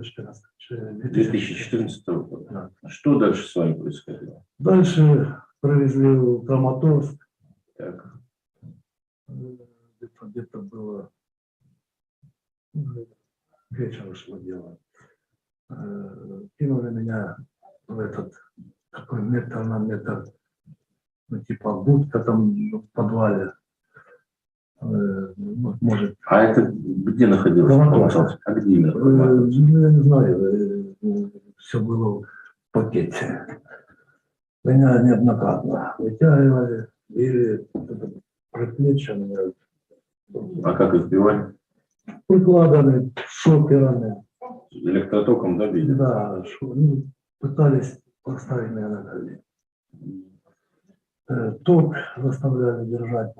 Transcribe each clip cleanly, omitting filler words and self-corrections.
2014 года. Да. Что дальше с вами происходило? Дальше провезли в Краматорск. Так. Где-то было вечером шло дело. Кинули меня в этот такой метр на метр, ну, типа будка там в подвале. Может. А это где находилось? А где именно? Ну, я не знаю, все было в пакете. Меня неоднократно вытягивали, или предплечье меня. А как избивали? Прикладами, шокерами. Электротоком добили? Да, пытались поставить меня на колени. Ток заставляли держать.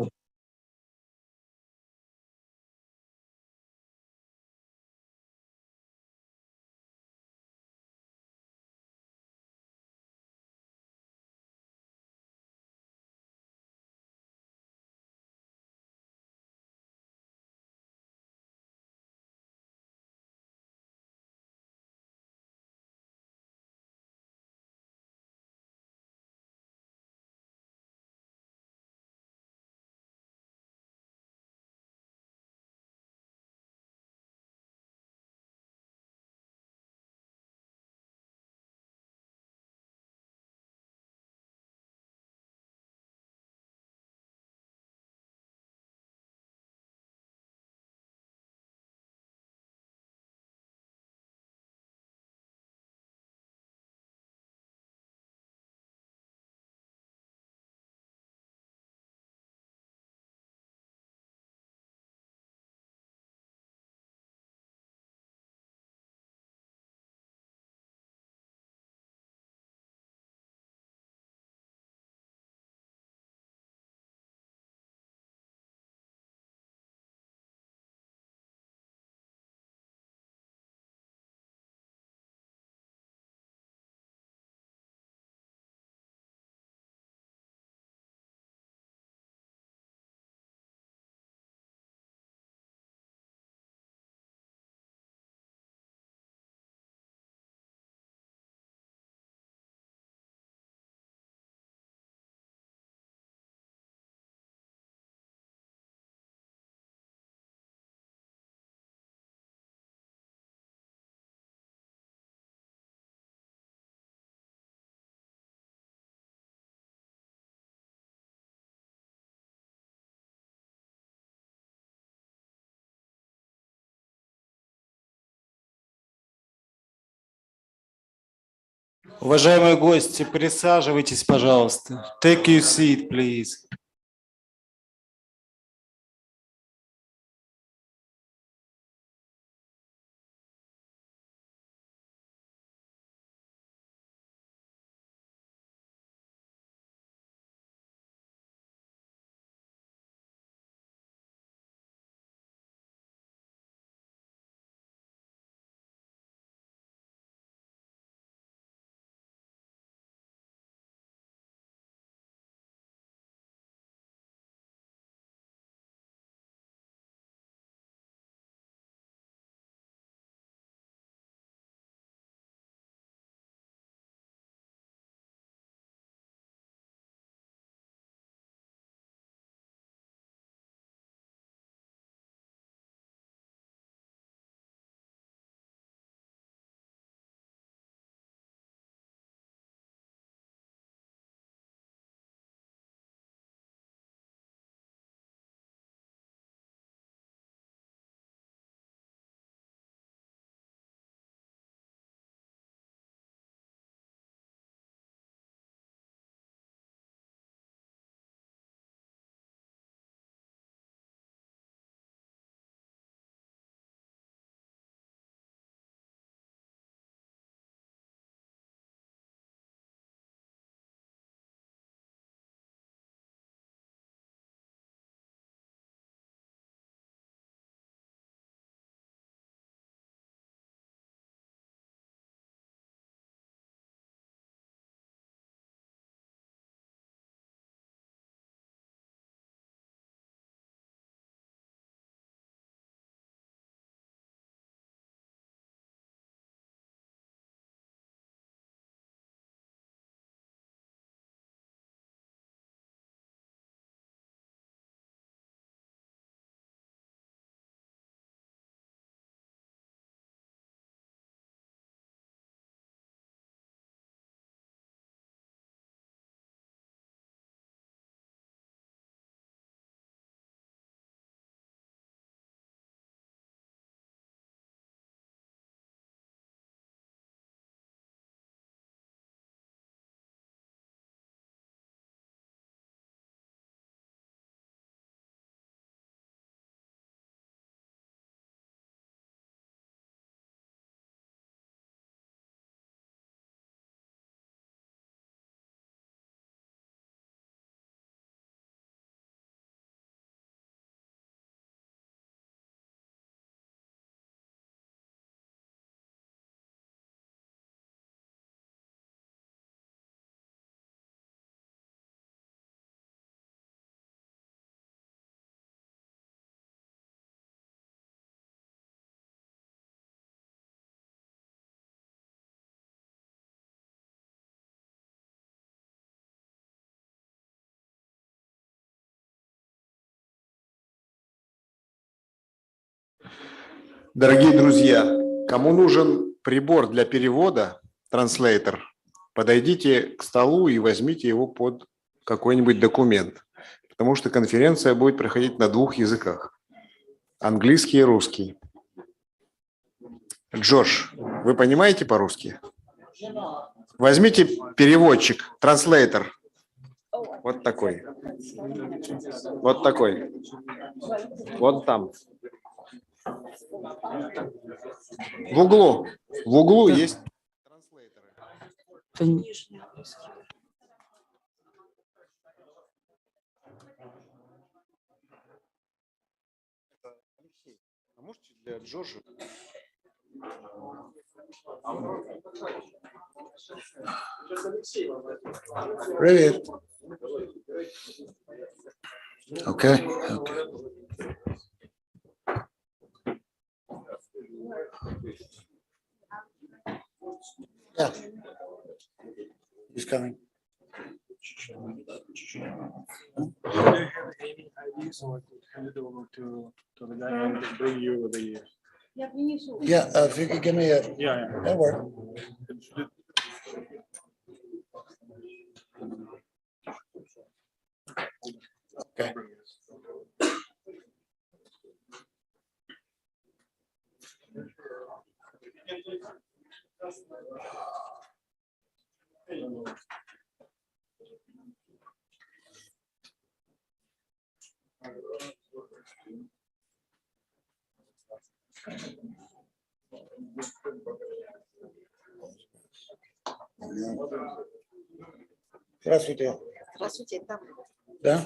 Уважаемые гости, присаживайтесь, пожалуйста. Take your seat, please. Дорогие друзья, кому нужен прибор для перевода, транслейтер, подойдите к столу и возьмите его под какой-нибудь документ, потому что конференция будет проходить на 2 языках – английский и русский. Джордж, вы понимаете по-русски? Возьмите переводчик, транслейтер. Вот такой. Вот такой. Вот там. В углу есть транслейтеры. Алексей, а можете для Джорджа? Привет. Okay. Yeah. He's coming. Do you have any ideas so I could hand it over to the guy and bring you the Yeah, if you could give me a, yeah. that'll work. Okay. Здравствуйте. Здравствуйте, там. Да?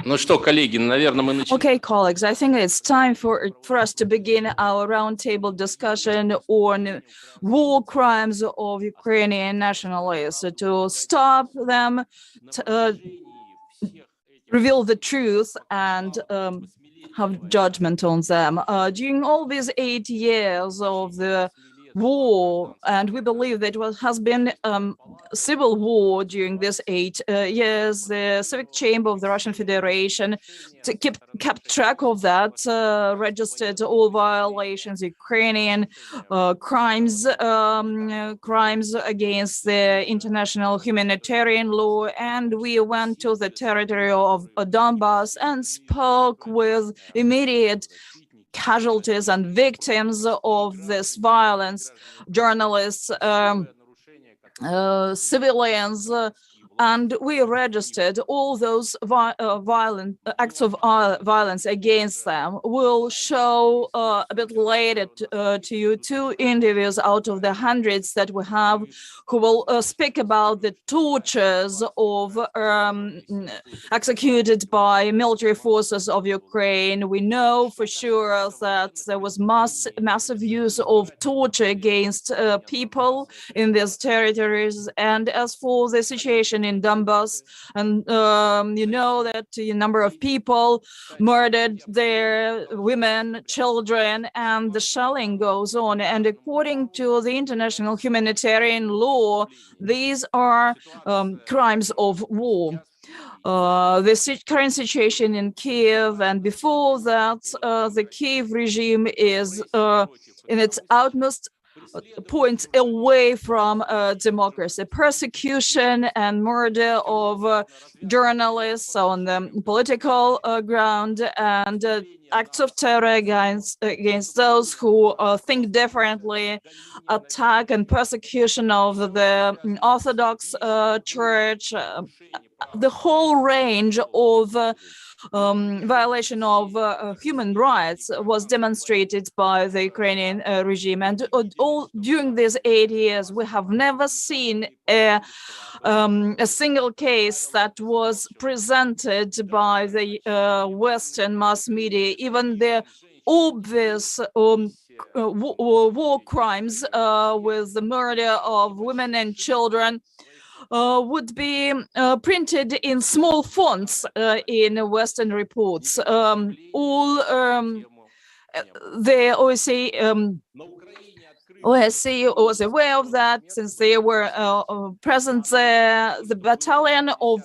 Ну что, коллеги, наверное, мы начинаем. Okay, colleagues, I think it's time for us to begin our roundtable discussion on war crimes of Ukrainian nationalists, to stop them, reveal the truth, and have judgment on them. During all these 8 years of the war, and we believe that what has been civil war during these 8 years, the Civic Chamber of the Russian Federation kept track of that, registered all violations, Ukrainian crimes, crimes against the international humanitarian law, and we went to the territory of Donbass and spoke with immediate casualties and victims of this violence, journalists, civilians, and we registered all those violent acts of violence against them. We'll show a bit later to you 2 interviews out of the hundreds that we have, who will speak about the tortures of executed by military forces of Ukraine. We know for sure that there was massive use of torture against people in these territories. And as for the situation in Donbass, and you know that a number of people murdered their women, children, and the shelling goes on. And according to the international humanitarian law, these are crimes of war. The current situation in Kiev, and before that, the Kiev regime is in its utmost points away from democracy. Persecution and murder of journalists on the political ground, and acts of terror against those who think differently, attack and persecution of the Orthodox Church, the whole range of violation of human rights was demonstrated by the Ukrainian regime. And all during these 8 years, we have never seen a single case that was presented by the Western mass media, even the obvious war crimes with the murder of women and children would be printed in small fonts in Western reports. All the OSCE was aware of that, since they were present there. The battalion of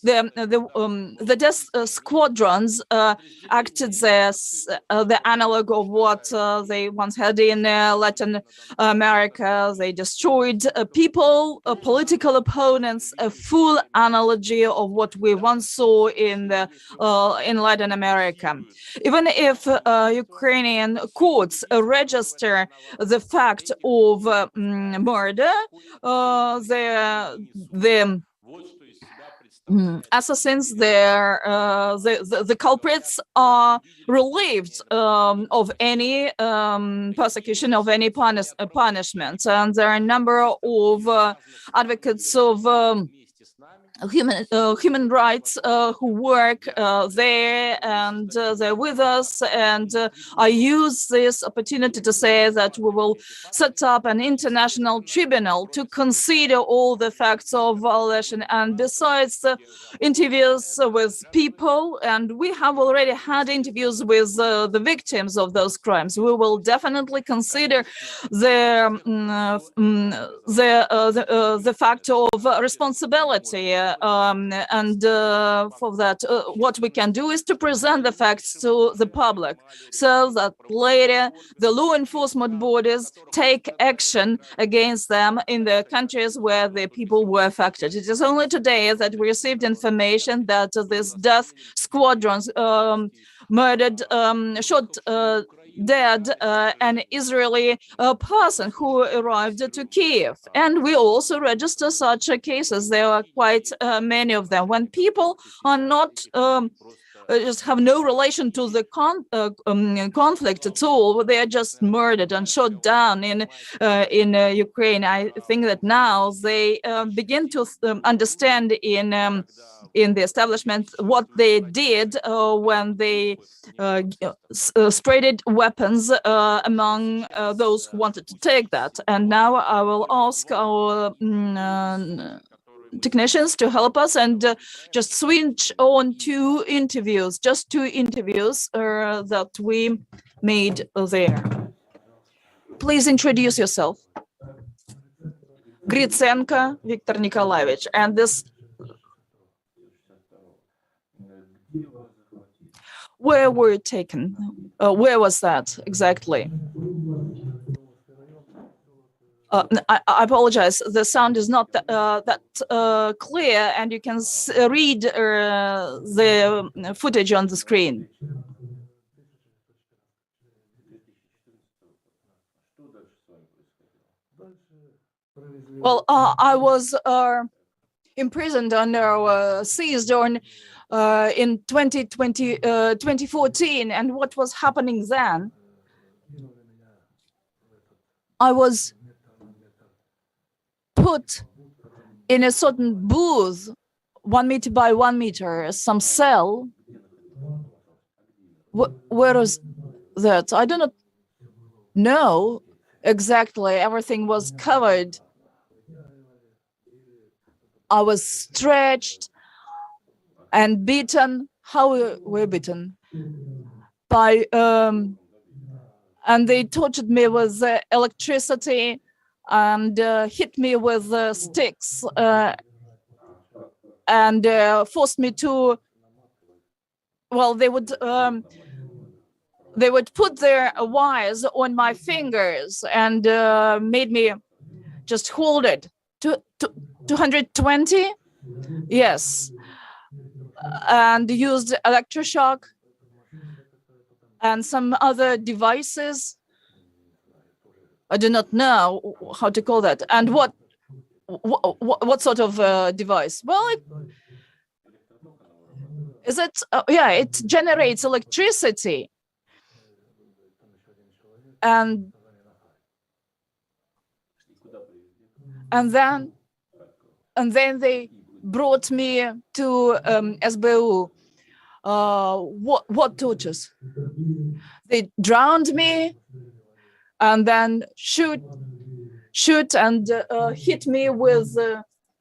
the death squadrons acted as the analog of what they once had in Latin America. They destroyed people, political opponents, a full analogy of what we once saw in Latin America. Even if Ukrainian courts register the fact of murder, the assassins, the culprits are relieved of any persecution, of any punishment. And there are a number of advocates of human rights who work there, and they're with us. And I use this opportunity to say that we will set up an international tribunal to consider all the facts of violation. And besides the interviews with people, and we have already had interviews with the victims of those crimes, we will definitely consider the fact of responsibility. And for that, what we can do is to present the facts to the public, so that later the law enforcement bodies take action against them in the countries where the people were affected. It is only today that we received information that these death squadrons murdered, shot dead an Israeli person who arrived to Kiev. And we also register such cases. There are quite many of them. When people are not just have no relation to the conflict at all, they are just murdered and shot down in Ukraine. I think that now they begin to understand in in the establishment, what they did when they spreaded weapons among those who wanted to take that. And now I will ask our technicians to help us and just switch on two interviews that we made there. Please introduce yourself. Gritsenko Viktor Nikolaevich, and this. Where were you taken? Where was that exactly? I apologize. The sound is not that clear, and you can read the footage on the screen. Well, I was imprisoned seized on in 2014, and what was happening then? I was put in a certain booth, 1 meter by 1 meter, some cell. Where is that? I do not know exactly. Everything was covered. I was stretched and beaten. How were beaten? By and they tortured me with electricity and hit me with sticks and forced me to. Well, they would put their wires on my fingers and made me just hold it. 220, yes, and used electroshock and some other devices. I do not know how to call that. And what sort of device? Well, yeah, it generates electricity, and then they brought me to SBU. What tortures? They drowned me and then shoot and hit me with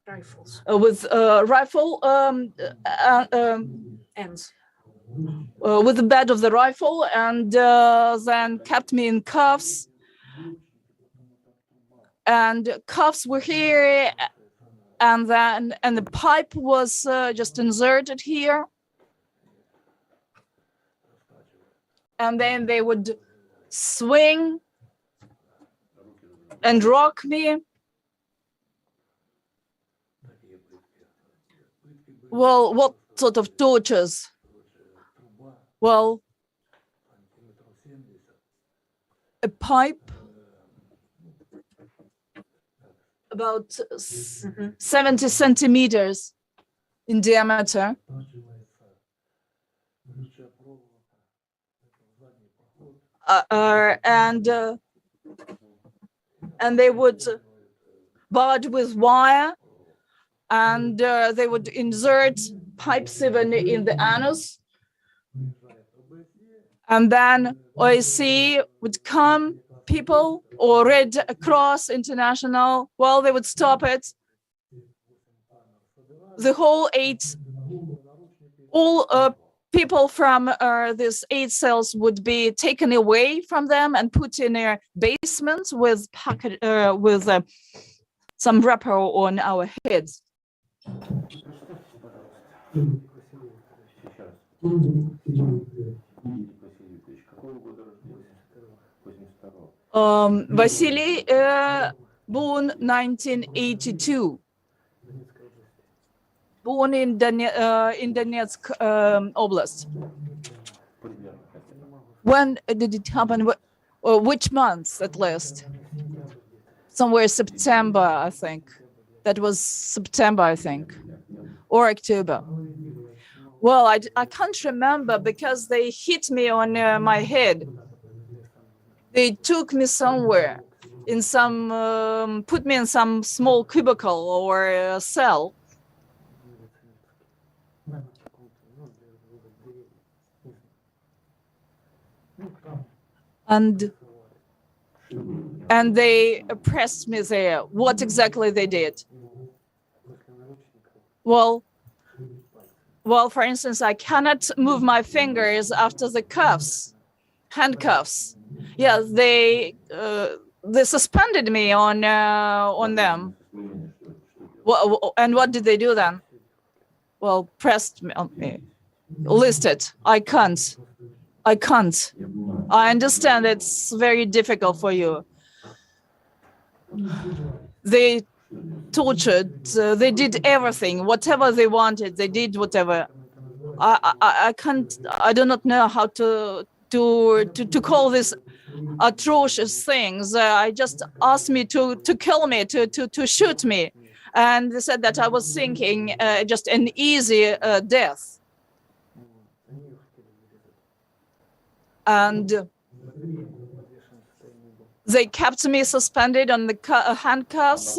rifles. Rifle ends. With the bed of the rifle, and then kept me in cuffs. And cuffs were here, and the pipe was just inserted here. And then they would swing and rock me. Well, what sort of tortures? Well, a pipe about 70 centimeters in diameter. And they would barred with wire, and they would insert pipes even in the anus. And then OSC would come, people, or Red Cross International, well, they would stop it. The whole all people from these 8 cells would be taken away from them and put in a basement with some wrapper on our heads. Vasily, born 1982. Born in Donetsk Oblast. When did it happen? Which month at least? Somewhere September, I think. That was September, I think, or October. Well, I can't remember because they hit me on my head. They took me somewhere in some, put me in some small cubicle or cell. And they pressed me there. What exactly they did? Well, for instance, I cannot move my fingers after the cuffs, handcuffs. Yeah, they suspended me on them. And what did they do then? Well, pressed me on me. Listed. I can't. I understand it's very difficult for you. They tortured. They did everything, whatever they wanted. They did whatever. I can't. I do not know how to call this atrocious things. I just asked me to kill me, to shoot me, and they said that I was thinking just an easy death. And they kept me suspended on the handcuffs.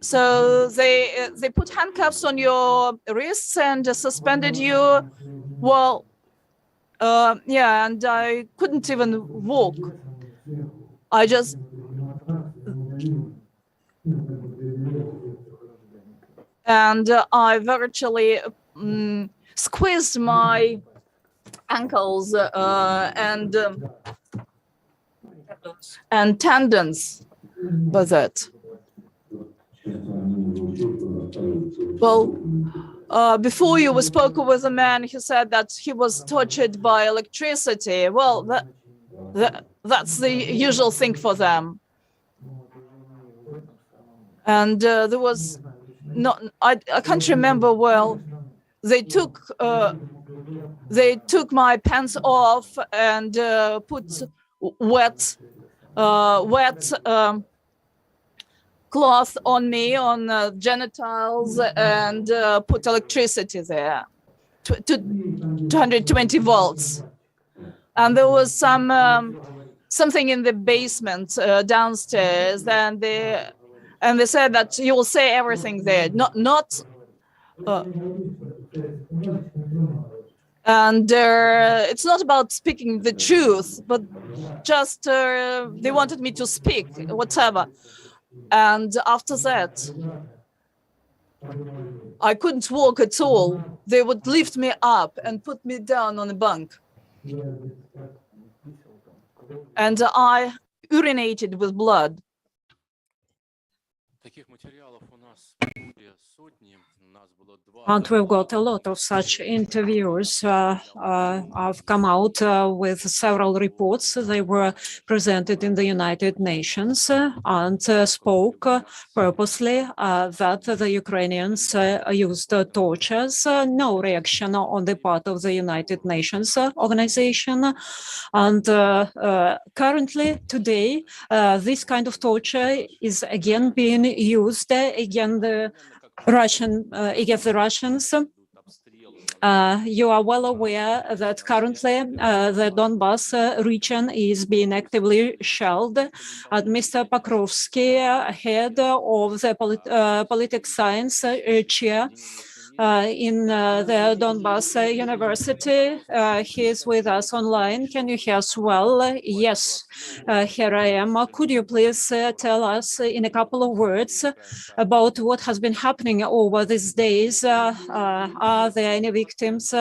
So they put handcuffs on your wrists and suspended you. Well, yeah, and I couldn't even walk. I just I virtually squeezed my ankles and tendons by that. Well, before you spoke with a man, he said that he was tortured by electricity. Well, that's the usual thing for them. And there was not, I can't remember well. They took my pants off and put wet cloth on me, on genitals, and put electricity there, 220 volts. And there was something in the basement downstairs, and they said that you will say everything there, and it's not about speaking the truth, but just they wanted me to speak whatever. And after that, I couldn't walk at all. They would lift me up and put me down on a bunk. And I urinated with blood. And we've got a lot of such interviews. I've come out with several reports. They were presented in the United Nations and spoke purposely that the Ukrainians used tortures. No reaction on the part of the United Nations organization. And currently, today, this kind of torture is again being used against the Russians. You are well aware that currently the Donbas region is being actively shelled. And Mr. Pokrovsky, head of the politics science chair in the Donbas University, he is with us online. Can you hear us well? Yes, here I am. Could you please tell us in a couple of words about what has been happening over these days? Are there any victims?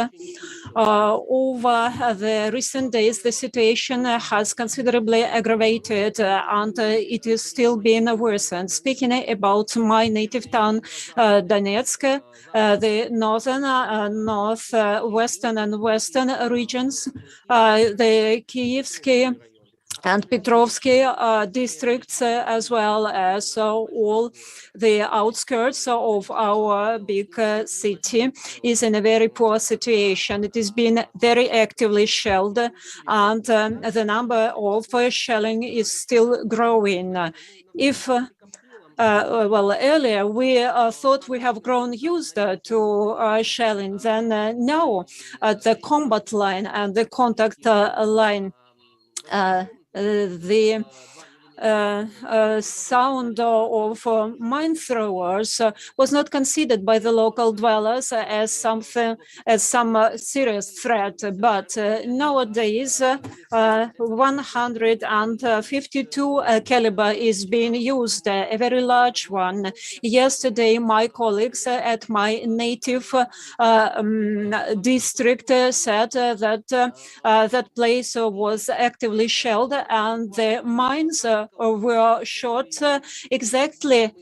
Over the recent days, the situation has considerably aggravated and it is still being worsened. Speaking about my native town, Donetsk, the northern, northwestern and western regions, the Kievsky and Petrovsky districts, as well as all the outskirts of our big city, is in a very poor situation. It has been very actively shelled, and the number of shelling is still growing. If well, earlier we thought we have grown used to shelling, then no, the combat line and the contact line, the sound of mine throwers was not considered by the local dwellers as some serious threat. But nowadays, 152 caliber is being used, a very large one. Yesterday, my colleagues at my native district said that that place was actively shelled, and the mines were shot exactly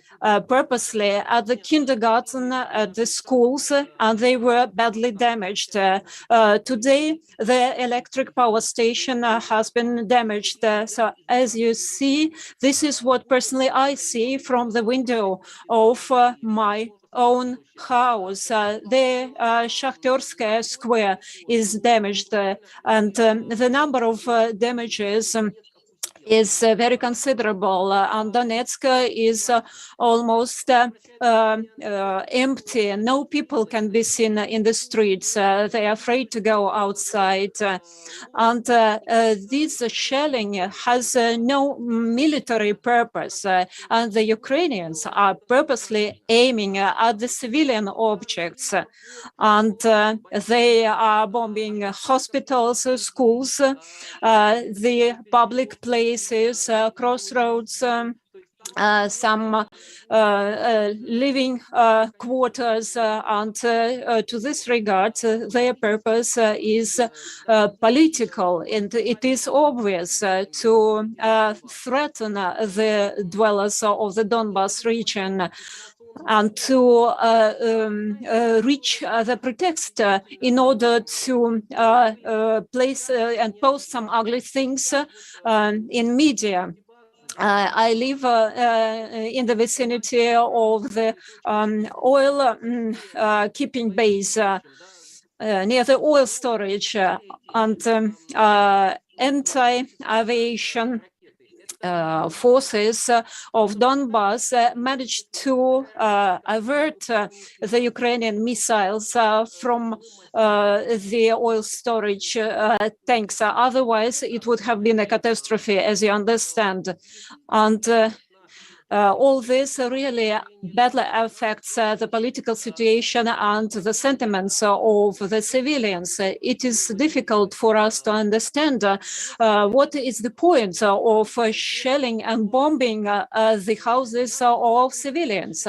purposely at the kindergarten, at the schools, and they were badly damaged. Today, the electric power station has been damaged. So as you see, this is what personally I see from the window of my own house. The Shakhterskaya square is damaged, and the number of damages is very considerable. And Donetsk is almost empty. No people can be seen in the streets. They are afraid to go outside. And this shelling has no military purpose. And the Ukrainians are purposely aiming at the civilian objects. And they are bombing hospitals, schools, the public places, crossroads, some living quarters, and to this regard, their purpose is political, and it is obvious to threaten the dwellers of the Donbas region and to reach the pretext in order to place and post some ugly things in media. I live in the vicinity of the oil keeping base near the oil storage, and anti-aviation forces of Donbas managed to avert the Ukrainian missiles from the oil storage tanks. Otherwise, it would have been a catastrophe, as you understand. And all this really badly affects the political situation and the sentiments of the civilians. It is difficult for us to understand what is the point of shelling and bombing the houses of civilians.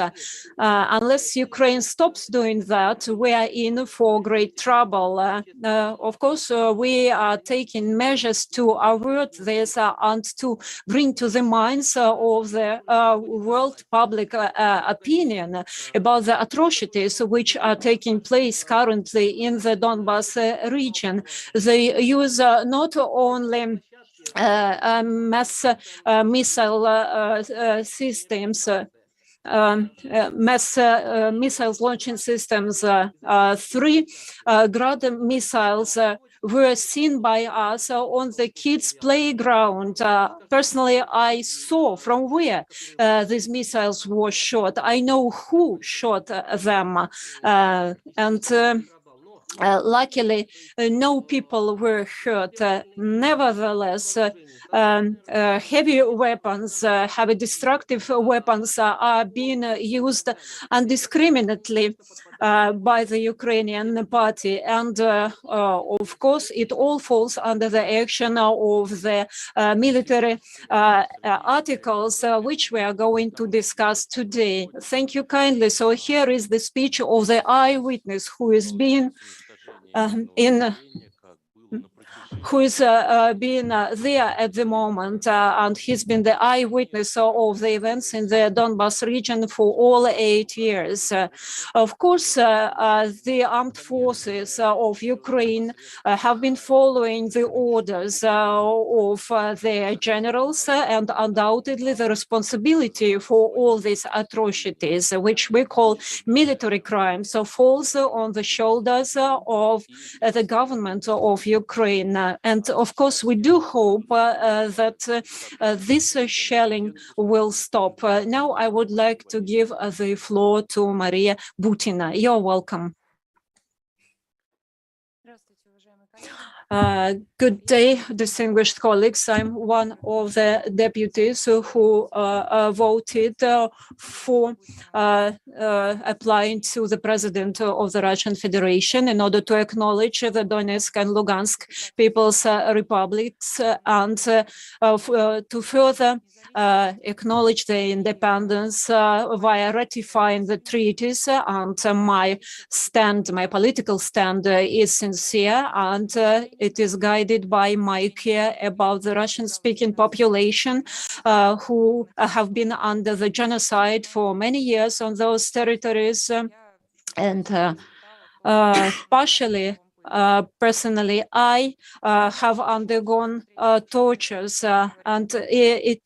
Unless Ukraine stops doing that, we are in for great trouble. Of course, we are taking measures to avert this and to bring to the minds of the world public opinion about the atrocities which are taking place currently in the Donbas region. They use not only mass missile systems, mass missiles launching systems. 3 Grad missiles were seen by us on the kids' playground. Personally, I saw from where these missiles were shot. I know who shot them. Luckily, no people were hurt. Nevertheless, heavy weapons, heavy destructive weapons are being used indiscriminately by the Ukrainian party. And of course, it all falls under the action of the military articles, which we are going to discuss today. Thank you kindly. So here is the speech of the eyewitness who is being being there at the moment, and he's been the eyewitness of the events in the Donbas region for all 8 years. Of course, the armed forces of Ukraine have been following the orders of their generals, and undoubtedly the responsibility for all these atrocities, which we call military crimes, falls on the shoulders of the government of Ukraine. And of course, we do hope that this shelling will stop. Now I would like to give the floor to Maria Butina. You're welcome. Good day, distinguished colleagues. I'm one of the deputies who voted for applying to the president of the Russian Federation in order to acknowledge the Donetsk and Lugansk People's Republics and to further acknowledge the independence via ratifying the treaties. And my political stand is sincere, and it is guided by my care about the Russian-speaking population who have been under the genocide for many years on those territories, and partially. Personally, I have undergone tortures, and it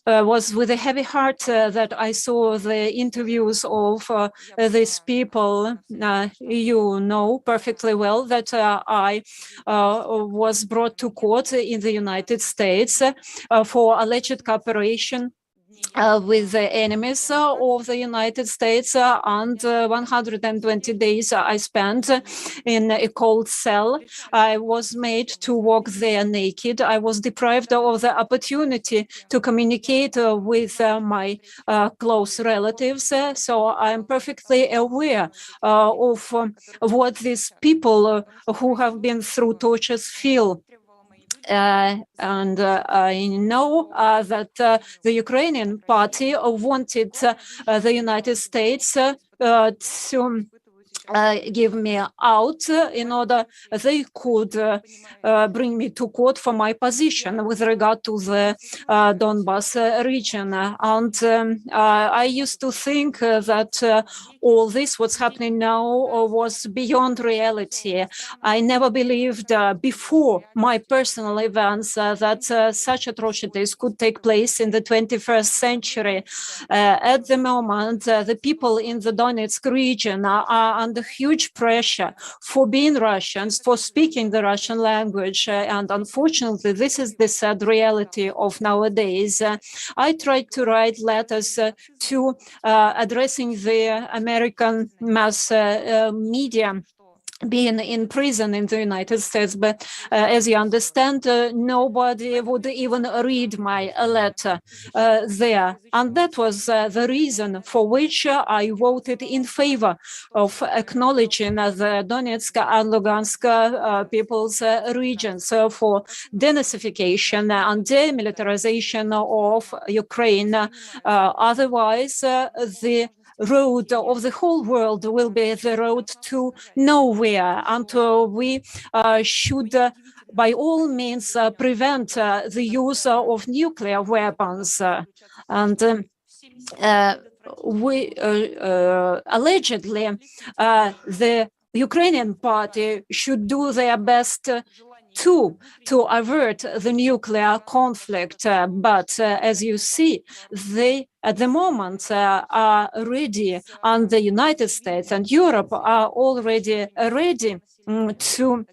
was with a heavy heart that I saw the interviews of these people. You know perfectly well that I was brought to court in the United States for alleged cooperation with the enemies of the United States, and 120 days I spent in a cold cell. I was made to walk there naked. I was deprived of the opportunity to communicate with my close relatives. So I'm perfectly aware of what these people who have been through tortures feel. And I know that the Ukrainian party wanted the United States to give me out in order they could bring me to court for my position with regard to the Donbas region. And I used to think that all this, what's happening now, was beyond reality. I never believed before my personal events that such atrocities could take place in the 21st century. At the moment, the people in the Donetsk region are under huge pressure for being Russians, for speaking the Russian language. And unfortunately, this is the sad reality of nowadays. I tried to write letters to addressing the American mass media being in prison in the United States, but as you understand, nobody would even read my letter there. And that was the reason for which I voted in favor of acknowledging the Donetsk and Lugansk people's regions for denazification and demilitarization of Ukraine. Otherwise, the road of the whole world will be the road to nowhere, and we should by all means prevent the use of nuclear weapons. And we allegedly the Ukrainian party should do their best to avert the nuclear conflict. But as you see, they at the moment are ready, and the United States and Europe are already ready to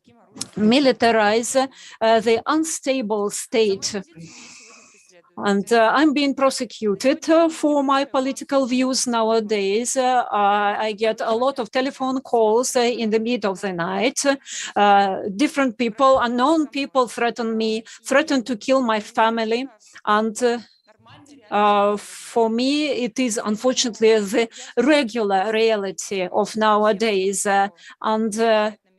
militarize the unstable state. And I'm being prosecuted for my political views nowadays. I get a lot of telephone calls in the middle of the night. Different people, unknown people threaten me, threaten to kill my family. And for me, it is unfortunately the regular reality of nowadays.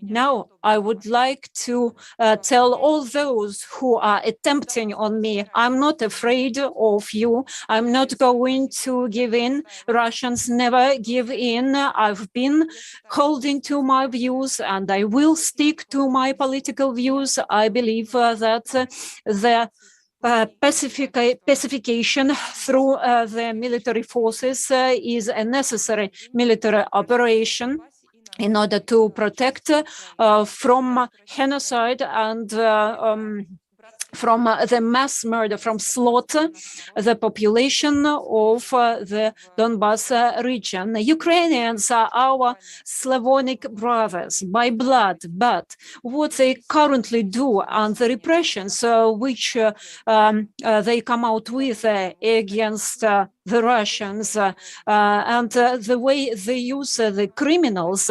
Now I would like to tell all those who are attempting on me, I'm not afraid of you. I'm not going to give in. Russians never give in. I've been holding to my views, and I will stick to my political views. I believe that the pacification through the military forces is a necessary military operation in order to protect from genocide and from the mass murder, from slaughter, the population of the Donbas region. Ukrainians are our Slavonic brothers by blood, but what they currently do and the repressions which they come out with against the Russians and the way they use the criminals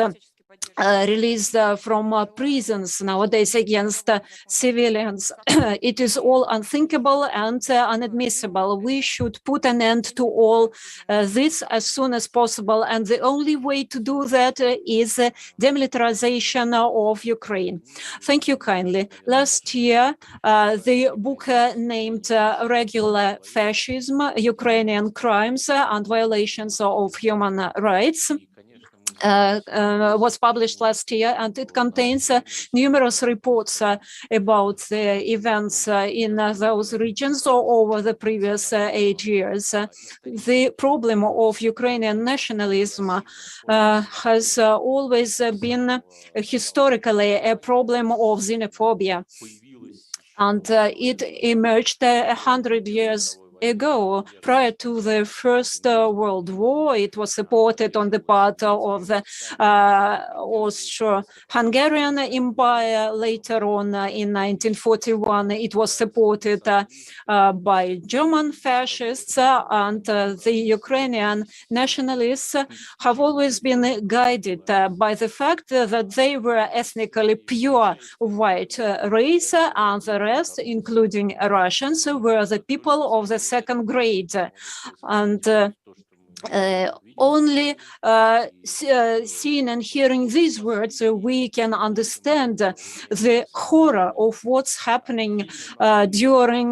released from prisons nowadays against civilians. It is all unthinkable and inadmissible. We should put an end to all this as soon as possible. And the only way to do that is demilitarization of Ukraine. Thank you kindly. Last year, the book named Regular Fascism, Ukrainian Crimes and Violations of Human Rights was published last year, and it contains numerous reports about the events in those regions over the previous 8 years. The problem of Ukrainian nationalism has always been historically a problem of xenophobia, and it emerged 100 years ago. Prior to the First World War, it was supported on the part of the Austro-Hungarian Empire. Later on, in 1941, it was supported by German fascists, and the Ukrainian nationalists have always been guided by the fact that they were ethnically pure white race, and the rest, including Russians, were the people of the second grade, and only seeing and hearing these words, we can understand the horror of what's happening during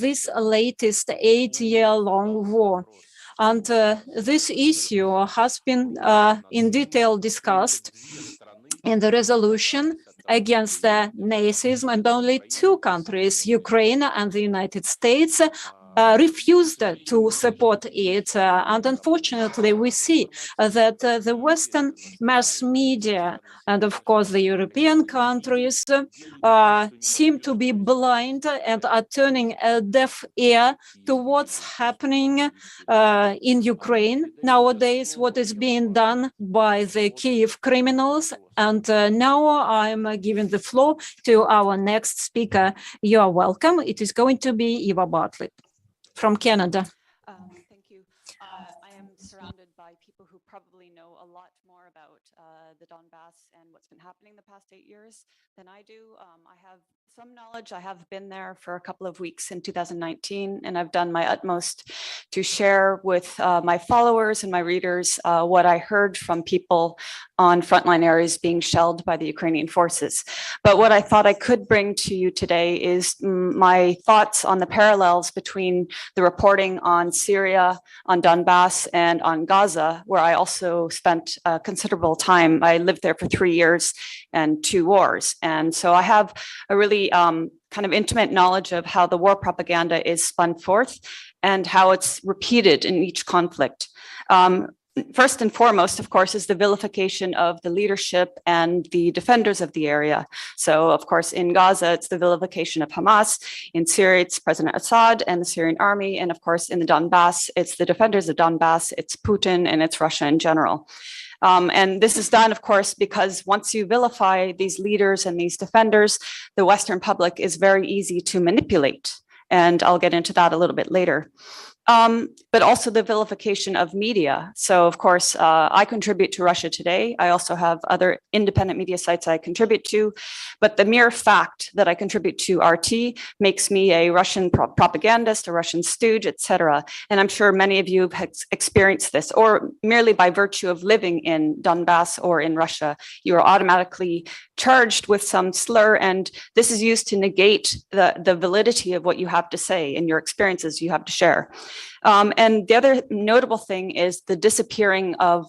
this latest 8-year-long war. And this issue has been in detail discussed in the resolution against Nazism, and only 2 countries, Ukraine and the United States, refused to support it. And unfortunately, we see that the Western mass media and, of course, the European countries seem to be blind and are turning a deaf ear to what's happening in Ukraine nowadays, what is being done by the Kiev criminals. And now I'm giving the floor to our next speaker. You are welcome. It is going to be Eva Bartlett from Canada. Thank you. I am surrounded by people who probably know a lot more about the Donbass and what's been happening the past 8 years than I do. I have some knowledge. I have been there for a couple of weeks in 2019, and I've done my utmost to share with my followers and my readers what I heard from people on frontline areas being shelled by the Ukrainian forces. But what I thought I could bring to you today is my thoughts on the parallels between the reporting on Syria, on Donbass, and on Gaza, where I also spent considerable time. I lived there for 3 years and 2 wars. And so I have a really kind of intimate knowledge of how the war propaganda is spun forth and how it's repeated in each conflict. First and foremost, of course, is the vilification of the leadership and the defenders of the area. So, of course, in Gaza, it's the vilification of Hamas. In Syria, it's President Assad and the Syrian army. And of course, in the Donbass, it's the defenders of Donbass, it's Putin, and it's Russia in general. And this is done, of course, because once you vilify these leaders and these defenders, the Western public is very easy to manipulate. And I'll get into that a little bit later. But also the vilification of media. So, of course, I contribute to Russia Today. I also have other independent media sites I contribute to. But the mere fact that I contribute to RT makes me a Russian propagandist, a Russian stooge, etc. And I'm sure many of you have experienced this, or merely by virtue of living in Donbass or in Russia, you are automatically charged with some slur. And this is used to negate the validity of what you have to say and your experiences you have to share. And the other notable thing is the disappearing of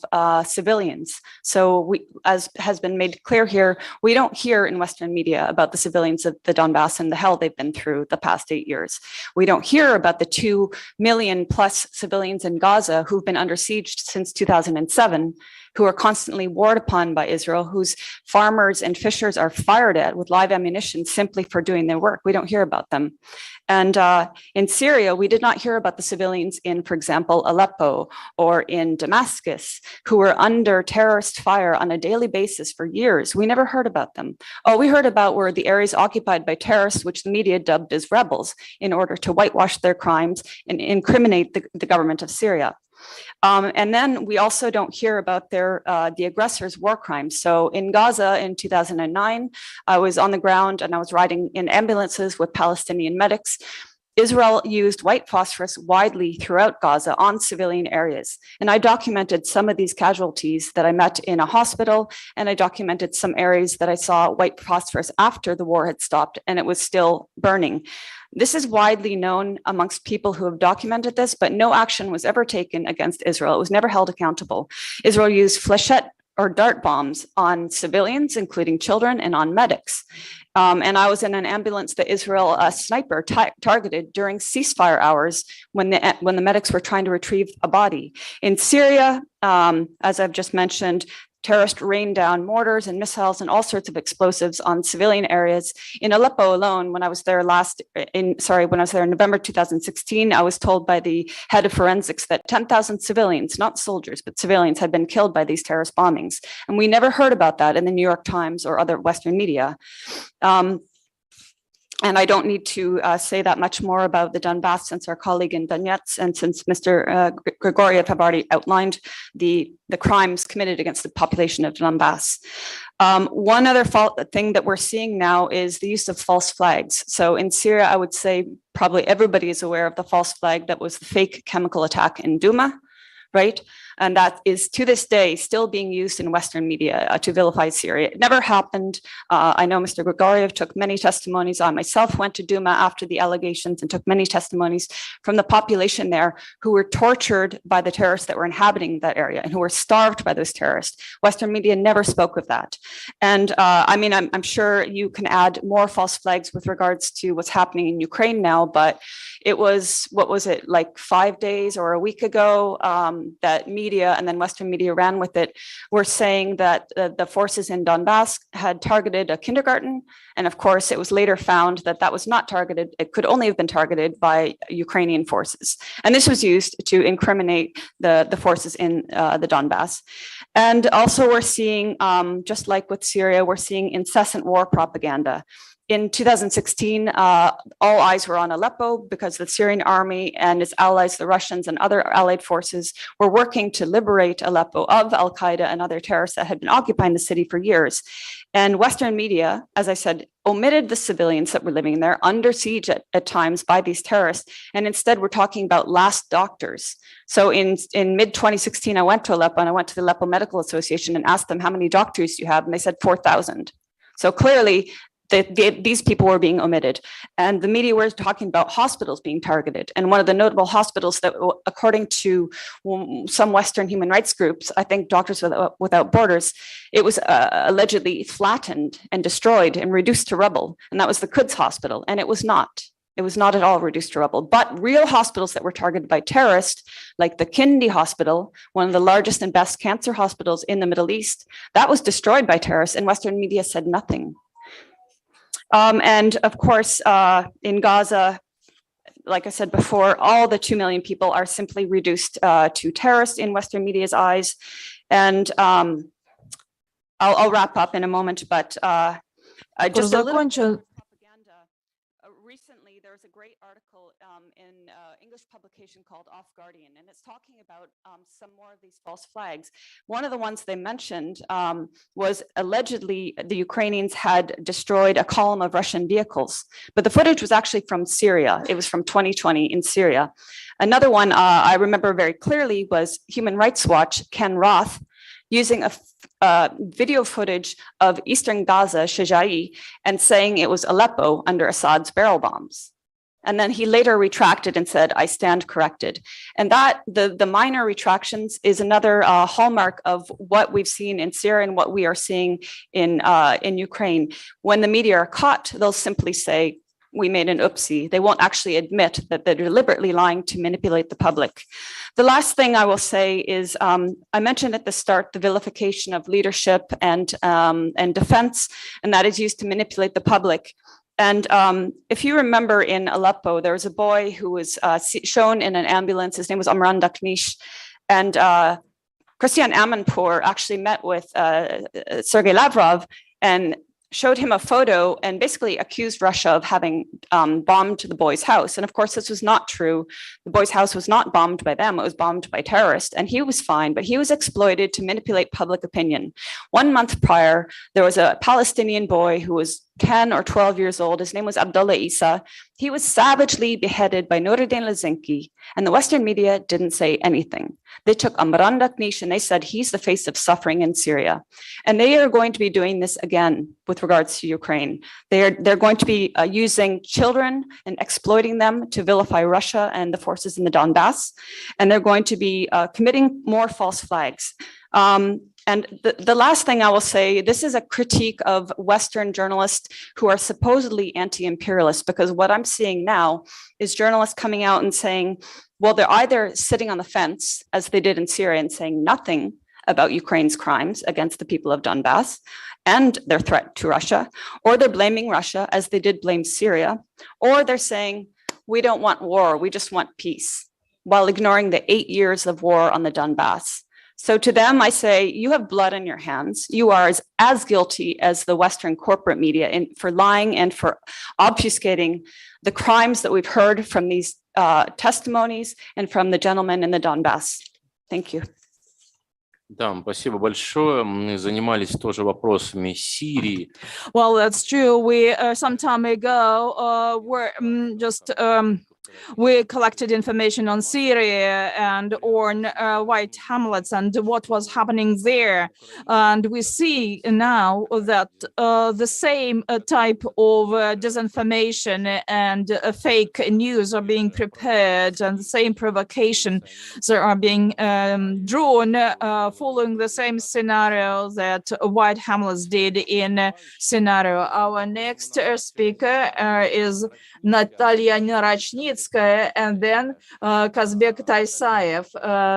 civilians. So we, as has been made clear here, we don't hear in Western media about the civilians of the Donbass and the hell they've been through the past 8 years. We don't hear about the 2 million plus civilians in Gaza who've been under siege since 2007, who are constantly warred upon by Israel, whose farmers and fishers are fired at with live ammunition simply for doing their work. We don't hear about them. And in Syria, we did not hear about the civilians in, for example, Aleppo or in Damascus, who were under terrorist fire on a daily basis for years. We never heard about them. All we heard about were the areas occupied by terrorists, which the media dubbed as rebels, in order to whitewash their crimes and incriminate the government of Syria. And then we also don't hear about the aggressors' war crimes. So in Gaza in 2009, I was on the ground and I was riding in ambulances with Palestinian medics. Israel used white phosphorus widely throughout Gaza on civilian areas. And I documented some of these casualties that I met in a hospital, and I documented some areas that I saw white phosphorus after the war had stopped and it was still burning. This is widely known amongst people who have documented this, but no action was ever taken against Israel. It was never held accountable. Israel used flechette or dart bombs on civilians, including children, and on medics. And I was in an ambulance that Israel sniper targeted during ceasefire hours when the medics were trying to retrieve a body. In Syria, as I've just mentioned, terrorists rained down mortars and missiles and all sorts of explosives on civilian areas. In Aleppo alone, when I was there in November 2016, I was told by the head of forensics that 10,000 civilians, not soldiers, but civilians had been killed by these terrorist bombings. And we never heard about that in the New York Times or other Western media. And I don't need to say that much more about the Donbass since our colleague in Donetsk and since Mr. Grigoriev have already outlined the crimes committed against the population of Donbass. One other thing that we're seeing now is the use of false flags. So in Syria, I would say probably everybody is aware of the false flag that was the fake chemical attack in Duma, right? And that is to this day still being used in Western media to vilify Syria. It never happened. I know Mr. Grigoriev took many testimonies. I myself went to Duma after the allegations and took many testimonies from the population there who were tortured by the terrorists that were inhabiting that area and who were starved by those terrorists. Western media never spoke of that. And I mean, I'm sure you can add more false flags with regards to what's happening in Ukraine now, but it was, what was it, like 5 days or a week ago that media and then Western media ran with it, were saying that the forces in Donbass had targeted a kindergarten. And of course, it was later found that that was not targeted. It could only have been targeted by Ukrainian forces. And this was used to incriminate the forces in the Donbass. And also we're seeing, just like with Syria, we're seeing incessant war propaganda. In 2016, all eyes were on Aleppo because the Syrian army and its allies, the Russians and other allied forces, were working to liberate Aleppo of al-Qaeda and other terrorists that had been occupying the city for years. And Western media, as I said, omitted the civilians that were living there under siege at times by these terrorists. And instead, we're talking about last doctors. So in mid-2016, I went to Aleppo and I went to the Aleppo Medical Association and asked them, how many doctors do you have? And they said 4,000. So clearly, these people were being omitted. And the media were talking about hospitals being targeted. And one of the notable hospitals that, according to some Western human rights groups, I think Doctors Without Borders, it was allegedly flattened and destroyed and reduced to rubble. And that was the Quds Hospital. And it was not. It was not at all reduced to rubble. But real hospitals that were targeted by terrorists, like the Kindi Hospital, one of the largest and best cancer hospitals in the Middle East, that was destroyed by terrorists, and Western media said nothing. And of course, in Gaza, like I said before, all the 2 million people are simply reduced to terrorists in Western media's eyes. And I'll wrap up in a moment, but just a little propaganda. Recently, there's a great article in English publication called Off Guardian, and it's talking about some more of these false flags. One of the ones they mentioned was allegedly the Ukrainians had destroyed a column of Russian vehicles, but the footage was actually from Syria. It was from 2020 in Syria. Another one I remember very clearly was Human Rights Watch, Ken Roth, using a video footage of Eastern Gaza, Shajai, and saying it was Aleppo under Assad's barrel bombs. And then he later retracted and said, I stand corrected. And that the minor retractions is another hallmark of what we've seen in Syria and what we are seeing in Ukraine. When the media are caught, they'll simply say, we made an oopsie. They won't actually admit that they're deliberately lying to manipulate the public. The last thing I will say is, I mentioned at the start the vilification of leadership and defense, and that is used to manipulate the public. And if you remember in Aleppo, there was a boy who was shown in an ambulance. His name was Amran Daknish. And Christian Amanpour actually met with Sergei Lavrov and showed him a photo and basically accused Russia of having bombed the boy's house. And of course, this was not true. The boy's house was not bombed by them. It was bombed by terrorists. And he was fine, but he was exploited to manipulate public opinion. 1 month prior, there was a Palestinian boy who was 10 or 12 years old. His name was Abdullah Isa. He was savagely beheaded by Nuruddin Lazinki, and the Western media didn't say anything. They took Amran Daknish and they said he's the face of suffering in Syria. And they are going to be doing this again with regards to Ukraine. They're going to be using children and exploiting them to vilify Russia and the forces in the Donbass. And they're going to be committing more false flags. And the last thing I will say, this is a critique of Western journalists who are supposedly anti-imperialist, because what I'm seeing now is journalists coming out and saying, well, they're either sitting on the fence, as they did in Syria, and saying nothing about Ukraine's crimes against the people of Donbass and their threat to Russia, or they're blaming Russia, as they did blame Syria, or they're saying, we don't want war, we just want peace, while ignoring the 8 years of war on the Donbass. So to them, I say, you have blood on your hands. You are as guilty as the Western corporate media for lying and for obfuscating the crimes that we've heard from these testimonies and from the gentleman in the Donbass. Thank you. Да, спасибо большое. Мы занимались тоже вопросами Сирии. Well, that's true. We some time ago were just we collected information on Syria and on white hamlets and what was happening there. And we see now that the same type of disinformation and fake news are being prepared, and the same provocations are being drawn following the same scenario that white hamlets did in scenario. Our next speaker is Natalia Narachnytskaya and then Kazbek Taisayev.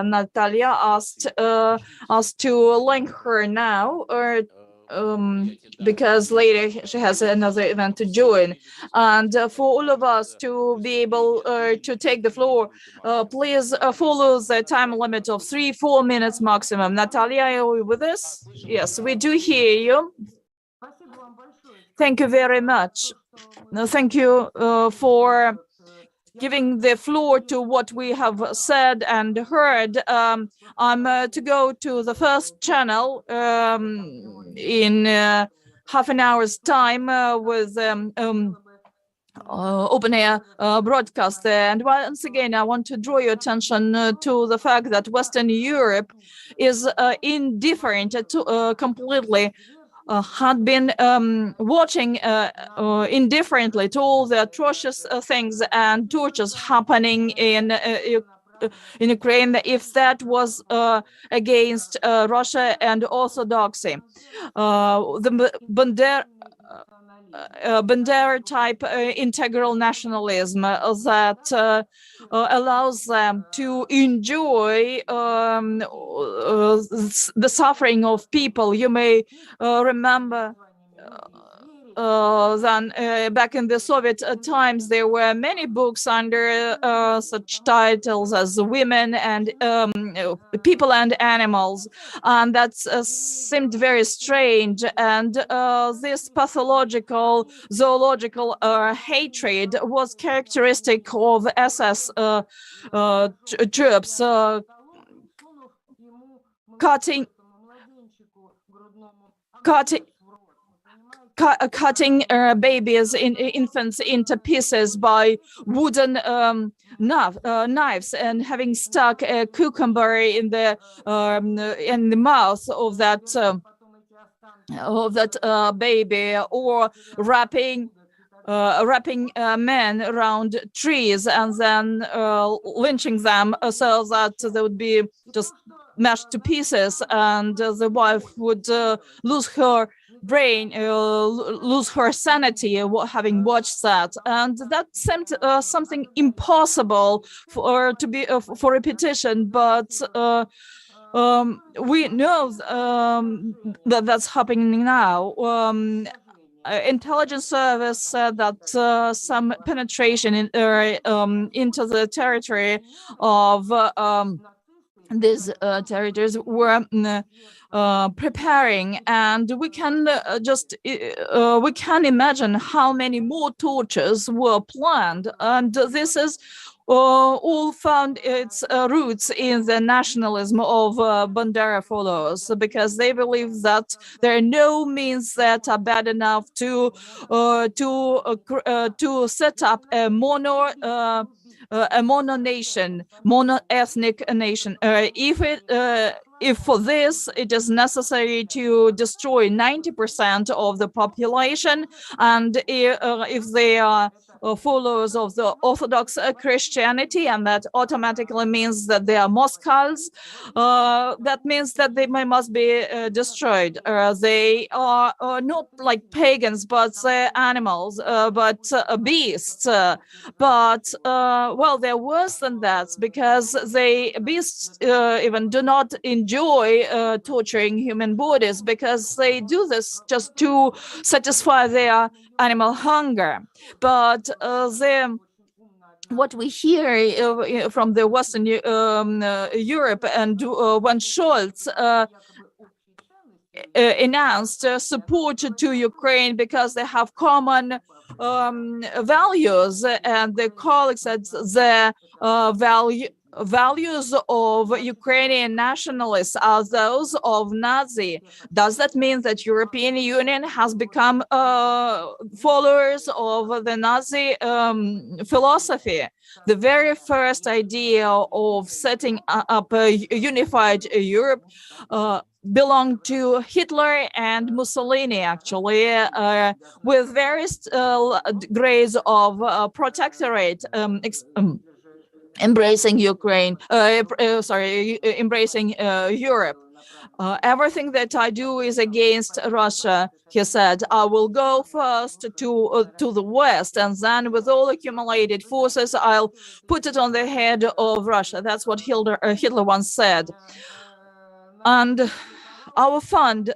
Natalia asked us to link her now, because later she has another event to join. And for all of us to be able to take the floor, please follow the time limit of 3-4 minutes maximum. Natalia, are you with us? Yes, we do hear you. Thank you very much. No, thank you for giving the floor to what we have said and heard. I'm to go to the first channel in half an hour's time with open air broadcast. And once again, I want to draw your attention to the fact that Western Europe is indifferent to completely had been watching indifferently to all the atrocious things and tortures happening in Ukraine, if that was against Russia and Orthodoxy. The Bandera type integral nationalism that allows them to enjoy the suffering of people. You may remember then back in the Soviet times, there were many books under such titles as Women and People and Animals, and that seemed very strange. And this pathological, zoological hatred was characteristic of SS troops, cutting babies, infants into pieces by wooden knives, and having stuck a cucumber in the mouth of that baby, or wrapping men around trees and then lynching them so that they would be just mashed to pieces, and the wife would lose her brain, lose her sanity having watched that. And that seemed something impossible for repetition, but we know that that's happening now. Intelligence service said that some penetration into the territory of these territories were preparing, and we can we can imagine how many more tortures were planned, and this is all found its roots in the nationalism of Bandera followers, because they believe that there are no means that are bad enough to set up a mono nation, mono ethnic nation. If for this it is necessary to destroy 90% of the population, and if they are followers of the Orthodox Christianity, and that automatically means that they are Moskals, that means that they must be destroyed. They are not like pagans, but animals, but beasts. But well, they're worse than that, because beasts even do not enjoy torturing human bodies, because they do this just to satisfy their animal hunger. But what we hear from the Western Europe, and when Scholz announced support to Ukraine because they have common values, and the colleagues said the values of Ukrainian nationalists are those of Nazi. Does that mean that European Union has become followers of the Nazi philosophy? The very first idea of setting up a unified Europe belonged to Hitler and Mussolini, actually, with various grades of protectorate embracing Ukraine, embracing Europe. Everything that I do is against Russia, he said. I will go first to the West, and then with all accumulated forces, I'll put it on the head of Russia. That's what Hitler once said. And our fund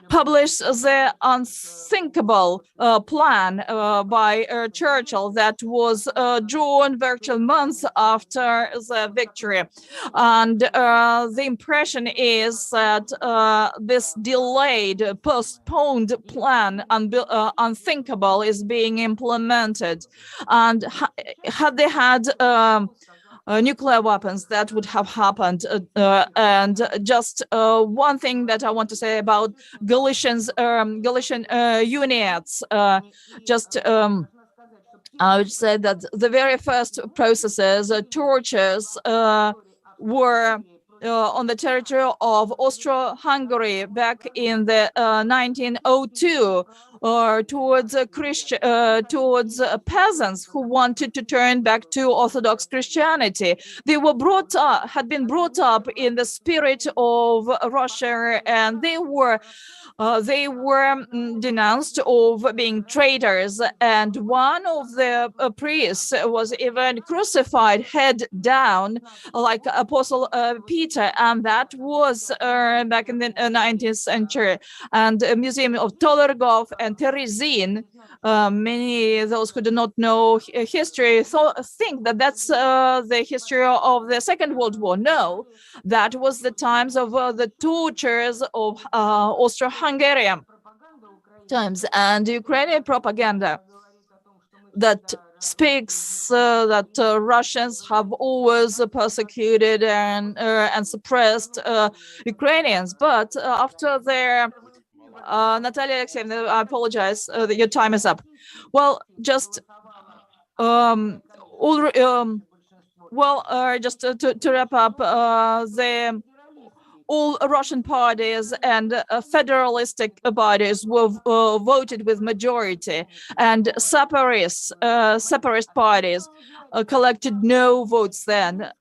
published the unthinkable plan by Churchill that was drawn virtual months after the victory. And the impression is that this delayed, postponed plan, unthinkable, is being implemented. And had they had nuclear weapons, that would have happened. And just one thing that I want to say about Galician units, I would say that the very first processes, tortures, were on the territory of Austro-Hungary back in the 1902, towards peasants who wanted to turn back to Orthodox Christianity. They were had been brought up in the spirit of Russia, and they were denounced of being traitors, and one of the priests was even crucified head down, like Apostle Peter, and that was back in the 19th century. And the Museum of Tolergov and Terezin, many of those who do not know history think that that's the history of the Second World War. No, that was the times of the tortures of Austro-Hungarian times, and Ukrainian propaganda that speaks that Russians have always persecuted and suppressed Ukrainians. But after their Natalia Alexeyevna, I apologize, your time is up. Well, just just to wrap up, all Russian parties and federalistic bodies were voted with majority, and separatist parties collected no votes then,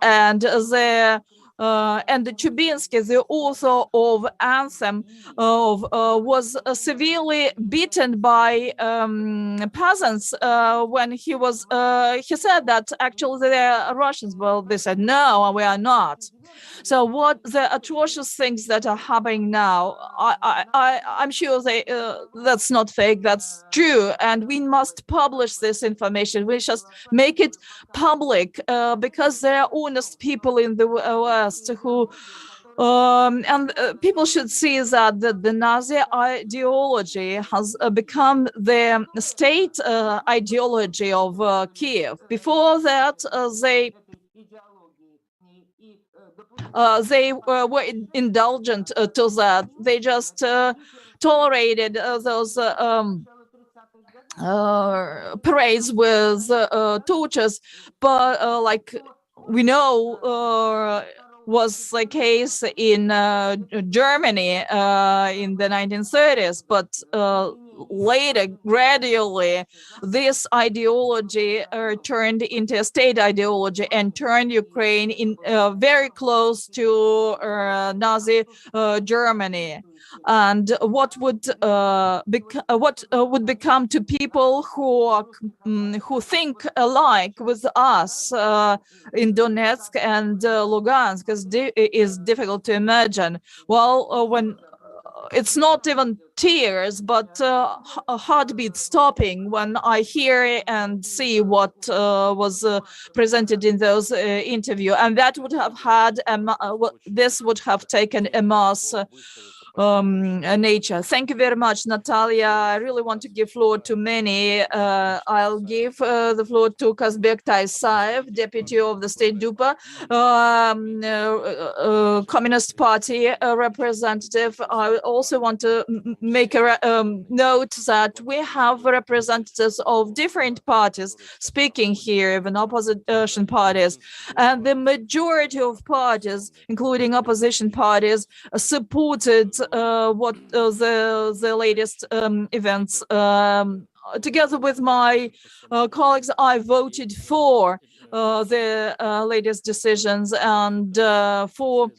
and the and Chubinsky, the author of Anthem, was severely beaten by peasants when he said that actually they are Russians. Well, they said, no, we are not. So what the atrocious things that are happening now, I'm sure that's not fake, that's true. And we must publish this information. We just make it public because there are honest people in the West who people should see that the Nazi ideology has become the state ideology of Kiev. Before that, they were indulgent to that. They just tolerated those parades with torches, but like we know was the case in Germany in the 1930s, but later, gradually, this ideology turned into a state ideology and turned Ukraine in very close to Nazi Germany. And what would become to people who think alike with us in Donetsk and Lugansk is difficult to imagine. Well, when it's not even tears, but a heartbeat stopping when I hear and see what was presented in those interviews, and that would have had this would have taken a mass nature. Thank you very much, Natalia. I really want to give floor to many. I'll give the floor to Kazbek Taisayev, Deputy of the State Dupa, Communist Party representative. I also want to make a note that we have representatives of different parties speaking here, even opposition parties, and the majority of parties, including opposition parties, supported what the latest events. Together with my colleagues, I voted for the latest decisions and for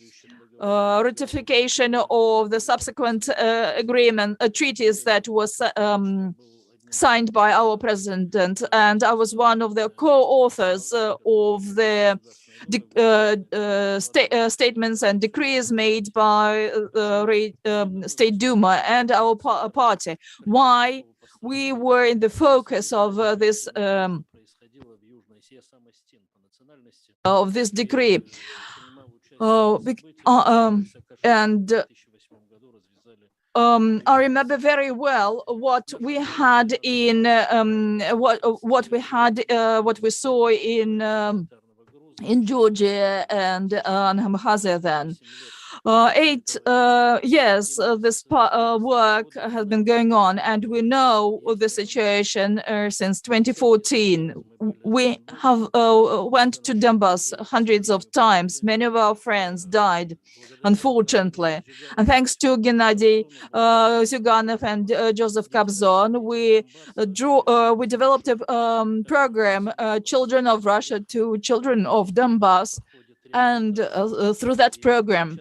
ratification of the subsequent treaties that was signed by our president, and I was one of the co-authors of the statements and decrees made by the State Duma and our party. Why we were in the focus of this decree. I remember very well what we had in what we saw in Georgia and Abkhazia then. 8 years this work has been going on, and we know the situation since 2014. We have went to Donbass hundreds of times. Many of our friends died, unfortunately. And thanks to Gennady Zyuganov and Joseph Kobzon, we developed a program, Children of Russia to Children of Donbass. And through that program,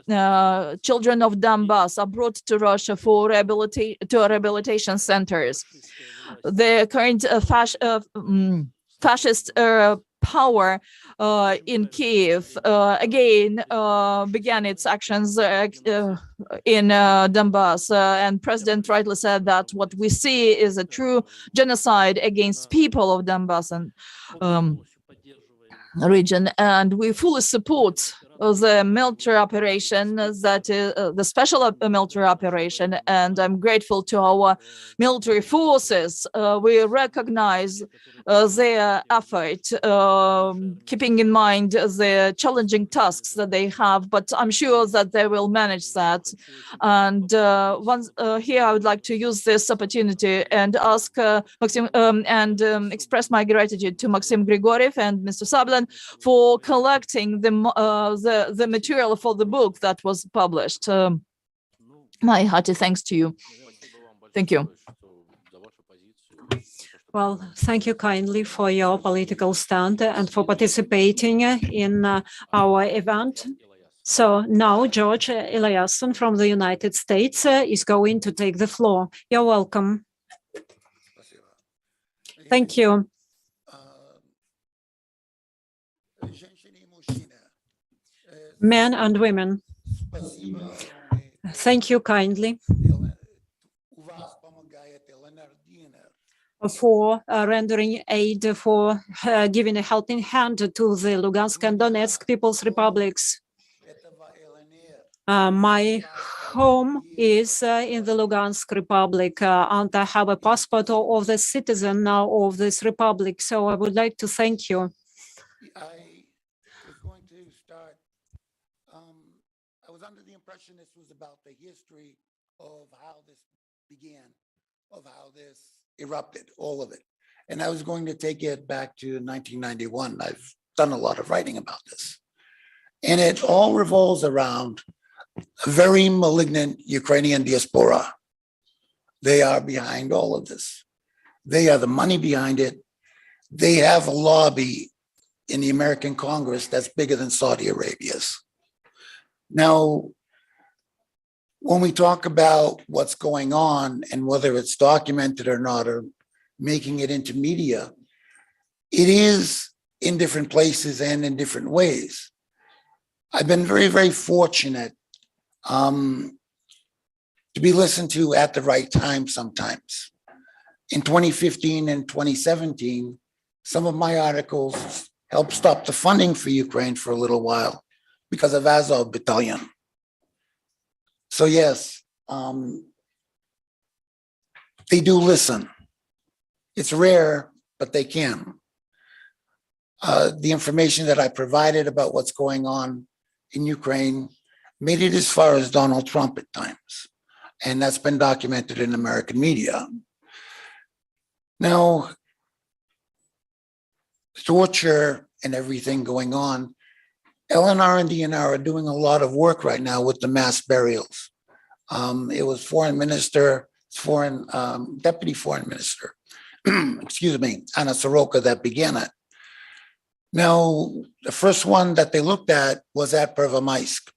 children of Donbass are brought to Russia for rehabilitation centers. The current fascist power in Kiev again began its actions in Donbass, and President rightly said that what we see is a true genocide against people of Donbass and region, and we fully support the military operation, that is the special military operation, and I'm grateful to our military forces. We recognize their effort, keeping in mind the challenging tasks that they have, but I'm sure that they will manage that. And here I would like to use this opportunity and ask Maxim express my gratitude to Maxim Grigoriev and Mr. Sablan for collecting the material for the book that was published. My hearty thanks to you. Thank you. Well, thank you kindly for your political stand and for participating in our event. So now George Eliasson from the United States is going to take the floor. You're welcome. Thank you. Men and women, thank you kindly for rendering aid, for giving a helping hand to the Lugansk and Donetsk People's Republics. My home is in the Lugansk Republic, and I have a passport of the citizen now of this republic. So I would like to thank you. I was going to start, I was under the impression this was about the history of how this began, of how this erupted, all of it. And I was going to take it back to 1991. I've done a lot of writing about this. And it all revolves around a very malignant Ukrainian diaspora. They are behind all of this. They are the money behind it. They have a lobby in the American Congress that's bigger than Saudi Arabia's. Now, when we talk about what's going on and whether it's documented or not, or making it into media, it is in different places and in different ways. I've been very, very fortunate to be listened to at the right time sometimes. In 2015 and 2017, some of my articles helped stop the funding for Ukraine for a little while because of Azov Battalion. So yes, they do listen. It's rare, but they can. The information that I provided about what's going on in Ukraine made it as far as Donald Trump at times. And that's been documented in American media. Now, torture and everything going on, LNR and DNR are doing a lot of work right now with the mass burials. It was Deputy Foreign Minister, excuse me, Anna Soroka that began it. Now, the first one that they looked at was at Pervomaisk.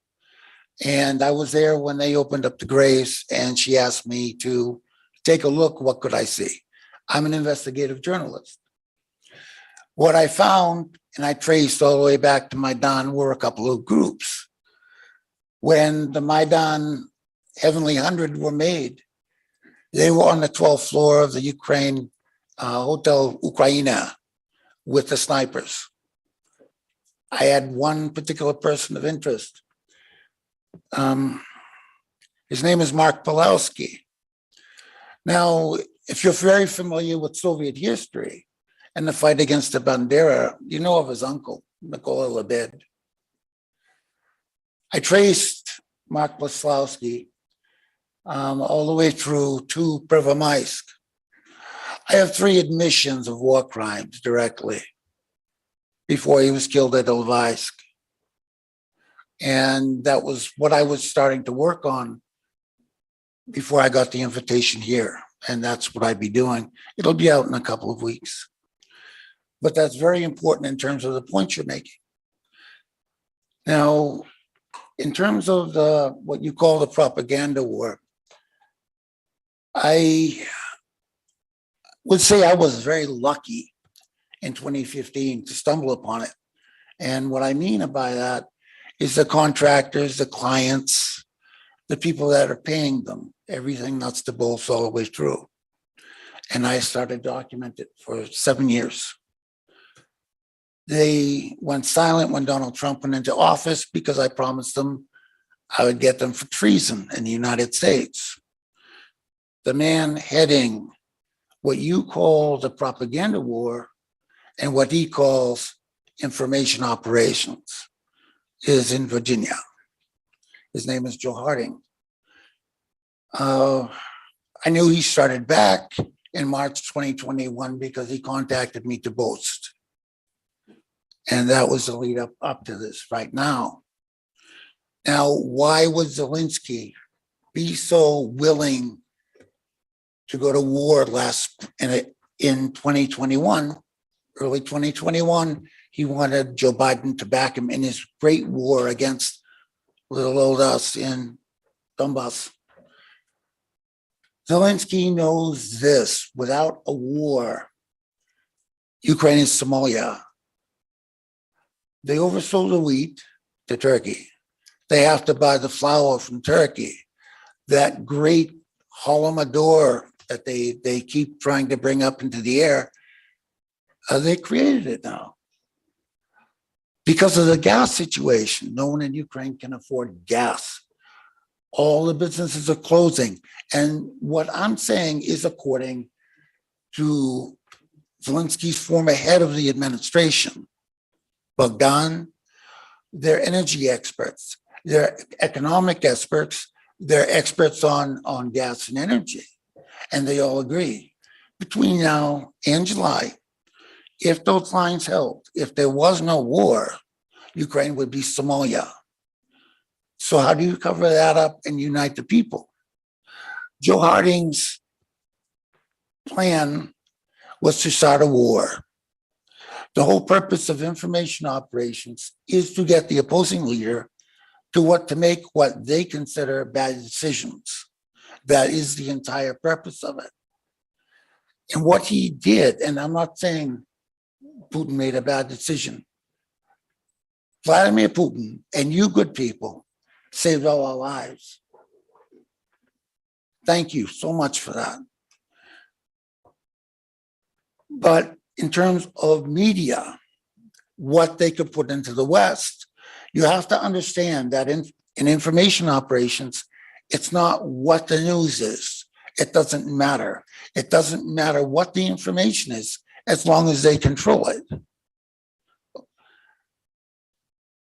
And I was there when they opened up the graves, and she asked me to take a look. What could I see? I'm an investigative journalist. What I found, and I traced all the way back to Maidan, were a couple of groups. When the Maidan Heavenly 100 were made, they were on the 12th floor of the Ukraine Hotel Ukraina with the snipers. I had one particular person of interest. His name is Mark Pulowski. Now, if you're very familiar with Soviet history and the fight against the Bandera, you know of his uncle, Mykola Lebed. I traced Mark Pulowski all the way through to Pervomaisk. I have 3 admissions of war crimes directly before he was killed at Ilvaisk. And that was what I was starting to work on before I got the invitation here. And that's what I'd be doing. It'll be out in a couple of weeks. But that's very important in terms of the point you're making. Now, in terms of what you call the propaganda war, I would say I was very lucky in 2015 to stumble upon it. And what I mean by that is the contractors, the clients, the people that are paying them, everything nuts to bolts all the way through. And I started documenting it for 7 years. They went silent when Donald Trump went into office because I promised them I would get them for treason in the United States. The man heading what you call the propaganda war and what he calls information operations is in Virginia. His name is Joe Harding. I knew he started back in March 2021 because he contacted me to boast. And that was the lead up to this right now. Now, why would Zelensky be so willing to go to war in 2021, early 2021? He wanted Joe Biden to back him in his great war against little old us in Donbass. Zelensky knows this: without a war, Ukraine is Somalia. They oversold the wheat to Turkey. They have to buy the flour from Turkey. That great Holodomor that they keep trying to bring up into the air, they created it now. Because of the gas situation, no one in Ukraine can afford gas. All the businesses are closing. And what I'm saying is according to Zelensky's former head of the administration, Bogdan. They're energy experts, they're economic experts, they're experts on gas and energy. And they all agree between now and July, if those lines held, if there was no war, Ukraine would be Somalia. So how do you cover that up and unite the people? Joe Harding's plan was to start a war. The whole purpose of information operations is to get the opposing leader to make what they consider bad decisions. That is the entire purpose of it. And what he did, and I'm not saying Putin made a bad decision. Vladimir Putin and you good people saved all our lives. Thank you so much for that. But in terms of media, what they could put into the West, you have to understand that in information operations, it's not what the news is. It doesn't matter. It doesn't matter what the information is as long as they control it.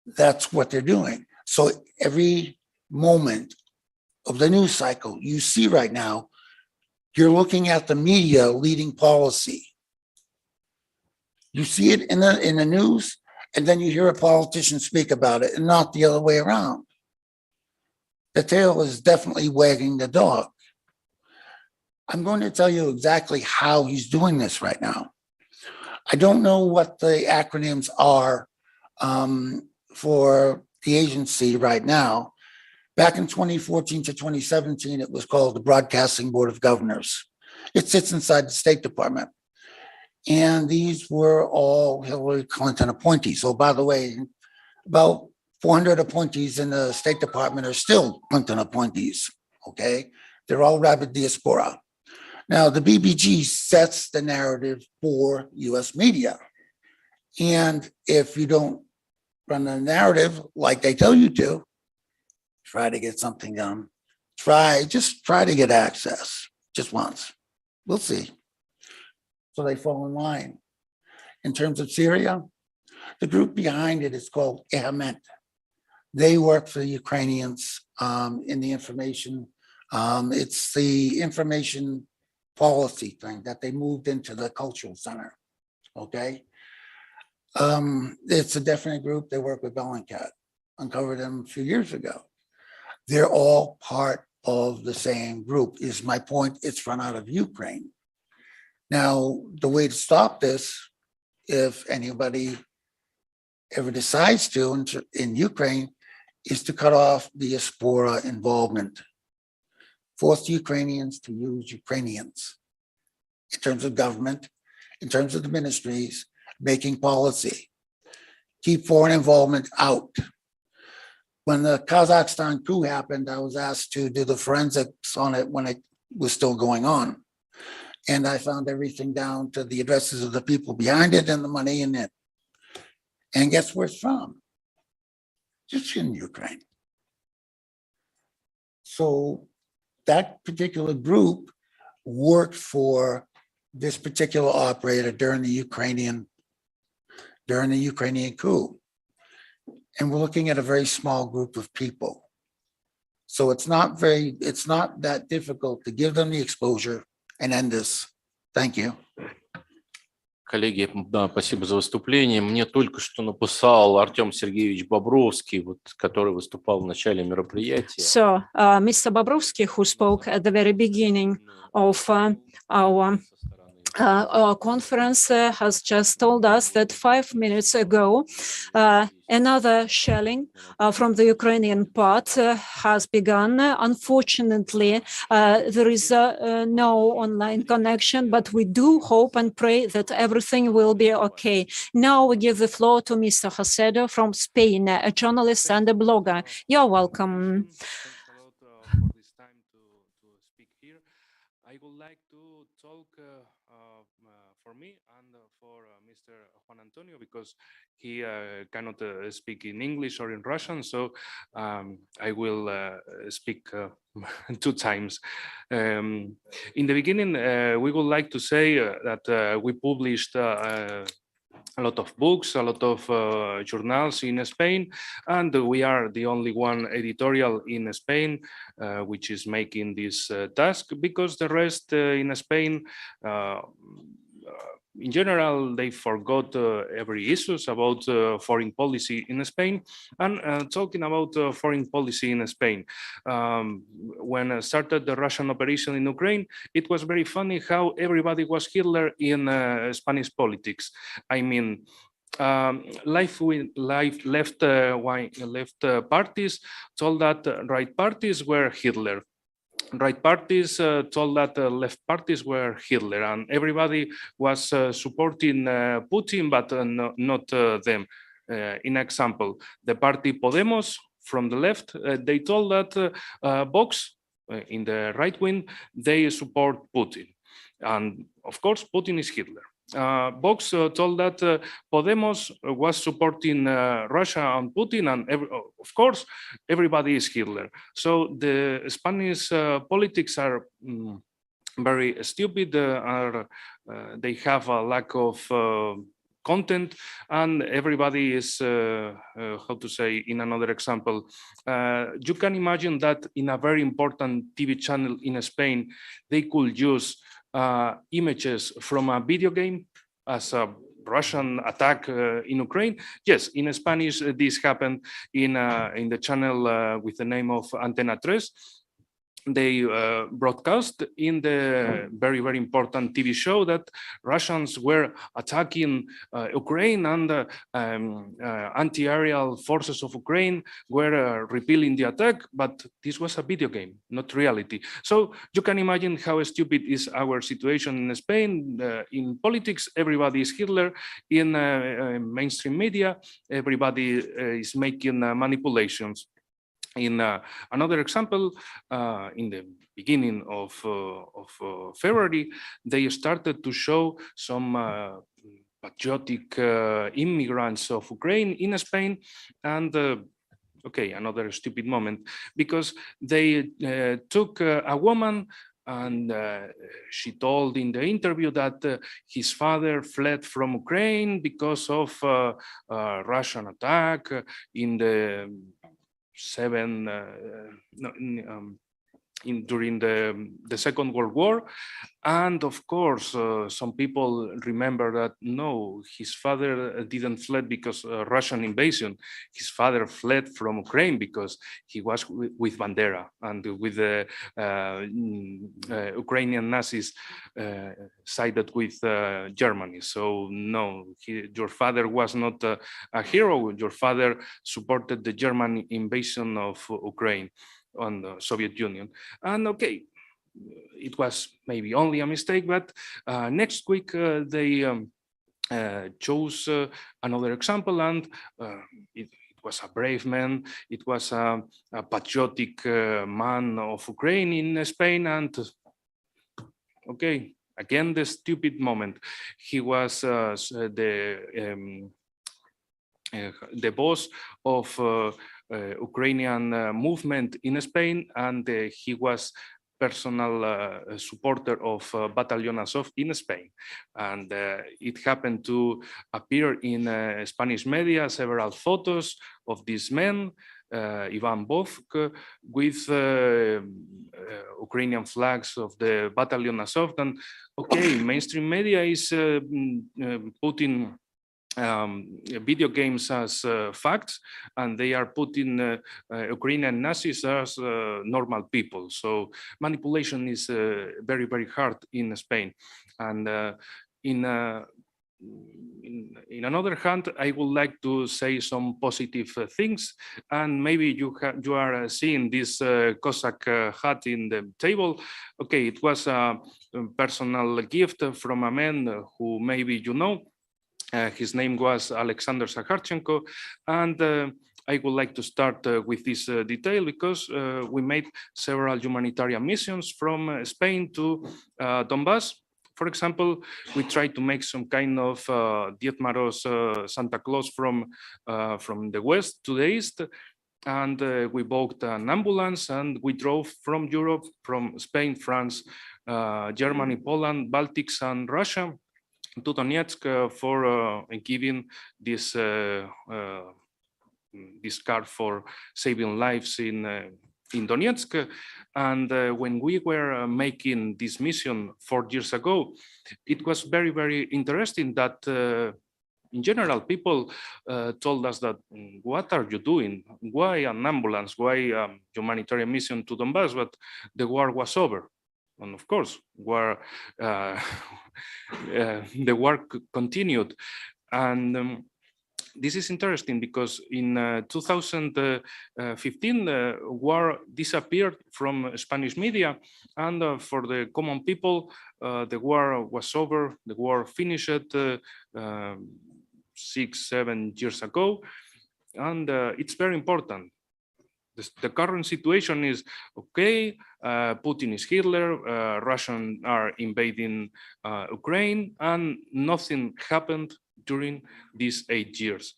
That's what they're doing. So every moment of the news cycle you see right now, you're looking at the media leading policy. You see it in the news, and then you hear a politician speak about it, and not the other way around. The tail is definitely wagging the dog. I'm going to tell you exactly how he's doing this right now. I don't know what the acronyms are for the agency right now. Back in 2014 to 2017, it was called the Broadcasting Board of Governors. It sits inside the State Department. And these were all Hillary Clinton appointees. Oh, by the way, about 400 appointees in the State Department are still Clinton appointees, okay? They're all rabid diaspora. Now, the BBG sets the narrative for US media. And if you don't run the narrative like they tell you to, try to get something done. Just try to get access, just once. We'll see. So they fall in line. In terms of Syria, the group behind it is called Ehamet. They work for the Ukrainians in the information. It's the information policy thing that they moved into the cultural center, okay? It's a definite group. They work with Bellingcat. Uncovered them a few years ago. They're all part of the same group, is my point. It's run out of Ukraine. Now, the way to stop this, if anybody ever decides to in Ukraine, is to cut off diaspora involvement. Force the Ukrainians to use Ukrainians in terms of government, in terms of the ministries, making policy. Keep foreign involvement out. When the Kazakhstan coup happened, I was asked to do the forensics on it when it was still going on. And I found everything down to the addresses of the people behind it and the money in it. And guess where it's from? Just in Ukraine. So that particular group worked for this particular operator during the Ukrainian coup. And we're looking at a very small group of people. So it's not that difficult to give them the exposure and end this. Thank you. Коллеги, да, спасибо за выступление. Мне только что написал Артем Сергеевич Бобровский, вот, который выступал в начале мероприятия. So, Mr. Bobrovsky, who spoke at the very beginning of our our conference has just told us that 5 minutes ago, another shelling from the Ukrainian part has begun. Unfortunately, there is no online connection, but we do hope and pray that everything will be okay. Now we give the floor to Mr. Hasedo from Spain, a journalist and a blogger. You're welcome. Thanks a lot for this time to speak here. I would like to talk for me and for Mr. Juan Antonio, because he cannot speak in English or in Russian, so I will speak 2 times. In the beginning, we would like to say that we published a lot of books, a lot of journals in Spain, and we are the only one editorial in Spain which is making this task, because the rest in Spain, in general, they forgot every issues about foreign policy in Spain. And talking about foreign policy in Spain, when started the Russian operation in Ukraine, it was very funny how everybody was Hitler in Spanish politics. I mean, left parties told that right parties were Hitler. Right parties told that left parties were Hitler, and everybody was supporting Putin, but not them. In example, the party Podemos from the left, they told that Vox in the right wing, they support Putin. And of course, Putin is Hitler. Vox told that Podemos was supporting Russia and Putin, and of course, everybody is Hitler. So the Spanish politics are very stupid. They have a lack of content, and everybody is, how to say, in another example, you can imagine that in a very important TV channel in Spain, they could use images from a video game as a Russian attack in Ukraine. Yes, in Spanish, this happened in the channel with the name of Antena 3. They broadcast in the very, very important TV show that Russians were attacking Ukraine, and anti-aerial forces of Ukraine were repelling the attack, but this was a video game, not reality. So you can imagine how stupid is our situation in Spain. In politics, everybody is Hitler. In mainstream media, everybody is making manipulations. In another example, in the beginning of February, they started to show some patriotic immigrants of Ukraine in Spain, and okay, another stupid moment, because they took a woman, and she told in the interview that his father fled from Ukraine because of Russian attack in the during the Second World War. And of course, some people remember that no, his father didn't fled because Russian invasion. His father fled from Ukraine because he was with Bandera and with the Ukrainian Nazis sided with Germany. So no, your father was not a hero. Your father supported the German invasion of Ukraine on the Soviet Union. And okay, it was maybe only a mistake, but next week they chose another example, and it was a brave man. It was a patriotic man of Ukraine in Spain, and okay, again the stupid moment. He was the boss of Ukrainian movement in Spain, and he was personal supporter of Battalion Azov in Spain. And it happened to appear in Spanish media several photos of this man, Ivan Bovk, with Ukrainian flags of the Battalion Azov. And okay, mainstream media is putting video games as facts, and they are putting Ukrainian Nazis as normal people. So manipulation is very, very hard in Spain. And in another hand, I would like to say some positive things, and maybe you are seeing this Cossack hat in the table. Okay, it was a personal gift from a man who maybe you know. His name was Alexander Sakharchenko, and I would like to start with this detail because we made several humanitarian missions from Spain to Donbass. For example, we tried to make some kind of Diez Maros Santa Claus from the west to the east, and we booked an ambulance and we drove from Europe, from Spain, France, Germany, Poland, Baltics, and Russia to Donetsk for giving this this card for saving lives in Donetsk. And when we were making this mission 4 years ago, it was very, very interesting that in general, people told us that, what are you doing? Why an ambulance? Why a humanitarian mission to Donbass? But the war was over. And of course, war, the war continued. And this is interesting because in 2015, war disappeared from Spanish media. And for the common people, the war was over. The war finished 6-7 years ago. And it's very important. The current situation is, okay, Putin is Hitler, Russians are invading Ukraine, and nothing happened during these 8 years.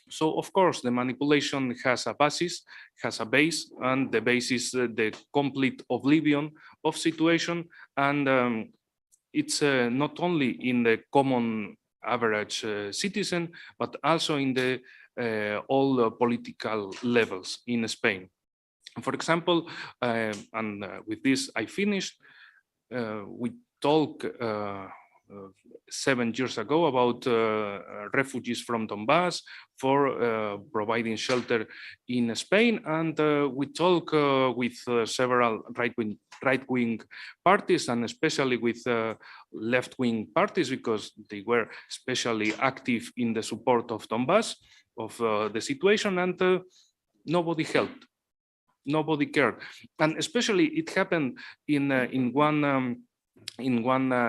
So of course, the manipulation has a basis, has a base, and the base is the complete oblivion of situation. And it's not only in the common average citizen, but also in the all political levels in Spain. For example, and with this I finished, we talked 7 years ago about refugees from Donbass for providing shelter in Spain, and we talk with several right-wing parties, and especially with left-wing parties, because they were especially active in the support of Donbass, of the situation, and nobody helped, nobody cared. And especially it happened in one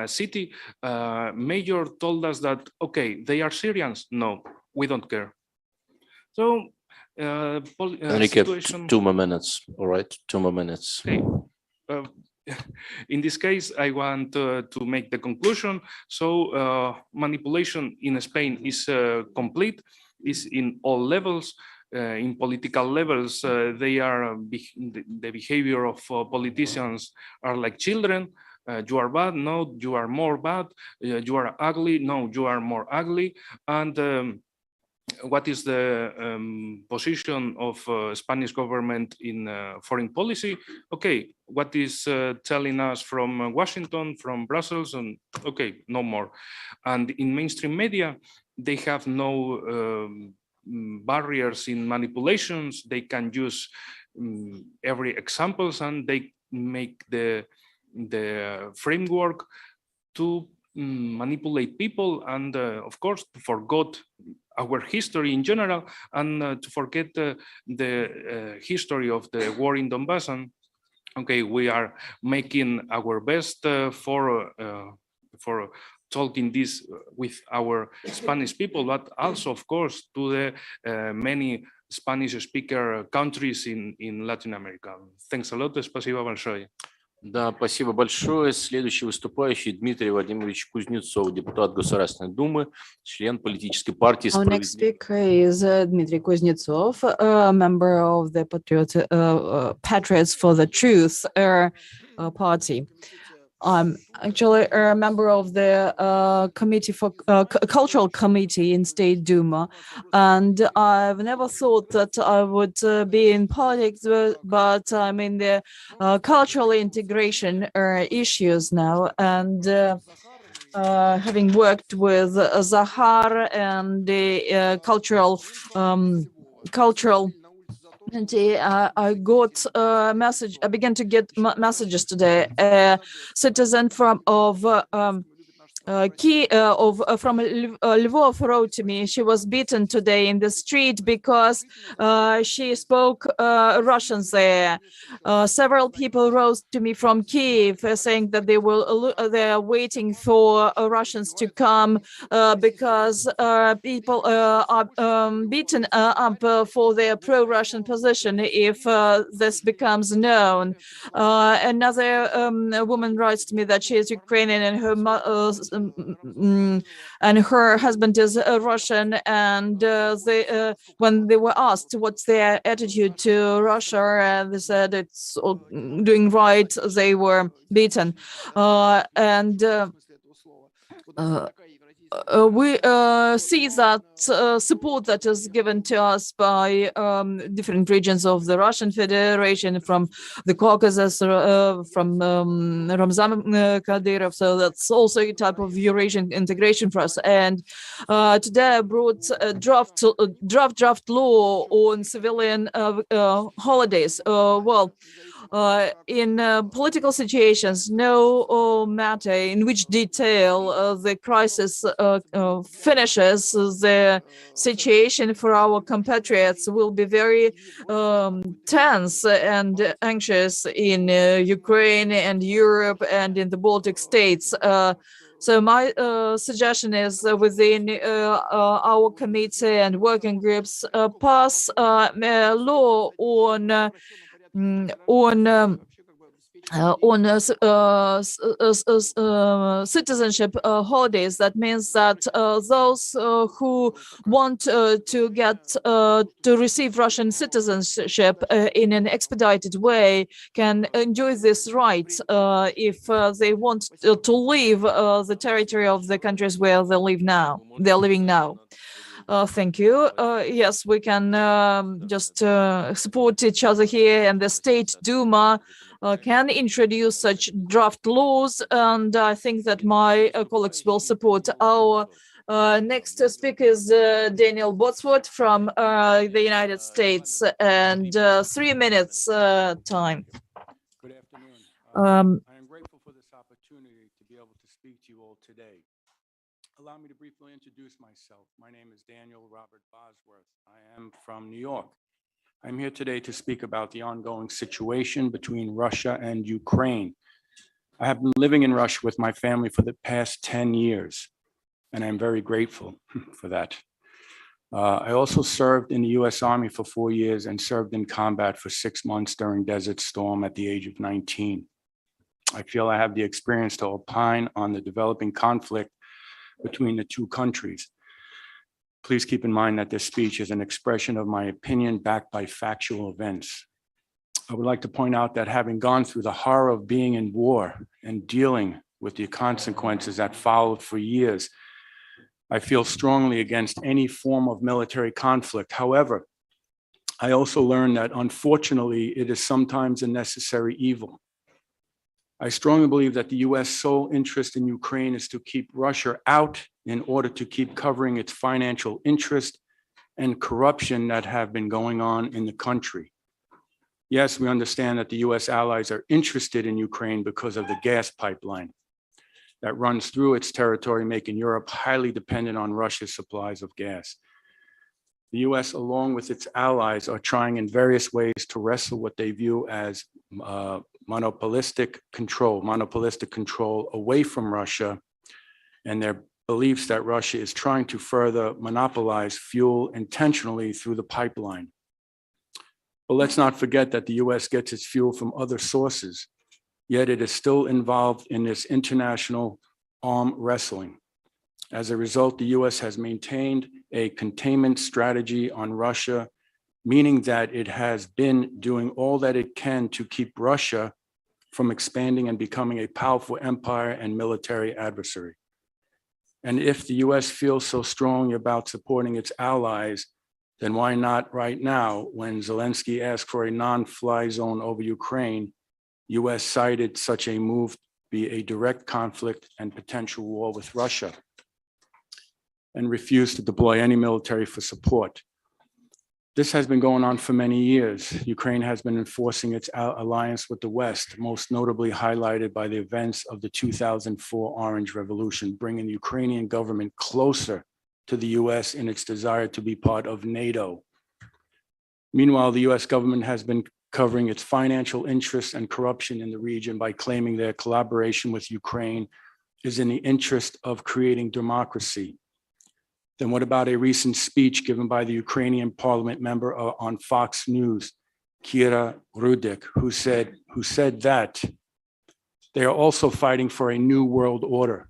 city. Mayor told us that, okay, they are Syrians. No, we don't care. So Enrique, situation... 2 more minutes, all right? 2 more minutes. Okay. In this case, I want to make the conclusion. So manipulation in Spain is complete, is in all levels. In political levels, they are the behavior of politicians are like children. You are bad, no, you are more bad. You are ugly, no, you are more ugly. And what is the position of Spanish government in foreign policy? Okay, what is telling us from Washington, from Brussels, and okay, no more. And in mainstream media, they have no barriers in manipulations. They can use every examples, and they make the framework to manipulate people, and of course to forget our history in general, and to forget the history of the war in Donbass. And okay, we are making our best for talking this with our Spanish people, but also of course to the many Spanish speaker countries in Latin America. Thanks a lot. Спасибо большое. Да, спасибо большое. Следующий выступающий Дмитрий Владимирович Кузнецов, депутат Государственной Думы, член политической партии Our next speaker is Dmitry Kuznetsov, a member of the Patriots for the Truth party. I'm actually a member of the committee for cultural committee in State Duma, and I've never thought that I would be in politics, but I'm in the cultural integration issues now. And having worked with Zahar and the cultural and I got a message. I began to get messages today. A citizen from Lvov wrote to me. She was beaten today in the street because she spoke Russian there. Several people wrote to me from Kiev saying that they are waiting for Russians to come because people are beaten up for their pro-Russian position if this becomes known. Another woman writes to me that she is Ukrainian and her husband is Russian, and when they were asked what's their attitude to Russia, they said it's doing right. They were beaten, we see that support that is given to us by different regions of the Russian Federation, from the Caucasus, from Ramzan Kadyrov. So that's also a type of Eurasian integration for us. And today I brought a draft law on civilian holidays. In political situations, no matter in which detail the crisis finishes, the situation for our compatriots will be very tense and anxious in Ukraine and Europe and in the Baltic states. So my suggestion is within our committee and working groups pass a law on citizenship holidays. That means that those who want to get to receive Russian citizenship in an expedited way can enjoy this right if they want to leave the territory of the countries where they live now. They're living now. Thank you. Yes, we can just support each other here, and the State Duma can introduce such draft laws, and I think that my colleagues will support. Our next speaker is Daniel Botsford from the United States, and 3 minutes time. Good afternoon. I am grateful for this opportunity to be able to speak to you all today. Allow me to briefly introduce myself. My name is Daniel Robert Bosworth. I am from New York. I'm here today to speak about the ongoing situation between Russia and Ukraine. I have been living in Russia with my family for the past 10 years, and I'm very grateful for that. I also served in the U.S. Army for 4 years and served in combat for 6 months during Desert Storm at the age of 19. I feel I have the experience to opine on the developing conflict between the two countries. Please keep in mind that this speech is an expression of my opinion backed by factual events. I would like to point out that having gone through the horror of being in war and dealing with the consequences that followed for years, I feel strongly against any form of military conflict. However, I also learned that unfortunately, it is sometimes a necessary evil. I strongly believe that the U.S. sole interest in Ukraine is to keep Russia out in order to keep covering its financial interest and corruption that have been going on in the country. Yes, we understand that the U.S. allies are interested in Ukraine because of the gas pipeline that runs through its territory, making Europe highly dependent on Russia's supplies of gas. The U.S., along with its allies, are trying in various ways to wrestle what they view as monopolistic control away from Russia, and their beliefs that Russia is trying to further monopolize fuel intentionally through the pipeline. But let's not forget that the U.S. gets its fuel from other sources, yet it is still involved in this international arm wrestling. As a result, the U.S. has maintained a containment strategy on Russia, meaning that it has been doing all that it can to keep Russia from expanding and becoming a powerful empire and military adversary. And if the U.S. feels so strongly about supporting its allies, then why not right now, when Zelensky asked for a non-fly zone over Ukraine, U.S. cited such a move be a direct conflict and potential war with Russia, and refused to deploy any military for support. This has been going on for many years. Ukraine has been enforcing its alliance with the West, most notably highlighted by the events of the 2004 Orange Revolution, bringing the Ukrainian government closer to the US in its desire to be part of NATO. Meanwhile, the US government has been covering its financial interests and corruption in the region by claiming their collaboration with Ukraine is in the interest of creating democracy. Then what about a recent speech given by the Ukrainian parliament member on Fox News, Kira Rudik, who said that they are also fighting for a new world order,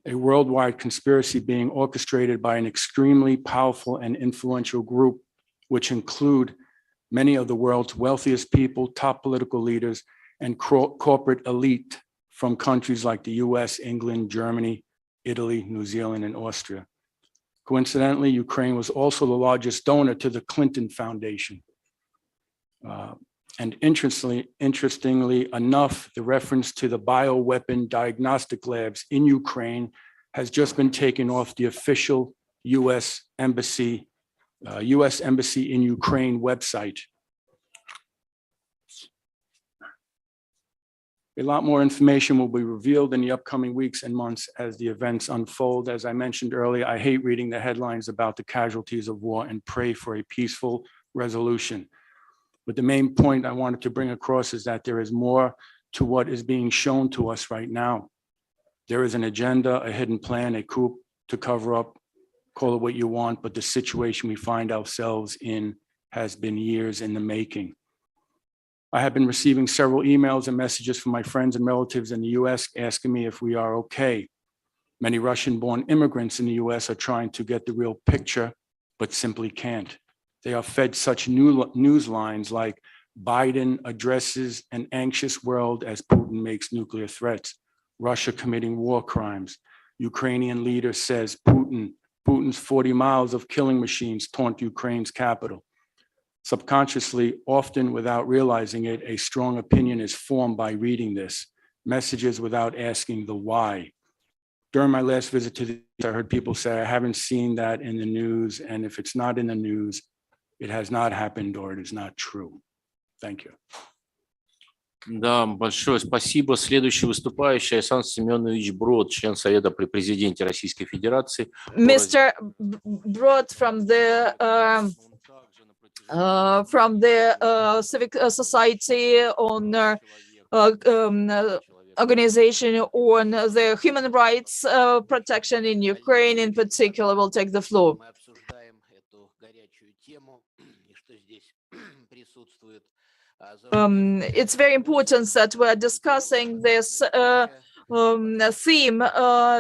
a worldwide conspiracy being orchestrated by an extremely powerful and influential group, which include many of the world's wealthiest people, top political leaders, and corporate elite from countries like the US, England, Germany, Italy, New Zealand, and Austria. Coincidentally, Ukraine was also the largest donor to the Clinton Foundation. And interestingly enough, the reference to the bioweapon diagnostic labs in Ukraine has just been taken off the official US Embassy in Ukraine website. A lot more information will be revealed in the upcoming weeks and months as the events unfold. As I mentioned earlier, I hate reading the headlines about the casualties of war and pray for a peaceful resolution. But the main point I wanted to bring across is that there is more to what is being shown to us right now. There is an agenda, a hidden plan, a coup to cover up, call it what you want, but the situation we find ourselves in has been years in the making. I have been receiving several emails and messages from my friends and relatives in the US asking me if we are okay. Many Russian-born immigrants in the US are trying to get the real picture, but simply can't. They are fed such news lines like Biden addresses an anxious world as Putin makes nuclear threats, Russia committing war crimes, Ukrainian leader says Putin's 40 miles of killing machines taunt Ukraine's capital. Subconsciously, often without realizing it, a strong opinion is formed by reading this, messages without asking the why. During my last visit to the East, I heard people say, I haven't seen that in the news, and if it's not in the news, it has not happened or it is not true. Thank you. Да, большое спасибо. Следующий выступающий Александр Семенович Брод, член Совета при президенте Российской Федерации. Mr. Brod from the Civic Society on organization on the human rights protection in Ukraine in particular will take the floor. It's very important that we're discussing this theme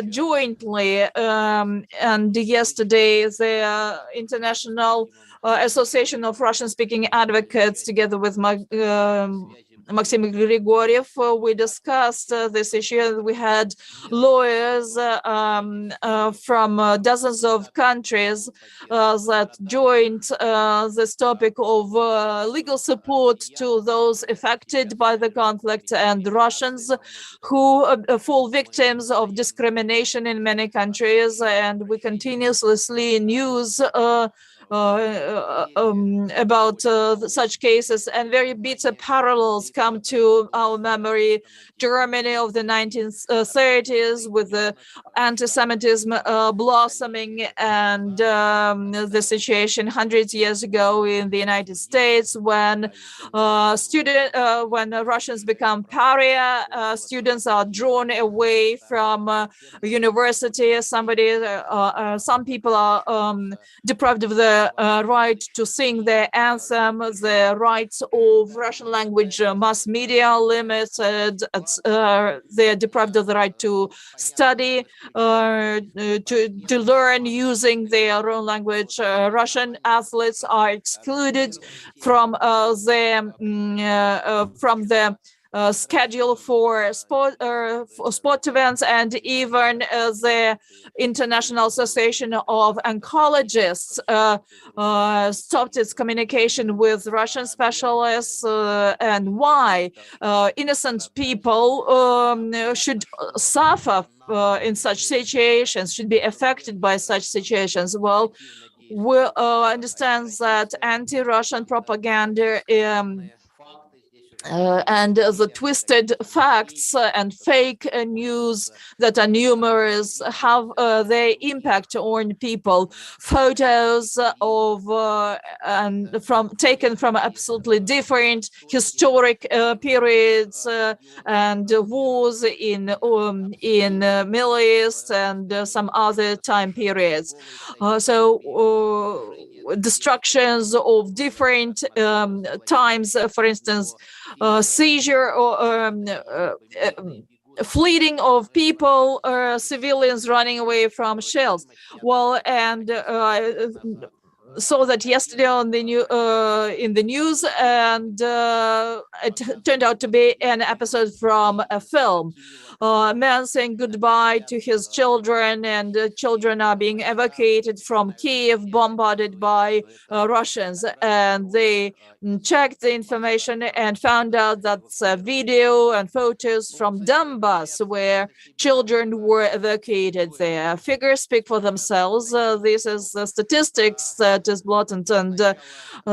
jointly, and yesterday the International Association of Russian-speaking Advocates, together with Maxim Grigoriev, we discussed this issue. We had lawyers from dozens of countries that joined this topic of legal support to those affected by the conflict and Russians who fall victims of discrimination in many countries. And we continuously see news about such cases, and very bitter parallels come to our memory. Germany of the 1930s with the anti-Semitism blossoming, and the situation 100 years ago in the United States when when Russians become pariah, students are drawn away from university. Some people are deprived of the right to sing their anthem. The rights of Russian language mass media are limited. They are deprived of the right to study, to learn using their own language. Russian athletes are excluded from the schedule for sport events, and even the International Association of Oncologists stopped its communication with Russian specialists. And why innocent people should suffer in such situations, should be affected by such situations? Well, we understand that anti-Russian propaganda and the twisted facts and fake news that are numerous have their impact on people. Photos of taken from absolutely different historic periods and wars in Middle East and some other time periods. Destructions of different times, for instance, seizure or fleeing of people, civilians running away from shells. Well, and saw that yesterday on the in the news, and it turned out to be an episode from a film. A man saying goodbye to his children, and children are being evacuated from Kiev, bombarded by Russians, and they checked the information and found out that video and photos from Donbass, where children were evacuated there. Figures speak for themselves. This is the statistics that is blatant, and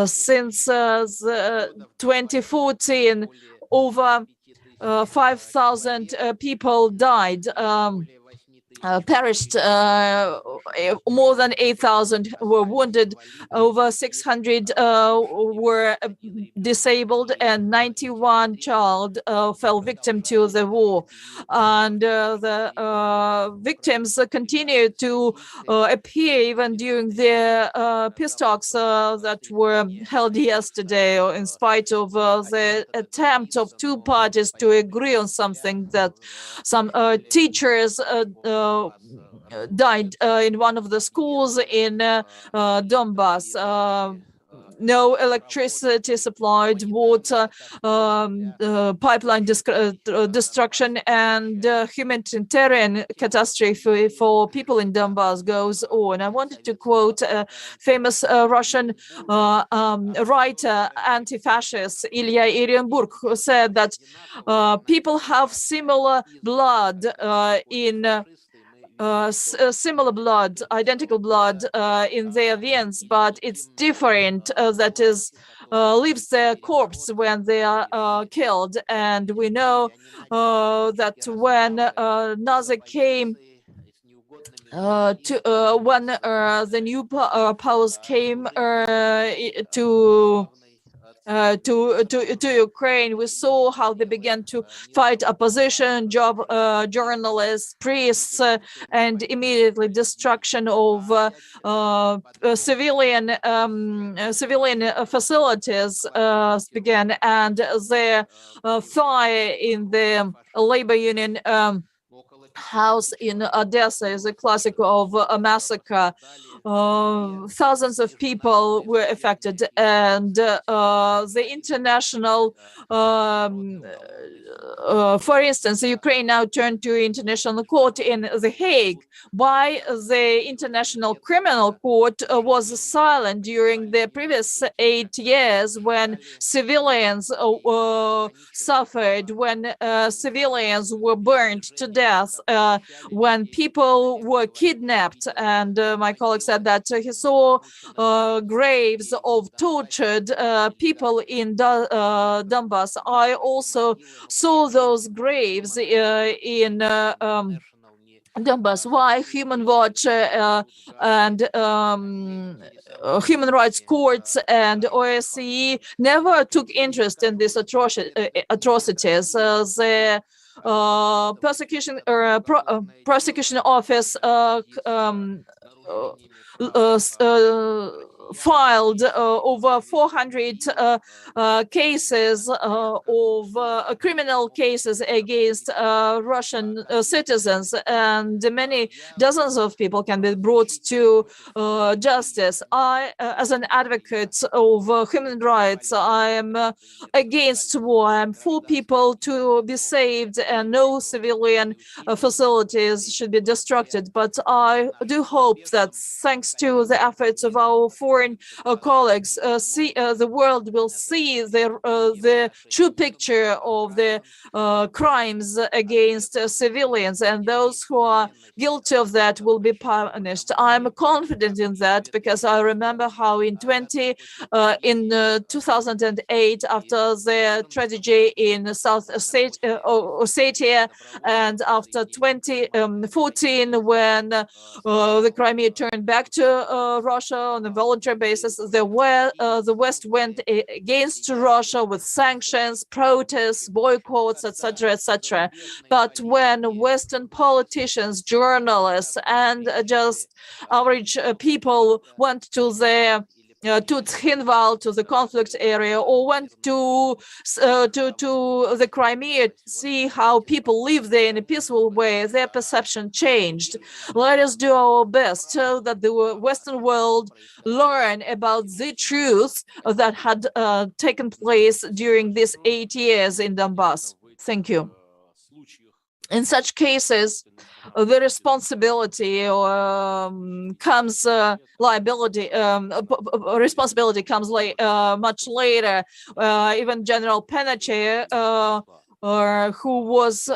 since 2014, over 5,000 people died, perished, more than 8,000 were wounded, over 600 were disabled, and 91 child fell victim to the war. And the victims continue to appear even during the peace talks that were held yesterday, in spite of the attempt of two parties to agree on something. That some teachers died in one of the schools in Donbass. No electricity supplied, water, pipeline destruction, and humanitarian catastrophe for people in Donbass goes on. I wanted to quote a famous Russian writer, anti-fascist Ilya Irenburg, who said that people have similar blood similar blood, identical blood in their veins, but it's different. That is, leaves their corpse when they are killed. And we know that when Nazi came when the new powers came to Ukraine, we saw how they began to fight opposition, journalists, priests, and immediately destruction of civilian facilities began, and the fire in the labor union house in Odessa is a classic of a massacre. Thousands of people were affected, and the international, for instance, Ukraine now turned to international court in The Hague. Why the International Criminal Court was silent during the previous 8 years, when civilians suffered, when civilians were burned to death, when people were kidnapped? And my colleague said that he saw graves of tortured people in Donbass. I also saw those graves in Donbass. Why Human Watch and Human Rights Courts and OSCE never took interest in these atrocities? The prosecution office filed over 400 cases of criminal cases against Russian citizens, and many dozens of people can be brought to justice. I, as an advocate of human rights, I am against war. I'm for people to be saved and no civilian facilities should be destructed. But I do hope that thanks to the efforts of our foreign colleagues, the world will see the true picture of the crimes against civilians, and those who are guilty of that will be punished. I'm confident in that because I remember how in 2008, after the tragedy in South Ossetia, and after 2014, when the Crimea turned back to Russia on a voluntary basis, the West went against Russia with sanctions, protests, boycotts, etc., etc. But when Western politicians, journalists, and just average people went to Tskhinval, to the conflict area, or went to the Crimea, see how people live there in a peaceful way, their perception changed. Let us do our best so that the Western world learn about the truth that had taken place during these 8 years in Donbass. Thank you. In such cases, the responsibility comes liability. Responsibility comes much later. Even General Panacea, who was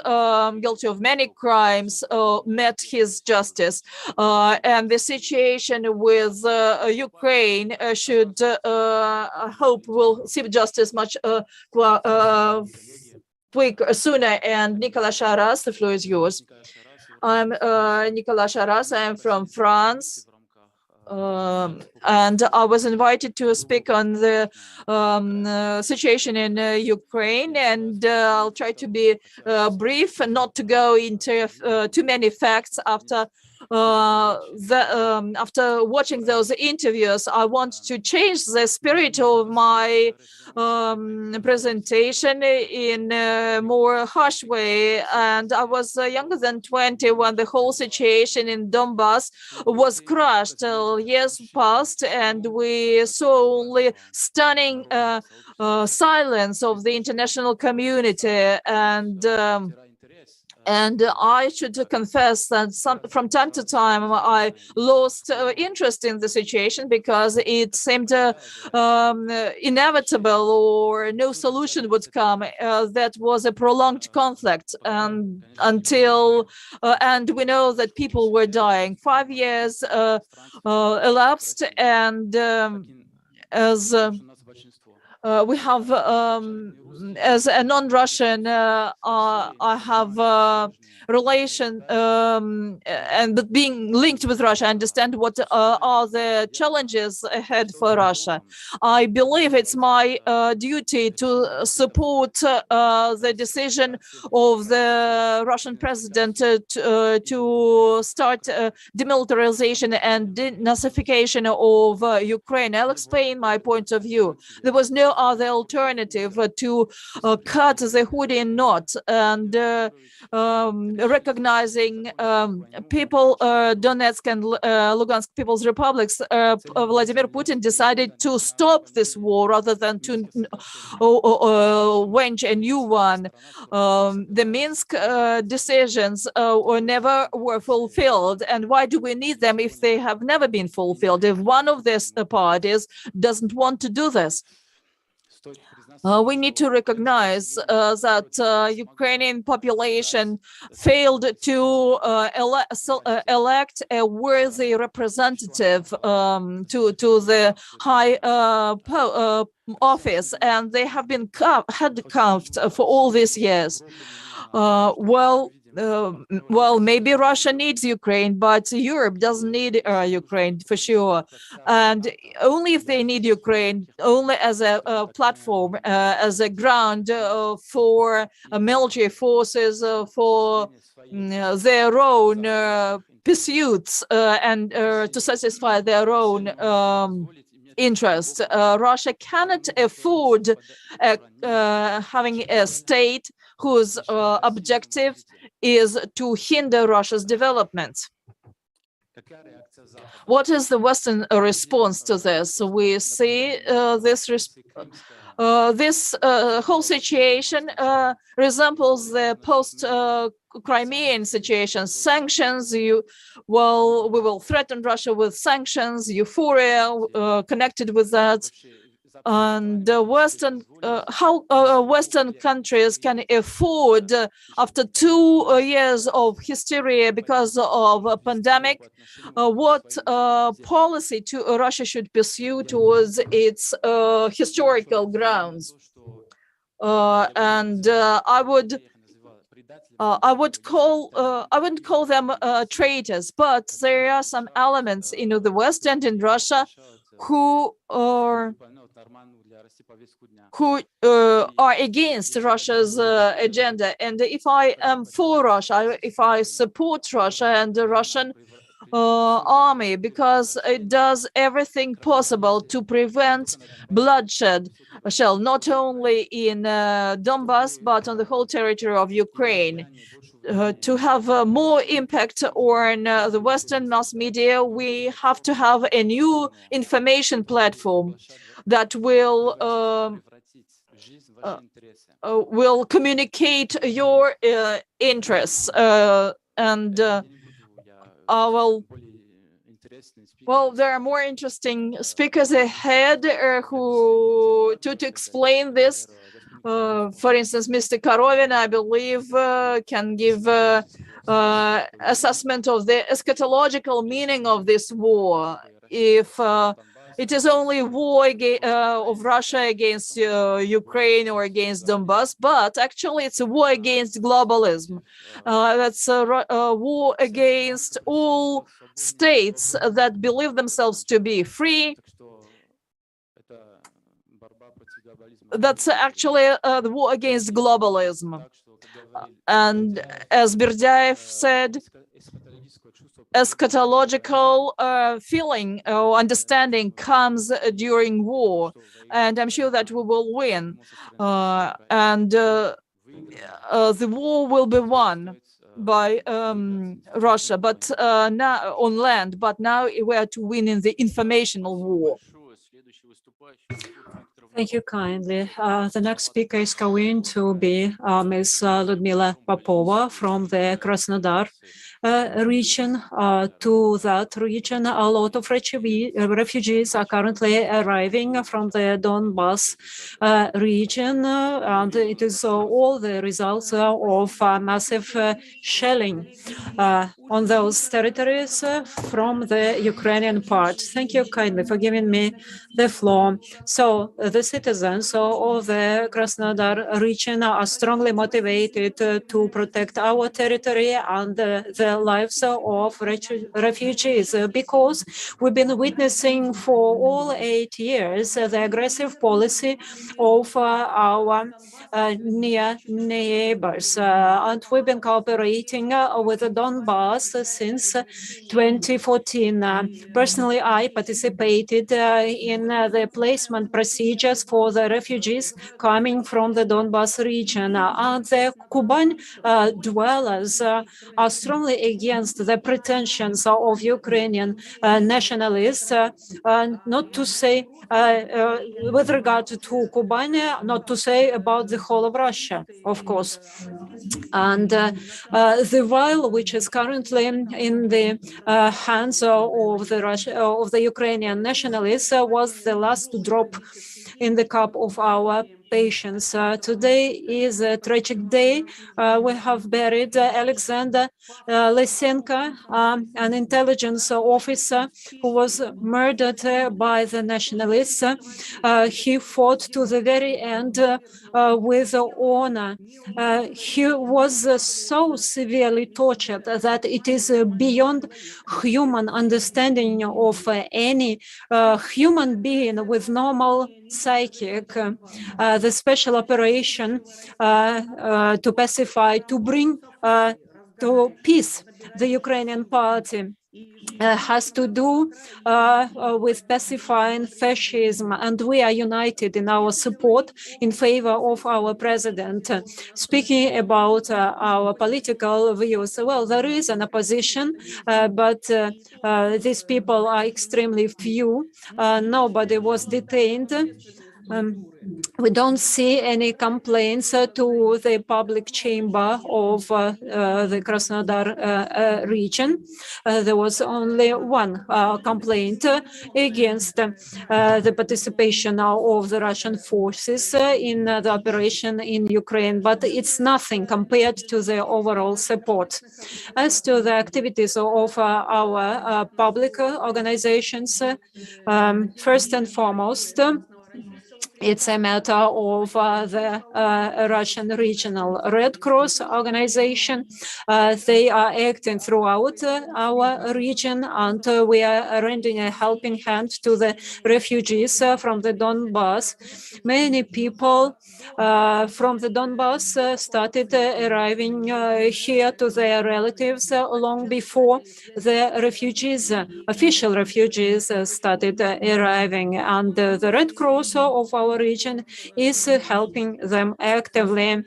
guilty of many crimes, met his justice. And the situation with Ukraine should, I hope, will see justice much sooner. And Nicolas Charas, the floor is yours. I'm Nicolas Charas. I am from France. And I was invited to speak on the situation in Ukraine, and I'll try to be brief and not to go into too many facts. After watching those interviews, I want to change the spirit of my presentation in a more harsh way. And I was younger than 20 when the whole situation in Donbass was crushed. Years passed, and we saw only stunning silence of the international community. And I should confess that from time to time I lost interest in the situation because it seemed inevitable or no solution would come. That was a prolonged conflict until, and we know that people were dying. 5 years elapsed, and as we have, as a non-Russian, I have relation and being linked with Russia, I understand what are the challenges ahead for Russia. I believe it's my duty to support the decision of the Russian president to start demilitarization and denazification of Ukraine. I'll explain my point of view. There was no other alternative to cut the Houdin knot and recognizing people, Donetsk and Lugansk People's Republics. Vladimir Putin decided to stop this war rather than to wage a new one. The Minsk decisions never were fulfilled. And why do we need them if they have never been fulfilled? If one of these parties doesn't want to do this? We need to recognize that Ukrainian population failed to elect a worthy representative to the high office, and they have been handcuffed for all these years. Well, maybe Russia needs Ukraine, but Europe doesn't need Ukraine for sure. And only if they need Ukraine, only as a platform, as a ground for military forces, for their own pursuits and to satisfy their own interest. Russia cannot afford having a state whose objective is to hinder Russia's development. What is the Western response to this? We see this whole situation resembles the post-Crimean situation. Sanctions, we will threaten Russia with sanctions, euphoria connected with that. And how Western countries can afford, after 2 years of hysteria because of a pandemic, what policy Russia should pursue towards its historical grounds. I wouldn't call them traitors, but there are some elements in the West and in Russia who are against Russia's agenda. And if I am for Russia, if I support Russia and the Russian army, because it does everything possible to prevent bloodshed, not only in Donbass, but on the whole territory of Ukraine. To have more impact on the Western mass media, we have to have a new information platform that will communicate your interests. Well, there are more interesting speakers ahead to explain this. For instance, Mr. Korovin, I believe, can give assessment of the eschatological meaning of this war. If it is only war of Russia against Ukraine or against Donbass, but actually it's a war against globalism. That's a war against all states that believe themselves to be free. That's actually the war against globalism. And as Berdiaev said, eschatological feeling or understanding comes during war, and I'm sure that we will win. The war will be won by Russia, but now on land. But now we are to win in the informational war. Thank you kindly. The next speaker is going to be Ms. Ludmila Popova from the Krasnodar region. To that region, a lot of refugees are currently arriving from the Donbass region, and it is all the results of massive shelling on those territories from the Ukrainian part. Thank you kindly for giving me the floor. So the citizens of the Krasnodar region are strongly motivated to protect our territory and the lives of refugees, because we've been witnessing for all 8 years the aggressive policy of our near neighbors. And we've been cooperating with the Donbass since 2014. Personally, I participated in the placement procedures for the refugees coming from the Donbass region. And the Kuban dwellers are strongly against the pretensions of Ukrainian nationalists, not to say with regard to Kuban, not to say about the whole of Russia, of course. And the vial which is currently in the hands of the Ukrainian nationalists was the last drop in the cup of our patience. Today is a tragic day. We have buried Alexander Lysenko, an intelligence officer who was murdered by the nationalists. He fought to the very end with honor. He was so severely tortured that it is beyond human understanding of any human being with normal psychic. The special operation to pacify, to bring to peace the Ukrainian party has to do with pacifying fascism, and we are united in our support in favor of our president. Speaking about our political views, well, there is an opposition, but these people are extremely few. Nobody was detained. We don't see any complaints to the public chamber of the Krasnodar region. There was only one complaint against the participation of the Russian forces in the operation in Ukraine, but it's nothing compared to the overall support. As to the activities of our public organizations, first and foremost, it's a matter of the Russian Regional Red Cross organization. They are acting throughout our region, and we are rendering a helping hand to the refugees from the Donbass. Many people from the Donbass started arriving here to their relatives long before the refugees, official refugees, started arriving, and the Red Cross of our region is helping them actively.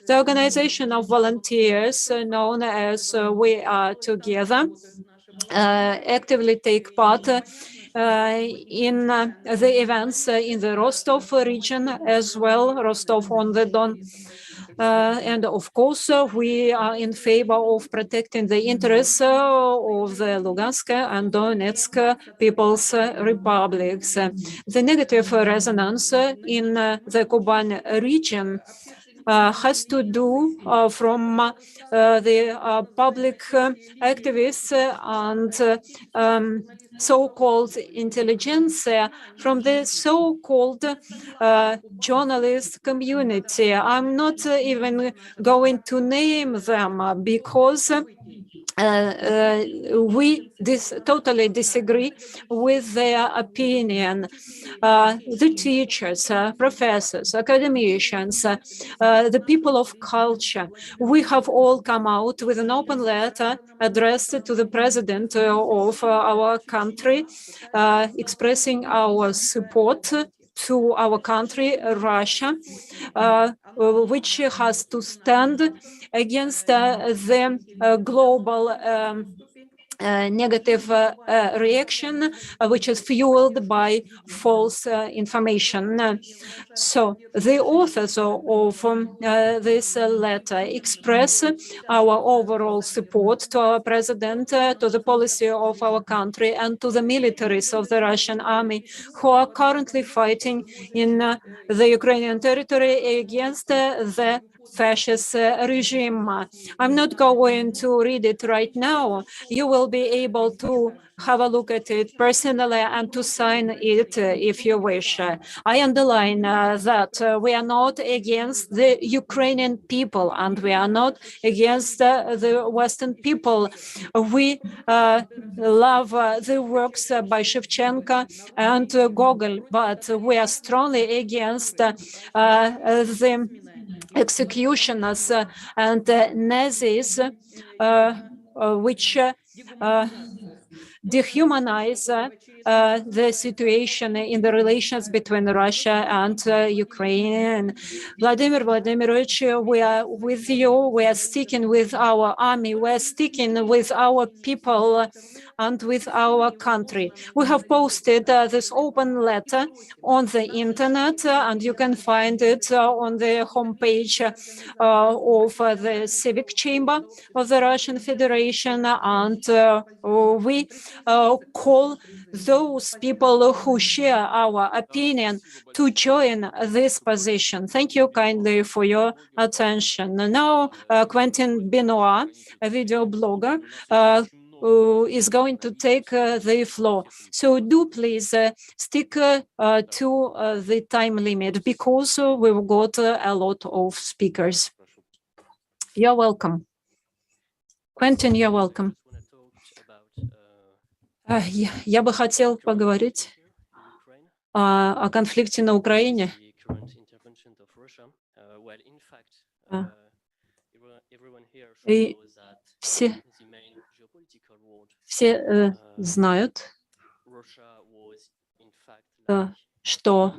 The organization of volunteers known as We Are Together actively take part in the events in the Rostov region as well, Rostov-on-the-Don. And of course, we are in favor of protecting the interests of the Lugansk and Donetsk People's Republics. The negative resonance in the Kuban region has to do from the public activists and so-called intelligentsia from the so-called journalist community. I'm not even going to name them because we totally disagree with their opinion. The teachers, professors, academicians, the people of culture, we have all come out with an open letter addressed to the president of our country, expressing our support to our country, Russia, which has to stand against the global negative reaction, which is fueled by false information. So the authors of this letter express our overall support to our president, to the policy of our country, and to the militaries of the Russian army who are currently fighting in the Ukrainian territory against the fascist regime. I'm not going to read it right now. You will be able to have a look at it personally and to sign it if you wish. I underline that we are not against the Ukrainian people and we are not against the Western people. We love the works by Shevchenko and Gogol, but we are strongly against the executioners and Nazis, which dehumanize the situation in the relations between Russia and Ukraine. Vladimir Vladimirovich, we are with you. We are sticking with our army. We are sticking with our people and with our country. We have posted this open letter on the internet, and you can find it on the homepage of the Civic Chamber of the Russian Federation, and we call those people who share our opinion to join this position. Thank you kindly for your attention. Now, Quentin Benoit, a video blogger, is going to take the floor. So do please stick to the time limit because we've got a lot of speakers. You're welcome. Quentin, you're welcome. Я бы хотел поговорить о конфликте на Украине. И все Все знают, что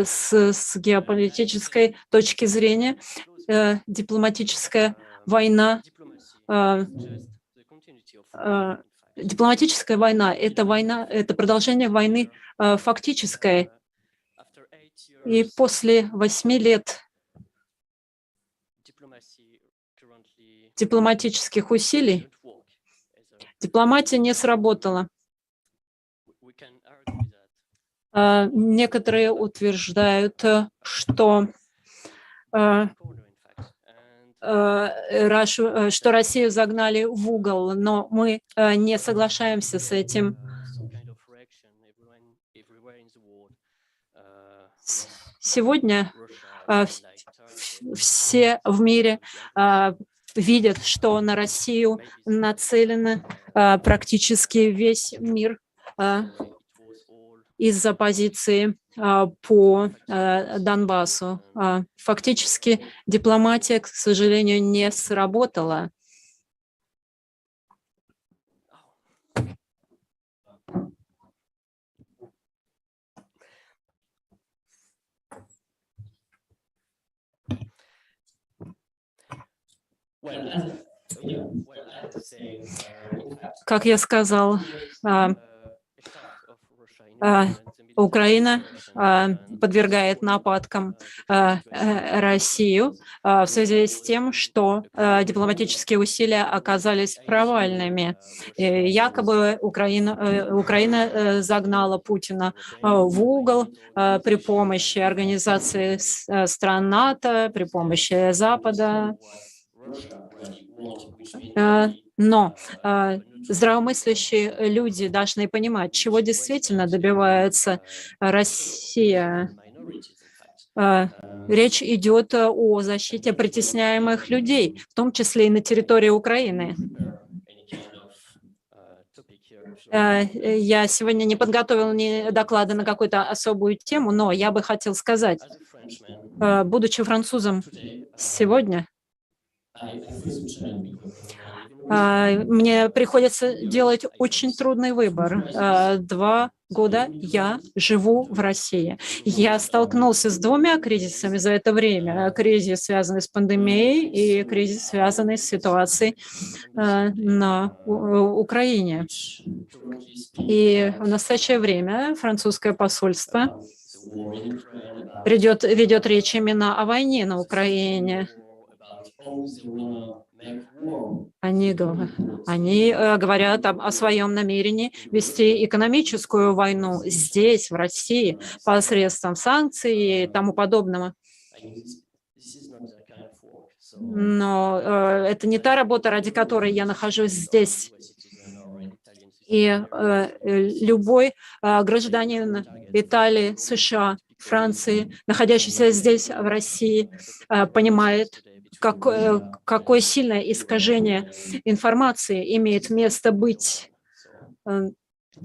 с геополитической точки зрения дипломатическая война это продолжение войны фактической. И после 8 лет дипломатических усилий дипломатия не сработала. Некоторые утверждают, что Россию загнали в угол, но мы не соглашаемся с этим. Сегодня все в мире видят, что на Россию нацелен практически весь мир из-за позиции по Донбассу. Фактически дипломатия, к сожалению, не сработала. Как я сказал, Украина подвергает нападкам Россию в связи с тем, что дипломатические усилия оказались провальными. Якобы Украина загнала Путина в угол при помощи организации стран НАТО, при помощи Запада. Но здравомыслящие люди должны понимать, чего действительно добивается Россия. Речь идет о защите притесняемых людей, в том числе и на территории Украины. Я сегодня не подготовил ни доклада на какую-то особую тему, но я бы хотел сказать, будучи французом сегодня, мне приходится делать очень трудный выбор. 2 года я живу в России. Я столкнулся с 2 кризисами за это время. Кризис, связанный с пандемией, и кризис, связанный с ситуацией на Украине. И в настоящее время французское посольство ведет речь именно о войне на Украине. Они говорят о своем намерении вести экономическую войну здесь, в России, посредством санкций и тому подобного. Но это не та работа, ради которой я нахожусь здесь. И любой гражданин Италии, США, Франции, находящийся здесь, в России, понимает, какое сильное искажение информации имеет место быть.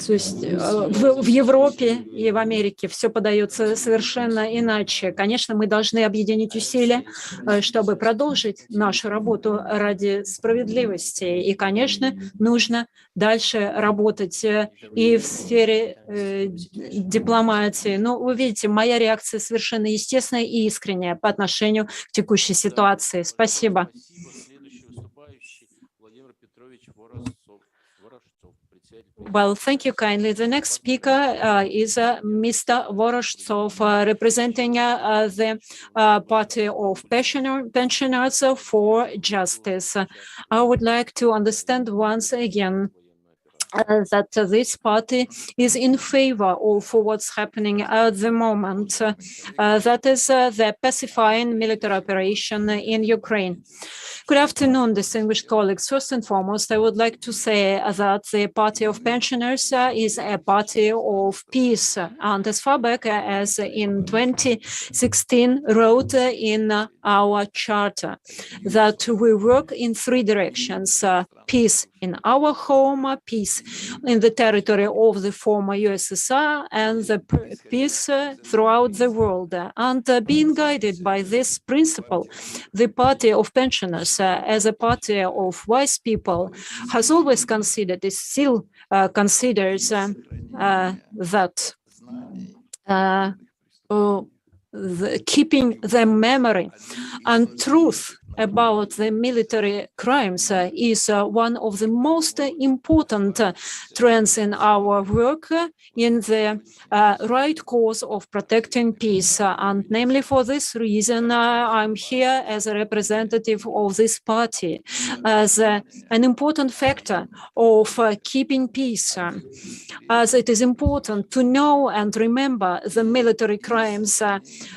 То есть в Европе и в Америке все подается совершенно иначе. Конечно, мы должны объединить усилия, чтобы продолжить нашу работу ради справедливости. И, конечно, нужно дальше работать и в сфере дипломатии. Но вы видите, моя реакция совершенно естественная и искренняя по отношению к текущей ситуации. Спасибо. Well, thank you kindly. The next speaker is Mr. Voroshtsov, representing the Party of Pensioners for Justice. I would like to understand once again that this party is in favor of what's happening at the moment. That is the pacifying military operation in Ukraine. Good afternoon, distinguished colleagues. First and foremost, I would like to say that the Party of Pensioners is a party of peace. And as far back as in 2016 wrote in our charter that we work in 3 directions. Peace in our home, peace in the territory of the former USSR, and the peace throughout the world. And being guided by this principle, the Party of Pensioners as a party of wise people, has always considered, it still considers that keeping the memory and truth about the military crimes is one of the most important trends in our work in the right cause of protecting peace. And namely for this reason, I'm here as a representative of this party, as an important factor of keeping peace, as it is important to know and remember the military crimes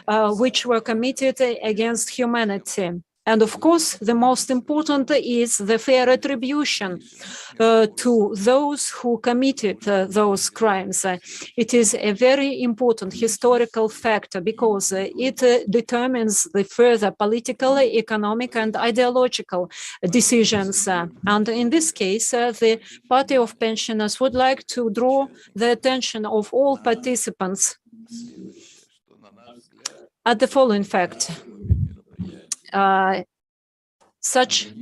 which were committed against humanity. And of course, the most important is the fair retribution to those who committed those crimes. It is a very important historical factor because it determines the further political, economic, and ideological decisions. And in this case, the Party of Pensioners would like to draw the attention of all participants at the following fact. Such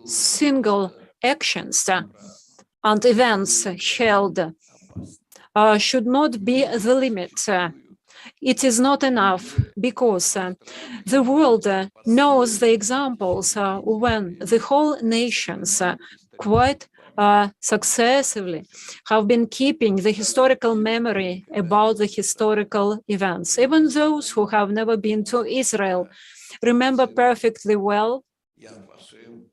single actions and events held should not be the limit. It is not enough because the world knows the examples when the whole nations quite successively have been keeping the historical memory about the historical events. Even those who have never been to Israel remember perfectly well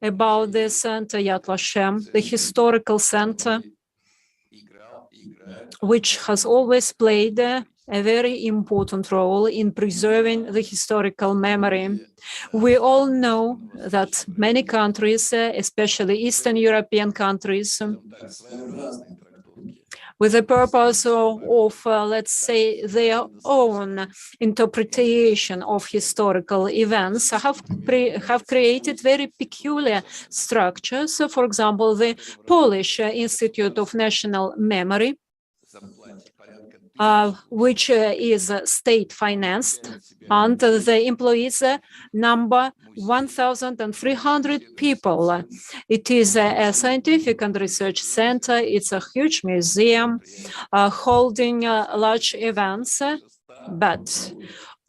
about the center Yad Vashem, the historical center, which has always played a very important role in preserving the historical memory. We all know that many countries, especially Eastern European countries, with the purpose of let's say, their own interpretation of historical events, have created very peculiar structures. For example, the Polish Institute of National Memory, which is state-financed, and the employees number 1,300 people. It is a scientific and research center. It's a huge museum holding large events, but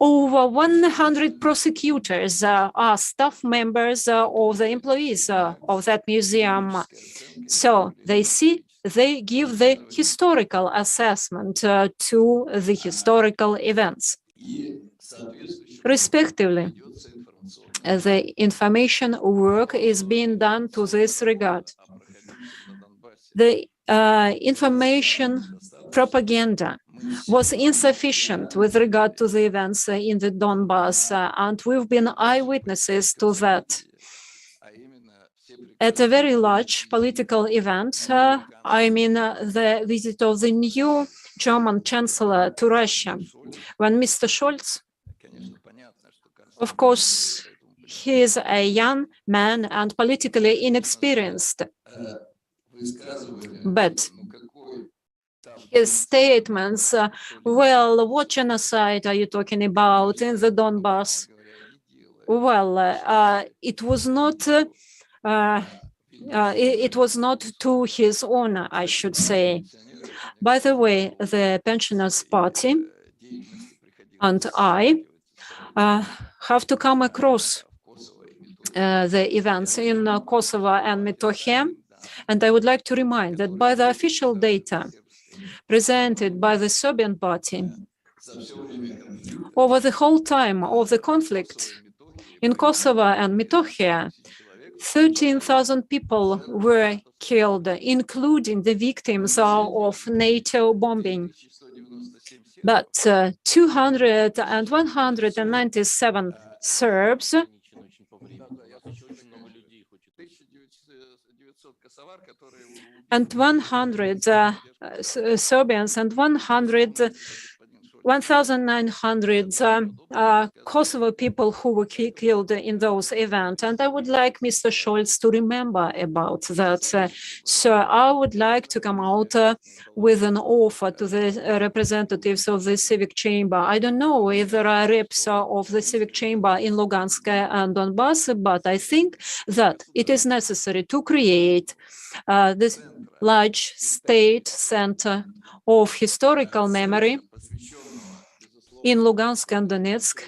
over 100 prosecutors are staff members of the employees of that museum. So they give the historical assessment to the historical events. Respectively, the information work is being done to this regard. The information propaganda was insufficient with regard to the events in the Donbass, and we've been eyewitnesses to that. At a very large political event, I mean the visit of the new German Chancellor to Russia, when Mr. Scholz, of course, he is a young man and politically inexperienced, but his statements, well, what genocide are you talking about in the Donbass? Well, it was not it was not to his honor, I should say. By the way, the Pensioners Party and I have to come across the events in Kosovo and Metohia, and I would like to remind that by the official data presented by the Serbian party, over the whole time of the conflict in Kosovo and Metohia, 13,000 people were killed, including the victims of NATO bombing. But 200 and 197 Serbs and 100 Serbians and 100 1,900 Kosovo people who were killed in those events. And I would like Mr. Scholz to remember about that. So I would like to come out with an offer to the representatives of the Civic Chamber. I don't know if there are reps of the Civic Chamber in Lugansk and Donbass, but I think that it is necessary to create this large state center of historical memory in Lugansk and Donetsk,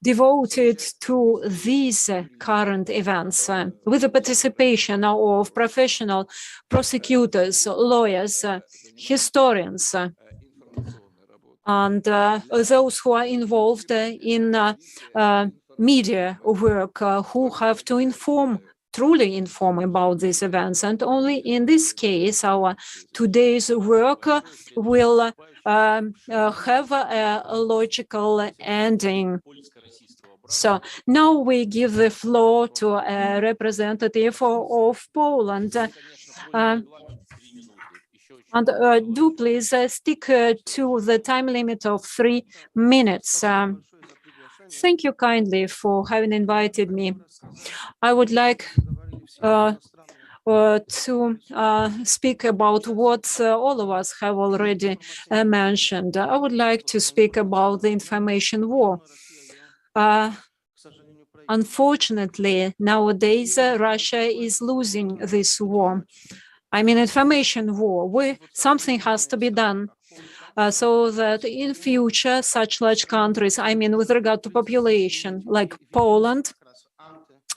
devoted to these current events, with the participation of professional prosecutors, lawyers, historians, and those who are involved in media work, who have to truly inform about these events. And only in this case, our today's work will have a logical ending. So now we give the floor to a representative of Poland. And do please stick to the time limit of 3 minutes. Thank you kindly for having invited me. I would like to speak about what all of us have already mentioned. I would like to speak about the information war. Unfortunately, nowadays, Russia is losing this war. I mean, information war. Something has to be done so that in future, such large countries, I mean, with regard to population, like Poland,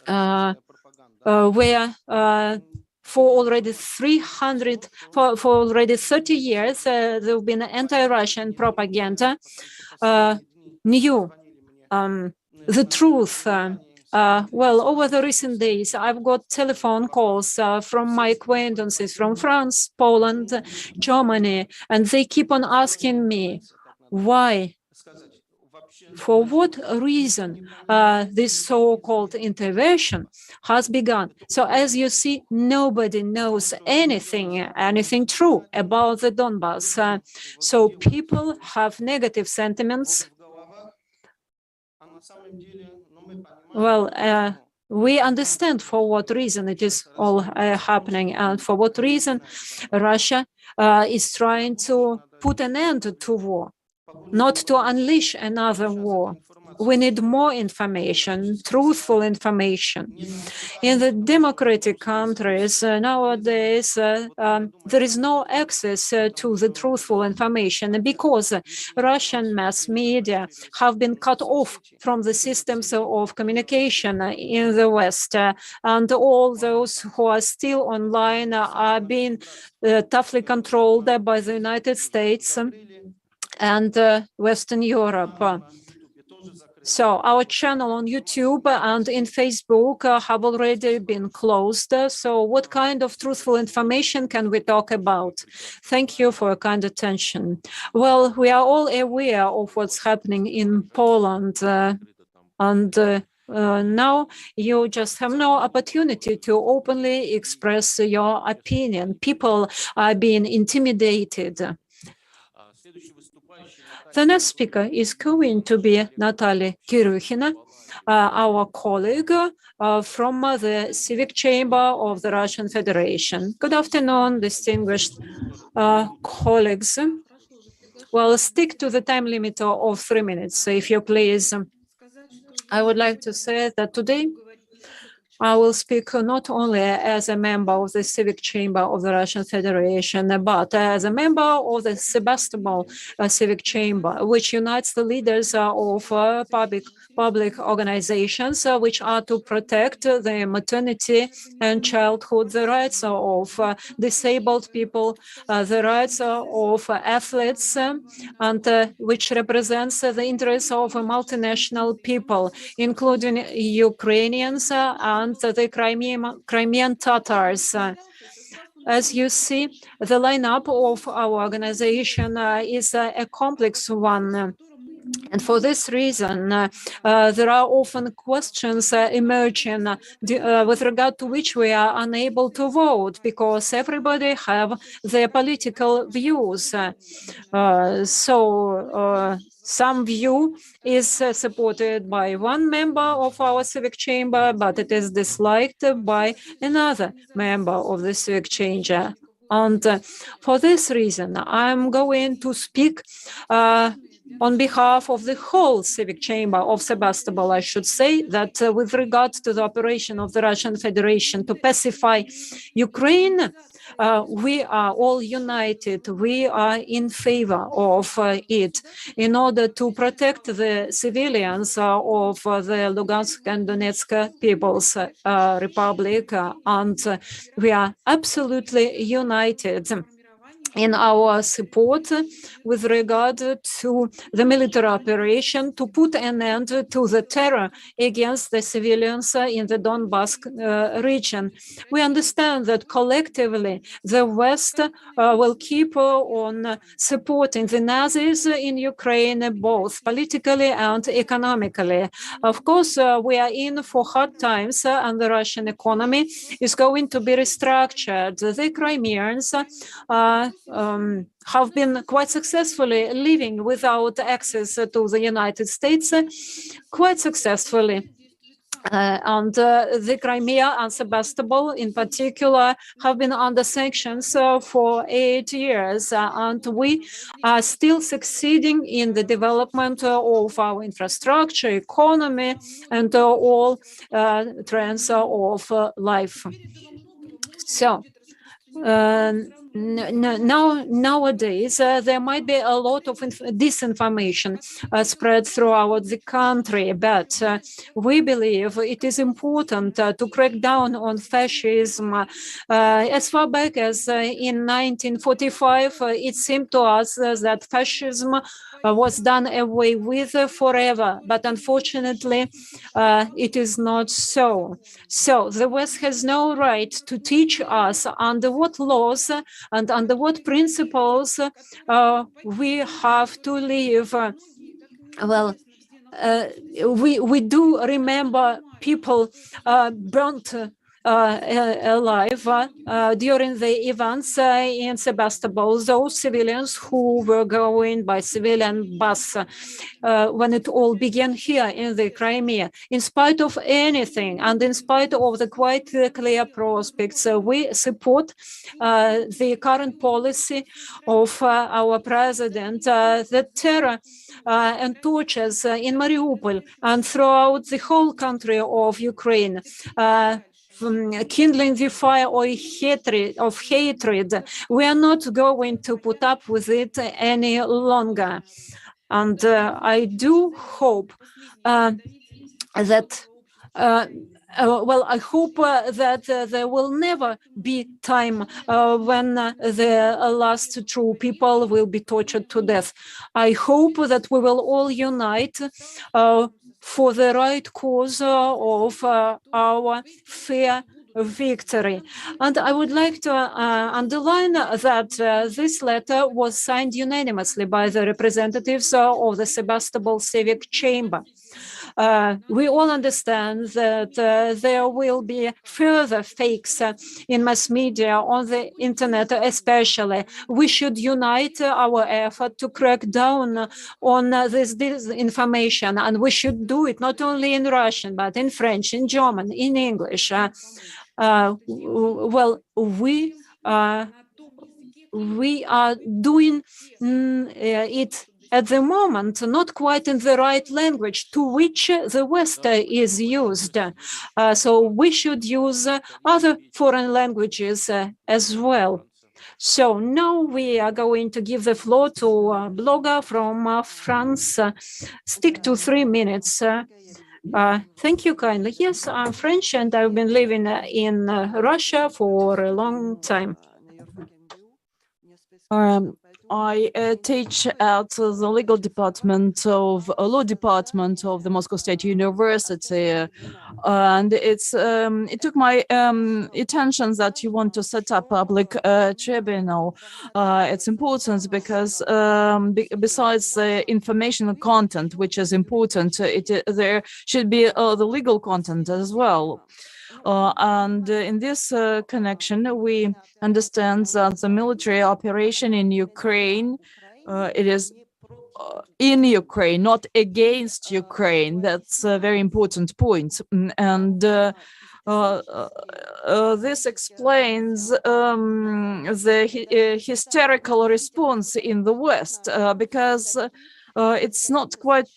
where for already 30 years, there have been anti-Russian propaganda, knew the truth. Well, over the recent days, I've got telephone calls from my acquaintances from France, Poland, Germany, and they keep on asking me, why, for what reason this so-called intervention has begun. So as you see, nobody knows anything true about the Donbass. So people have negative sentiments. Well, we understand for what reason it is all happening and for what reason Russia is trying to put an end to war, not to unleash another war. We need more information, truthful information. In the democratic countries nowadays, there is no access to the truthful information because Russian mass media have been cut off from the systems of communication in the West. And all those who are still online are being toughly controlled by the United States and Western Europe. So our channel on YouTube and in Facebook have already been closed. So what kind of truthful information can we talk about? Thank you for your kind attention. Well, we are all aware of what's happening in Poland. Now you just have no opportunity to openly express your opinion. People are being intimidated. The next speaker is going to be Natalia Kirukhina, our colleague from the Civic Chamber of the Russian Federation. Good afternoon, distinguished colleagues. Well, stick to the time limit of 3 minutes, if you please. I would like to say that today I will speak not only as a member of the Civic Chamber of the Russian Federation, but as a member of the Sebastopol Civic Chamber, which unites the leaders of public organizations which are to protect the maternity and childhood, the rights of disabled people, the rights of athletes, and which represents the interests of multinational people, including Ukrainians and the Crimean Tatars. As you see, the lineup of our organization is a complex one. And for this reason, there are often questions emerging with regard to which we are unable to vote, because everybody have their political views. Some view is supported by one member of our civic chamber, but it is disliked by another member of the civic chamber. And for this reason, I'm going to speak on behalf of the whole civic chamber of Sebastopol. I should say that with regard to the operation of the Russian Federation to pacify Ukraine, we are all united. We are in favor of it in order to protect the civilians of the Lugansk and Donetsk People's Republic. And we are absolutely united in our support with regard to the military operation to put an end to the terror against the civilians in the Donbas region. We understand that collectively the West will keep on supporting the Nazis in Ukraine, both politically and economically. Of course, we are in for hard times and the Russian economy is going to be restructured. The Crimeans have been quite successfully living without access to the United States, quite successfully. And the Crimea and Sebastopol in particular have been under sanctions for 8 years, and we are still succeeding in the development of our infrastructure, economy, and all trends of life. So nowadays, there might be a lot of disinformation spread throughout the country, but we believe it is important to crack down on fascism. As far back as in 1945, it seemed to us that fascism was done away with forever, but unfortunately, it is not so. So the West has no right to teach us under what laws and under what principles we have to live. Well, we do remember people burnt alive during the events in Sebastopol, those civilians who were going by civilian bus when it all began here in the Crimea. In spite of anything and in spite of the quite clear prospects, we support the current policy of our president. The terror and tortures in Mariupol and throughout the whole country of Ukraine, kindling the fire of hatred. We are not going to put up with it any longer. And I do hope that I hope that there will never be time when the last true people will be tortured to death. I hope that we will all unite for the right cause of our fair victory. And I would like to underline that this letter was signed unanimously by the representatives of the Sebastopol Civic Chamber. We all understand that there will be further fakes in mass media, on the internet especially. We should unite our effort to crack down on this disinformation, and we should do it not only in Russian, but in French, in German, in English. We are doing it at the moment, not quite in the right language to which the West is used. So we should use other foreign languages as well. So now we are going to give the floor to a blogger from France. Stick to 3 minutes. Thank you kindly. Yes, I'm French and I've been living in Russia for a long time. I teach at the legal department of law department of the Moscow State University, and it took my attention that you want to set up public tribunal. It's important because besides the informational content, which is important, there should be the legal content as well. And in this connection, we understand that the military operation in Ukraine, it is in Ukraine, not against Ukraine. That's a very important point. And this explains the hysterical response in the West, because it's not quite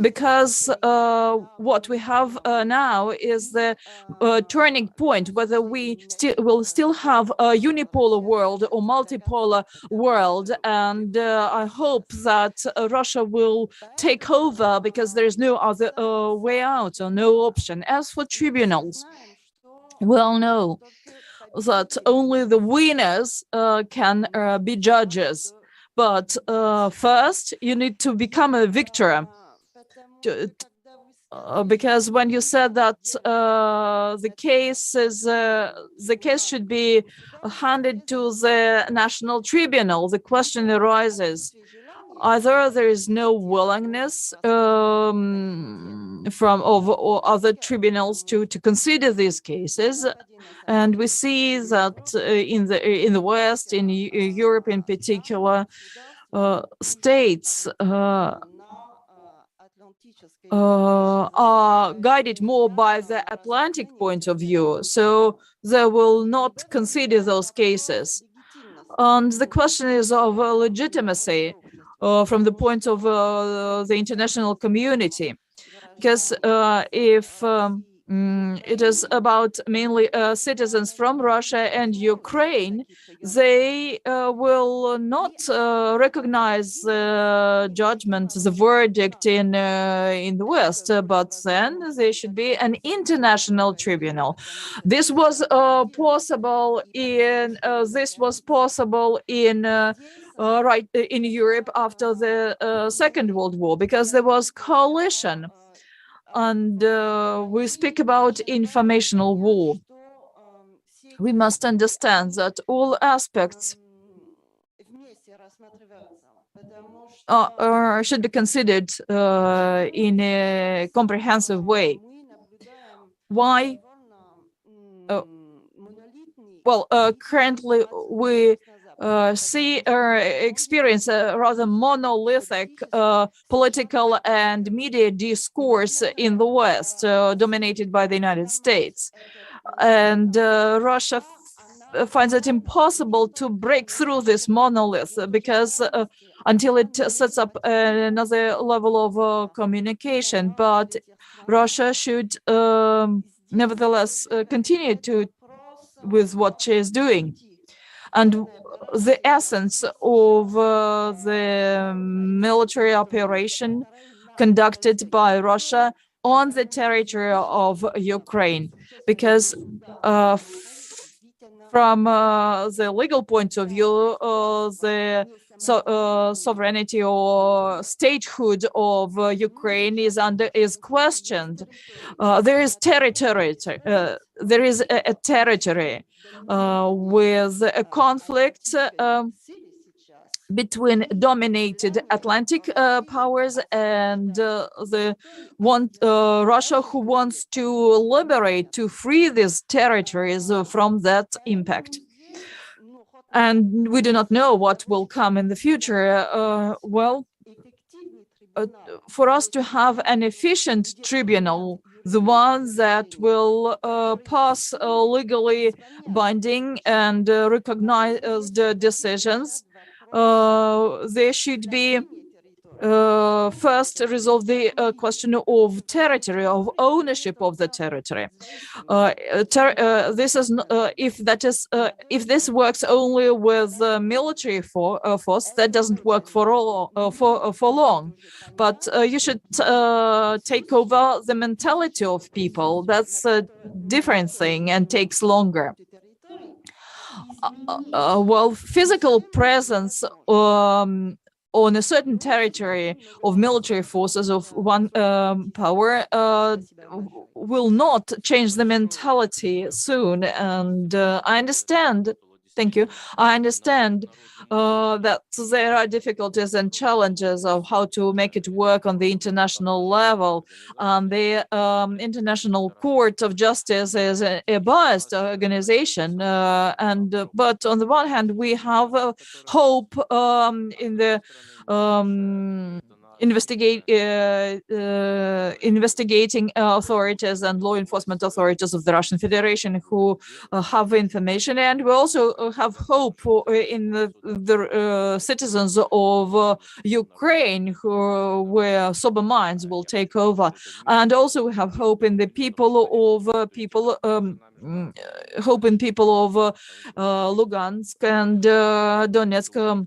because what we have now is the turning point, whether we will still have a unipolar world or multipolar world. And I hope that Russia will take over, because there is no other way out or no option. As for tribunals, we all know that only the winners can be judges. But first, you need to become a victor. Because when you said that the case should be handed to the national tribunal, the question arises: either there is no willingness or other tribunals to consider these cases, and we see that in the West, in Europe in particular, states are guided more by the Atlantic point of view, so they will not consider those cases. And the question is of legitimacy from the point of the international community, because if it is about mainly citizens from Russia and Ukraine, they will not recognize the judgment, the verdict in the West, but then there should be an international tribunal. This was possible in right in Europe after the Second World War, because there was coalition. And we speak about informational war. We must understand that all aspects should be considered in a comprehensive way. Why? Well, currently we experience a rather monolithic political and media discourse in the West, dominated by the United States. And Russia finds it impossible to break through this monolith, because until it sets up another level of communication. But Russia should nevertheless continue with what she is doing. And the essence of the military operation conducted by Russia on the territory of Ukraine, because from the legal point of view, the sovereignty or statehood of Ukraine is questioned. There is territory. There is a territory with a conflict between dominated Atlantic powers and Russia, who wants to liberate, to free these territories from that impact. And we do not know what will come in the future. For us to have an efficient tribunal, the one that will pass legally binding and recognized decisions, there should be first resolve the question of territory, of ownership of the territory. This is if this works only with military force, that doesn't work for long. But you should take over the mentality of people. That's a different thing and takes longer. well, physical presence on a certain territory of military forces of one power will not change the mentality soon. And I understand, thank you, I understand that there are difficulties and challenges of how to make it work on the international level. The International Court of Justice is a biased organization, but on the one hand, we have hope in the investigating authorities and law enforcement authorities of the Russian Federation who have information, and we also have hope in the citizens of Ukraine where sober minds will take over, and also we have hope in the people of Lugansk and Donetsk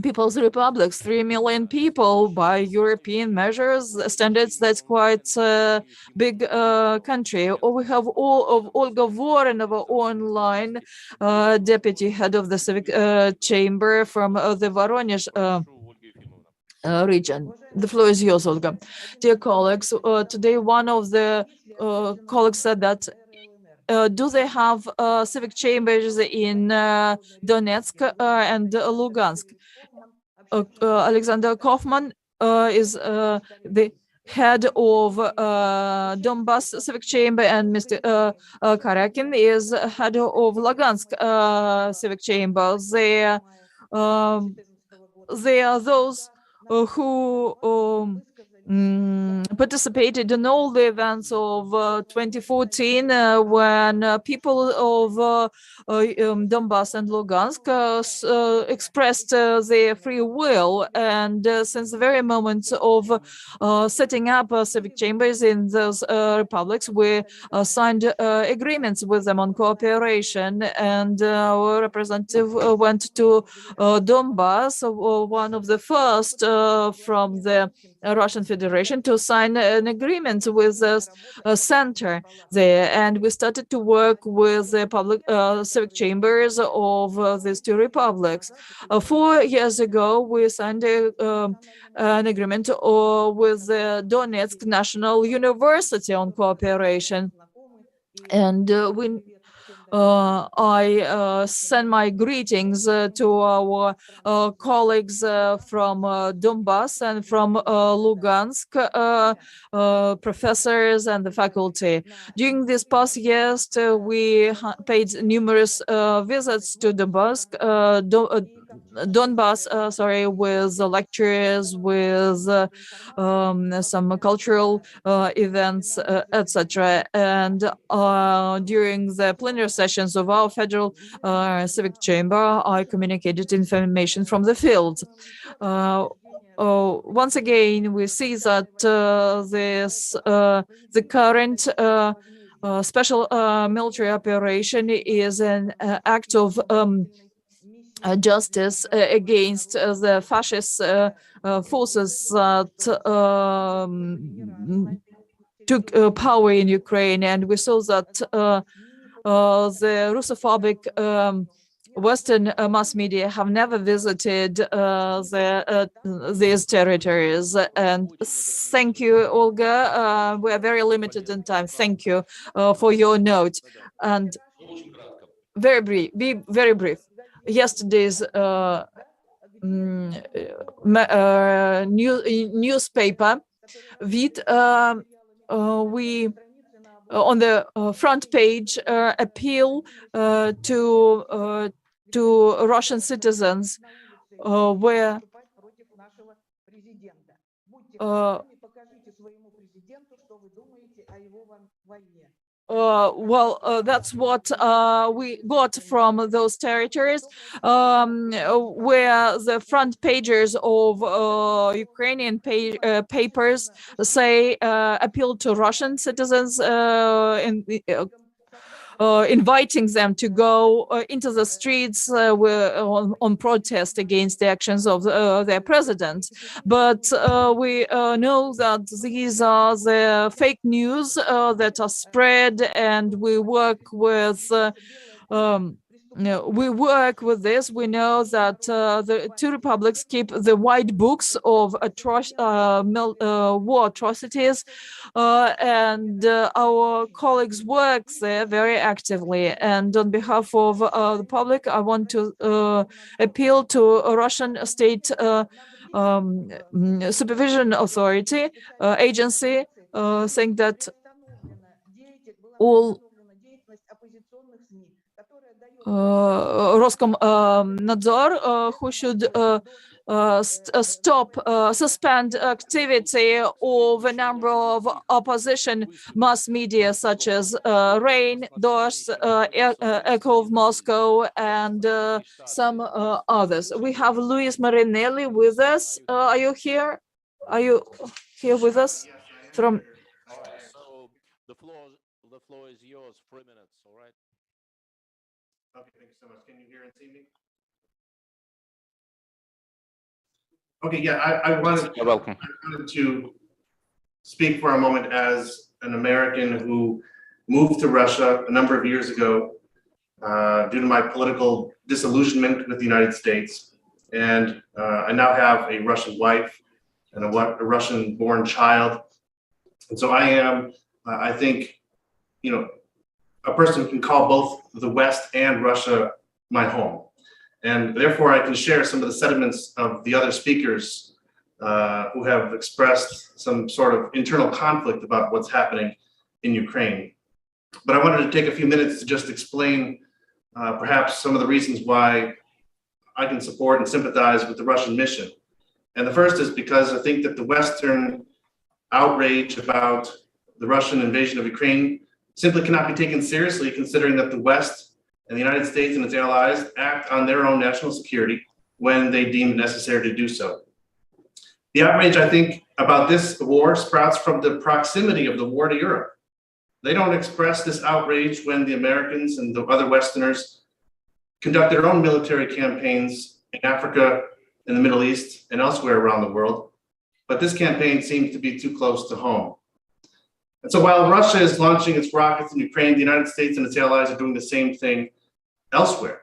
People's Republics, 3 million people by European measures, standards. That's quite a big country. Or we have all of Olga Voronova online, deputy head of the Civic chamber from the Voronezh region. The floor is yours, Olga. Dear colleagues, today one of the colleagues said that do they have civic chambers in Donetsk and Lugansk? Alexander Kaufman is the head of Donbas Civic Chamber, and Mr. Karakin is head of Lugansk Civic Chamber. They are those who participated in all the events of 2014 when people of Donbas and Lugansk expressed their free will. And since the very moment of setting up civic chambers in those republics, we signed agreements with them on cooperation. And our representative went to Donbas, one of the first from the Russian Federation, to sign an agreement with the center there, and we started to work with the public civic chambers of these two republics. 4 years ago, we signed an agreement with the Donetsk National University on cooperation, and I send my greetings to our colleagues from Donbas and from Lugansk, professors and the faculty. During these past years, we paid numerous visits to Donbas, with lectures, with some cultural events, etc. And during the plenary sessions of our federal civic chamber, I communicated information from the field. Once again, we see that the current special military operation is an act of justice against the fascist forces that took power in Ukraine, and we saw that the Russophobic Western mass media have never visited these territories. And thank you, Olga. We are very limited in time. Thank you for your note. And very brief, be very brief. Yesterday's newspaper, Vid, we on the front page appeal to Russian citizens where that's what we got from those territories, where the front pages of Ukrainian papers say appeal to Russian citizens, inviting them to go into the streets on protest against the actions of their president. But we know that these are the fake news that are spread, and we work with we work with this. We know that the two republics keep the white books of war atrocities, and our colleagues work there very actively. And on behalf of the public, I want to appeal to a Russian state supervision authority agency, saying that all Roskomnadzor, who should suspend activity of a number of opposition mass media such as Rain, Dors, Echo of Moscow, and some others. We have Luis Marinelli with us. Are you here? Are you here with us? From So the floor is yours, 3 minutes, all right? Okay, thank you so much. Can you hear and see me? Okay, yeah, I wanted to speak for a moment as an American who moved to Russia a number of years ago due to my political disillusionment with the United States. And I now have a Russian wife and a Russian-born child. And so I am, I think, a person who can call both the West and Russia my home. And therefore, I can share some of the sentiments of the other speakers who have expressed some sort of internal conflict about what's happening in Ukraine. But I wanted to take a few minutes to just explain perhaps some of the reasons why I can support and sympathize with the Russian mission. And the first is because I think that the Western outrage about the Russian invasion of Ukraine simply cannot be taken seriously, considering that the West and the United States and its allies act on their own national security when they deem it necessary to do so. The outrage, I think, about this war sprouts from the proximity of the war to Europe. They don't express this outrage when the Americans and the other Westerners conduct their own military campaigns in Africa, in the Middle East, and elsewhere around the world. But this campaign seems to be too close to home. And so while Russia is launching its rockets in Ukraine, the United States and its allies are doing the same thing elsewhere.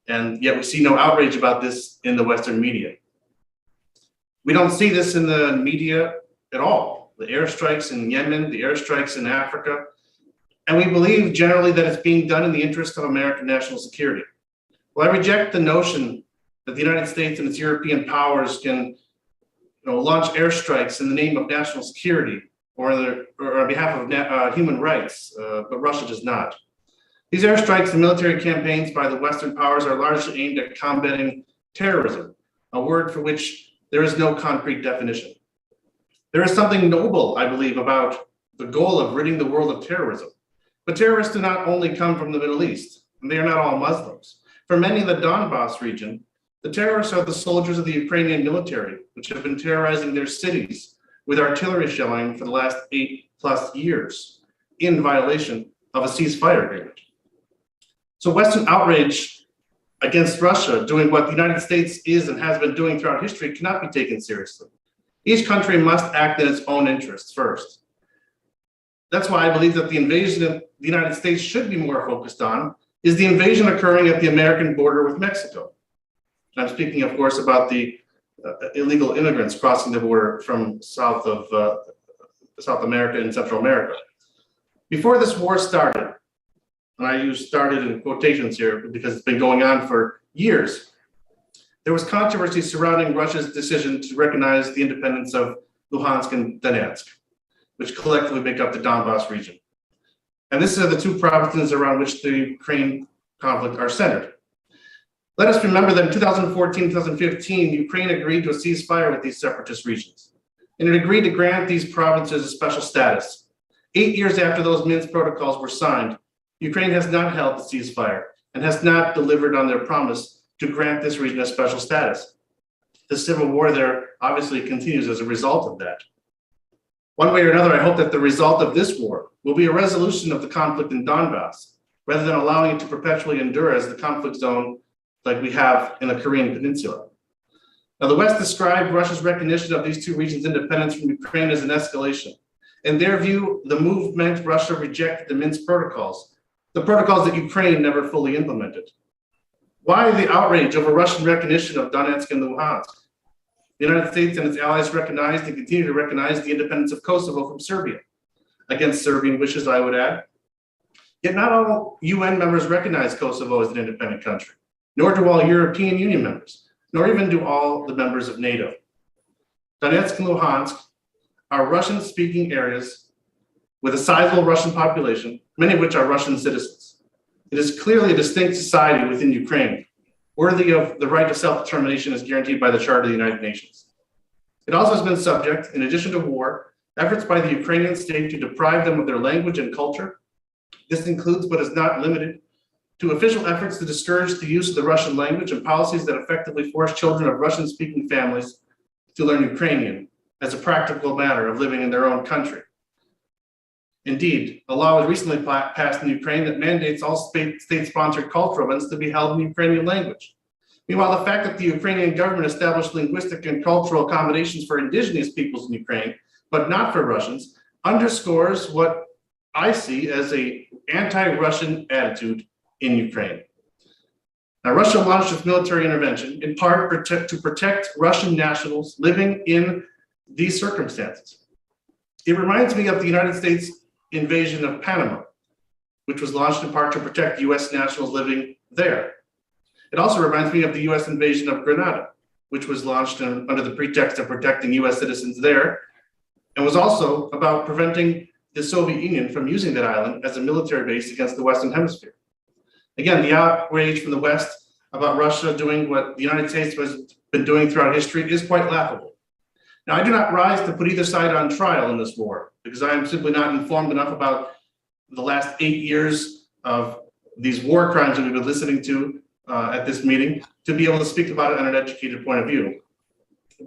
And yet we see no outrage about this in the Western media. We don't see this in the media at all. The airstrikes in Yemen, the airstrikes in Africa. And we believe generally that it's being done in the interest of American national security. Well, I reject the notion that the United States and its European powers can launch airstrikes in the name of national security or on behalf of human rights, but Russia does not. These airstrikes and military campaigns by the Western powers are largely aimed at combating terrorism, a word for which there is no concrete definition. There is something noble, I believe, about the goal of ridding the world of terrorism. But terrorists do not only come from the Middle East, and they are not all Muslims. For many in the Donbass region, the terrorists are the soldiers of the Ukrainian military, which have been terrorizing their cities with artillery shelling for the last 8+ years in violation of a ceasefire agreement. So Western outrage against Russia doing what the United States is and has been doing throughout history cannot be taken seriously. Each country must act in its own interests first. That's why I believe that the invasion of the United States should be more focused on is the invasion occurring at the American border with Mexico. And I'm speaking, of course, about the illegal immigrants crossing the border from South America and Central America. Before this war started, and I use started in quotations here because it's been going on for years, there was controversy surrounding Russia's decision to recognize the independence of Luhansk and Donetsk, which collectively make up the Donbass region. And this are the two provinces around which the Ukraine conflict are centered. Let us remember that in 2014, 2015, Ukraine agreed to a ceasefire with these separatist regions, and it agreed to grant these provinces a special status. 8 years after those Minsk protocols were signed, Ukraine has not held the ceasefire and has not delivered on their promise to grant this region a special status. The civil war there obviously continues as a result of that. One way or another, I hope that the result of this war will be a resolution of the conflict in Donbass, rather than allowing it to perpetually endure as the conflict zone like we have in the Korean Peninsula. Now, the West described Russia's recognition of these two regions' independence from Ukraine as an escalation. In their view, the move meant Russia rejected the Minsk protocols, the protocols that Ukraine never fully implemented. Why the outrage over Russian recognition of Donetsk and Luhansk? The United States and its allies recognized and continue to recognize the independence of Kosovo from Serbia, against Serbian wishes, I would add. Yet not all UN members recognize Kosovo as an independent country, nor do all European Union members, nor even do all the members of NATO. Donetsk and Luhansk are Russian-speaking areas with a sizable Russian population, many of which are Russian citizens. It is clearly a distinct society within Ukraine, worthy of the right to self-determination as guaranteed by the Charter of the United Nations. It also has been subject, in addition to war, efforts by the Ukrainian state to deprive them of their language and culture. This includes, but is not limited, to official efforts to discourage the use of the Russian language and policies that effectively force children of Russian-speaking families to learn Ukrainian as a practical matter of living in their own country. Indeed, a law was recently passed in Ukraine that mandates all state-sponsored cultural events to be held in the Ukrainian language. Meanwhile, the fact that the Ukrainian government established linguistic and cultural accommodations for indigenous peoples in Ukraine, but not for Russians, underscores what I see as an anti-Russian attitude in Ukraine. Now, Russia launched its military intervention in part to protect Russian nationals living in these circumstances. It reminds me of the United States invasion of Panama, which was launched in part to protect US nationals living there. It also reminds me of the US invasion of Grenada, which was launched under the pretext of protecting US citizens there, and was also about preventing the Soviet Union from using that island as a military base against the Western Hemisphere. Again, the outrage from the West about Russia doing what the United States has been doing throughout history is quite laughable. Now, I do not rise to put either side on trial in this war, because I am simply not informed enough about the last 8 years of these war crimes that we've been listening to at this meeting to be able to speak about it on an educated point of view.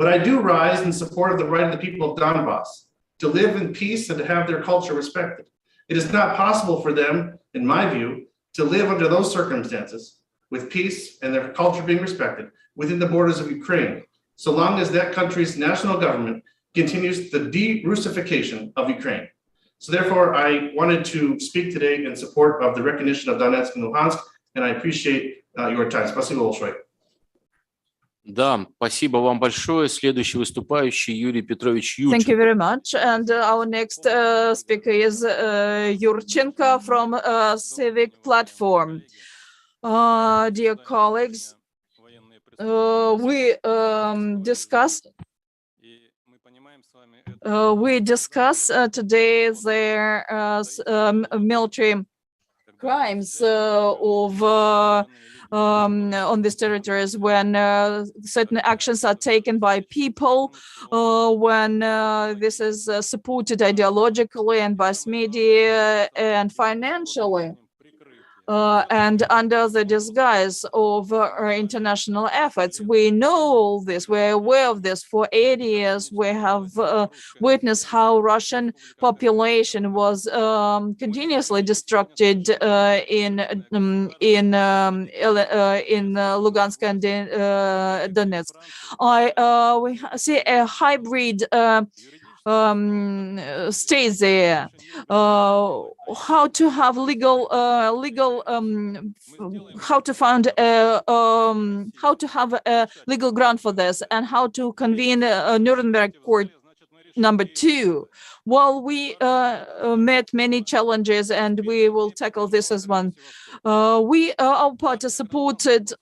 But I do rise in support of the right of the people of Donbass to live in peace and to have their culture respected. It is not possible for them, in my view, to live under those circumstances with peace and their culture being respected within the borders of Ukraine, so long as that country's national government continues the de-Russification of Ukraine. So therefore, I wanted to speak today in support of the recognition of Donetsk and Luhansk, and I appreciate your time. Спасибо большое. Да, спасибо вам большое. Следующий выступающий Юрий Петрович Юрченко. Thank you very much. And our next speaker is Yurchenko from Civic platform. Dear colleagues, we discuss today their military crimes on these territories when certain actions are taken by people, when this is supported ideologically and by media and financially. And under the disguise of international efforts. We know all this, we're aware of this. For 8 years, we have witnessed how Russian population was continuously destructed in Lugansk and Donetsk. We see a hybrid state there. How to have how to have a legal ground for this, and how to convene a Nuremberg Court number 2. Well, we met many challenges, and we will tackle this as one. Our party supported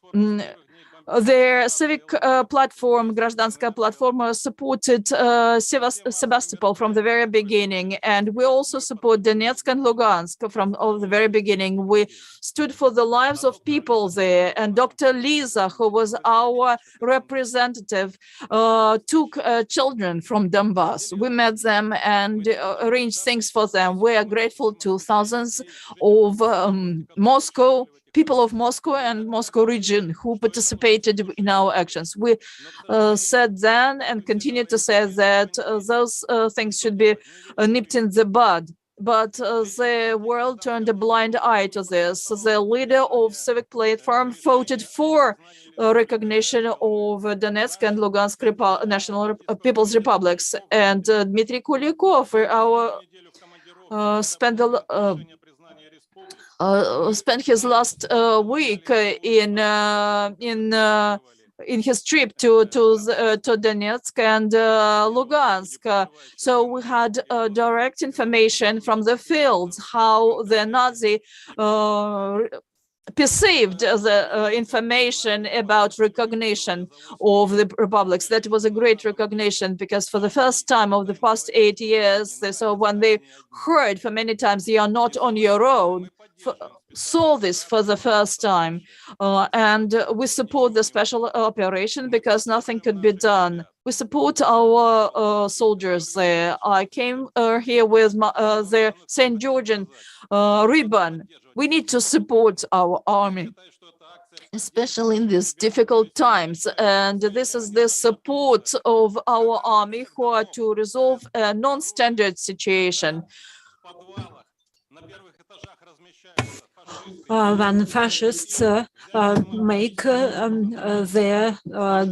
their civic platform, Гражданская platform, supported Sevastopol from the very beginning, and we also support Donetsk and Lugansk from the very beginning. We stood for the lives of people there, and Dr. Lisa, who was our representative, took children from Donbass. We met them and arranged things for them. We are grateful to thousands of people of Moscow and Moscow region who participated in our actions. We said then and continue to say that those things should be nipped in the bud. But the world turned a blind eye to this. The leader of Civic platform voted for recognition of Donetsk and Lugansk National People's Republics. And Dmitry Kulikov, our spent spent his last week in his trip to Donetsk and Lugansk. So we had direct information from the fields how the Nazi perceived the information about recognition of the republics. That was a great recognition, because for the first time of the past 8 years, so when they heard for many times you are not on your own, saw this for the first time. And we support the special operation because nothing could be done. We support our soldiers there. I came here with the St. Georgian ribbon. We need to support our army, especially in these difficult times. And this is the support of our army who are to resolve a non-standard situation. When fascists make their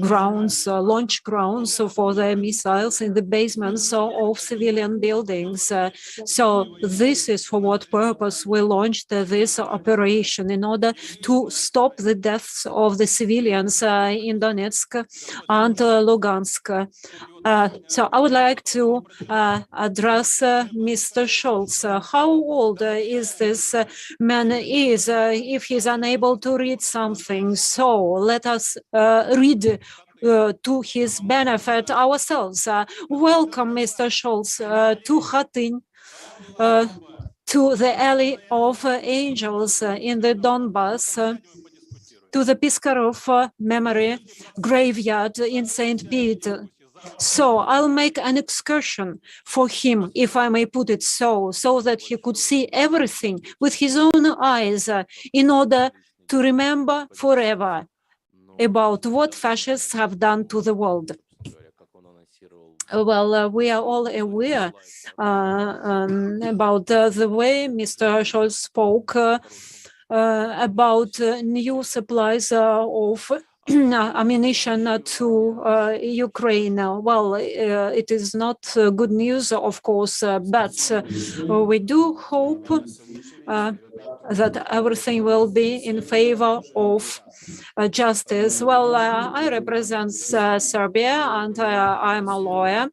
grounds, launch grounds for their missiles in the basements of civilian buildings. So this is for what purpose we launched this operation, in order to stop the deaths of the civilians in Donetsk and Lugansk. So I would like to address Mr. Scholz. How old is this man if he's unable to read something? So let us read to his benefit ourselves. Welcome, Mr. Scholz, to Khatyn, to the Alley of Angels in the Donbass, to the Piskarov Memory Graveyard in St. Peter. So I'll make an excursion for him, if I may put it so that he could see everything with his own eyes, in order to remember forever about what fascists have done to the world. Well, we are all aware about the way Mr. Scholz spoke about new supplies of ammunition to Ukraine. Well, it is not good news, of course, but we do hope that everything will be in favor of justice. Well, I represent Serbia, and I'm a lawyer.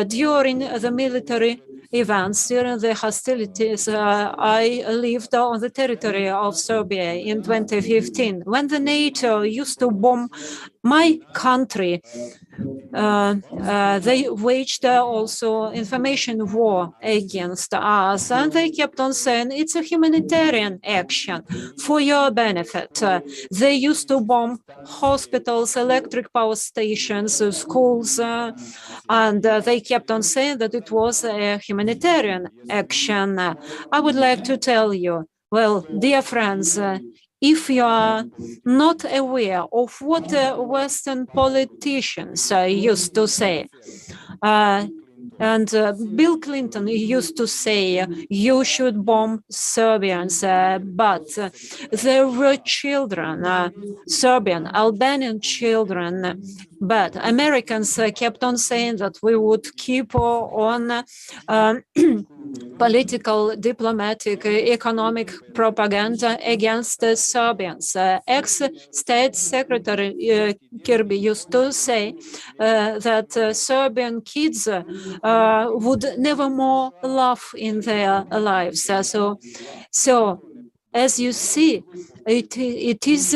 During the military events, during the hostilities, I lived on the territory of Serbia in 2015. When the NATO used to bomb my country, they waged also information war against us, and they kept on saying it's a humanitarian action for your benefit. They used to bomb hospitals, electric power stations, schools, and they kept on saying that it was a humanitarian action. I would like to tell you, well, dear friends, if you are not aware of what Western politicians used to say, and Bill Clinton used to say, you should bomb Serbians, but there were children, Serbian, Albanian children, but Americans kept on saying that we would keep on political, diplomatic, economic propaganda against the Serbians. Ex-State Secretary Kirby used to say that Serbian kids would never more laugh in their lives. So as you see, it is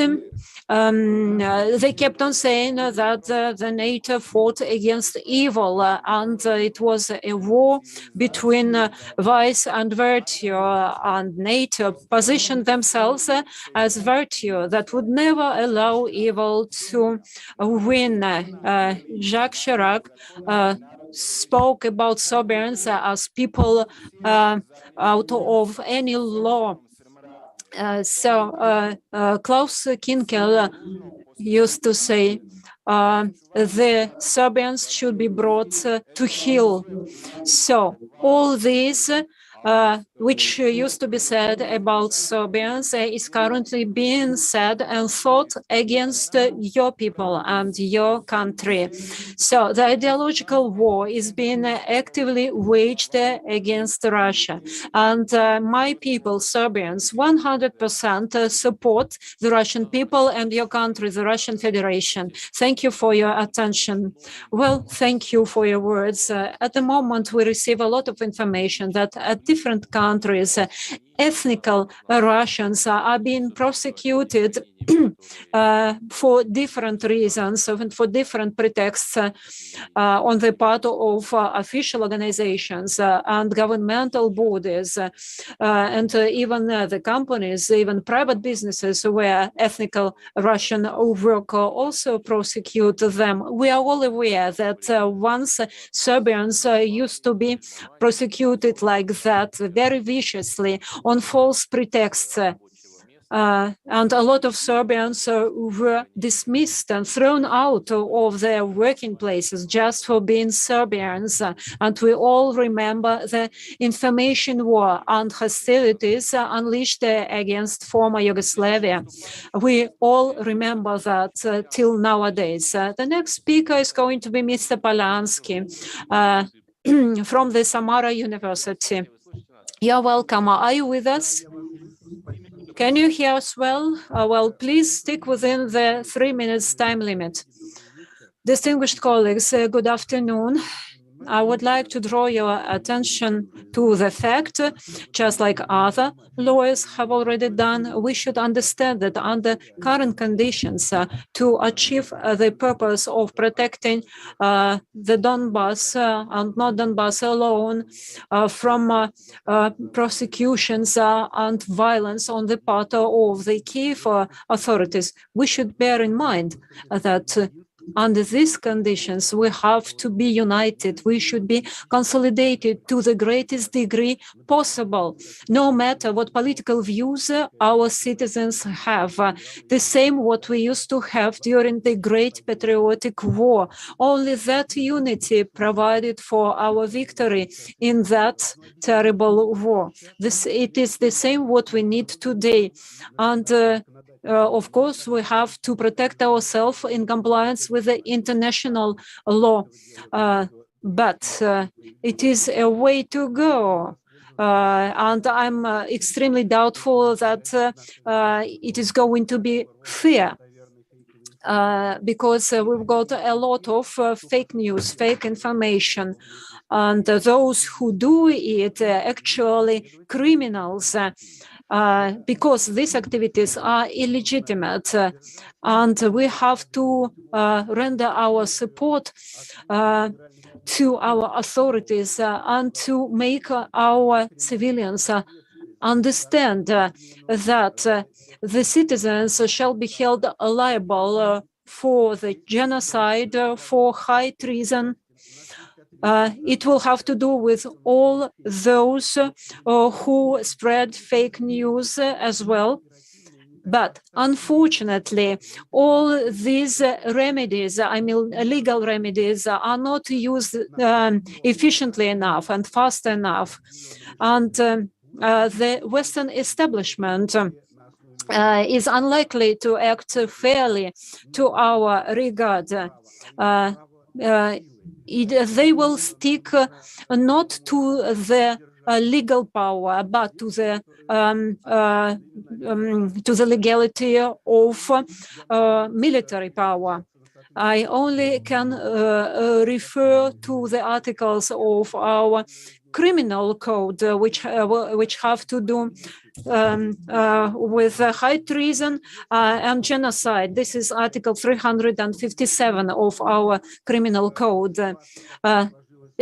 they kept on saying that the NATO fought against evil, and it was a war between vice and virtue, and NATO positioned themselves as virtue that would never allow evil to win. Jacques Chirac spoke about Serbians as people out of any law. Klaus Kinkel used to say, the Serbians should be brought to heel. So all these which used to be said about Serbians is currently being said and thought against your people and your country. So the ideological war is being actively waged against Russia. And my people, Serbians, 100% support the Russian people and your country, the Russian Federation. Thank you for your attention. Well, thank you for your words. At the moment, we receive a lot of information that at different countries, ethnical Russians are being prosecuted for different reasons and for different pretexts on the part of official organizations and governmental bodies and even the companies, even private businesses where ethnical Russian work also prosecute them. We are all aware that once Serbians used to be prosecuted like that very viciously on false pretexts. And a lot of Serbians were dismissed and thrown out of their working places just for being Serbians. And we all remember the information war and hostilities unleashed against former Yugoslavia. We all remember that till nowadays. The next speaker is going to be Mr. Polansky from the Samara University. You're welcome. Are you with us? Can you hear us well? Well, please stick within the 3 minutes time limit. Distinguished colleagues, good afternoon. I would like to draw your attention to the fact, just like other lawyers have already done, we should understand that under current conditions, to achieve the purpose of protecting the Donbas and not Donbas alone from prosecutions and violence on the part of the Kiev authorities, we should bear in mind that under these conditions, we have to be united. We should be consolidated to the greatest degree possible, no matter what political views our citizens have. The same what we used to have during the Great Patriotic War. Only that unity provided for our victory in that terrible war. It is the same what we need today. And of course, we have to protect ourselves in compliance with the international law. But it is a way to go. And I'm extremely doubtful that it is going to be fair. Because we've got a lot of fake news, fake information. And those who do it actually criminals. Because these activities are illegitimate, and we have to render our support to our authorities and to make our civilians understand that the citizens shall be held liable for the genocide, for high treason. It will have to do with all those who spread fake news as well. But unfortunately, all these remedies, I mean, legal remedies, are not used efficiently enough and fast enough. And the Western establishment is unlikely to act fairly to our regard. They will stick not to the legal power, but to the legality of military power. I only can refer to the articles of our criminal code, which have to do with high treason and genocide. This is Article 357 of our criminal code.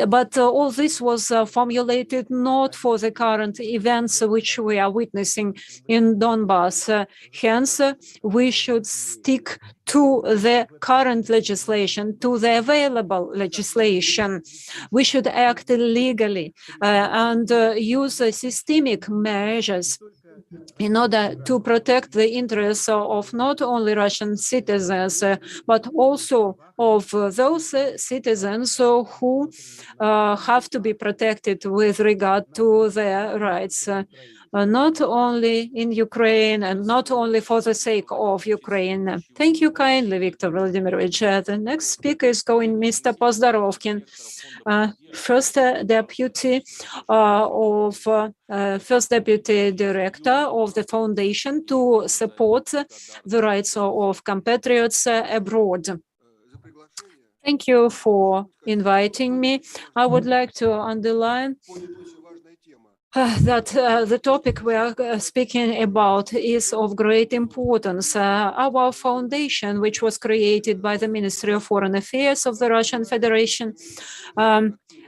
But all this was formulated not for the current events which we are witnessing in Donbas. Hence, we should stick to the current legislation, to the available legislation. We should act legally and use systemic measures in order to protect the interests of not only Russian citizens, but also of those citizens who have to be protected with regard to their rights, not only in Ukraine and not only for the sake of Ukraine. Thank you kindly, Viktor Vladimirovich. The next speaker is going Mr. Pozdorovkin, first deputy first deputy director of the foundation to support the rights of compatriots abroad. Thank you for inviting me. I would like to underline that the topic we are speaking about is of great importance. Our foundation, which was created by the Ministry of Foreign Affairs of the Russian Federation,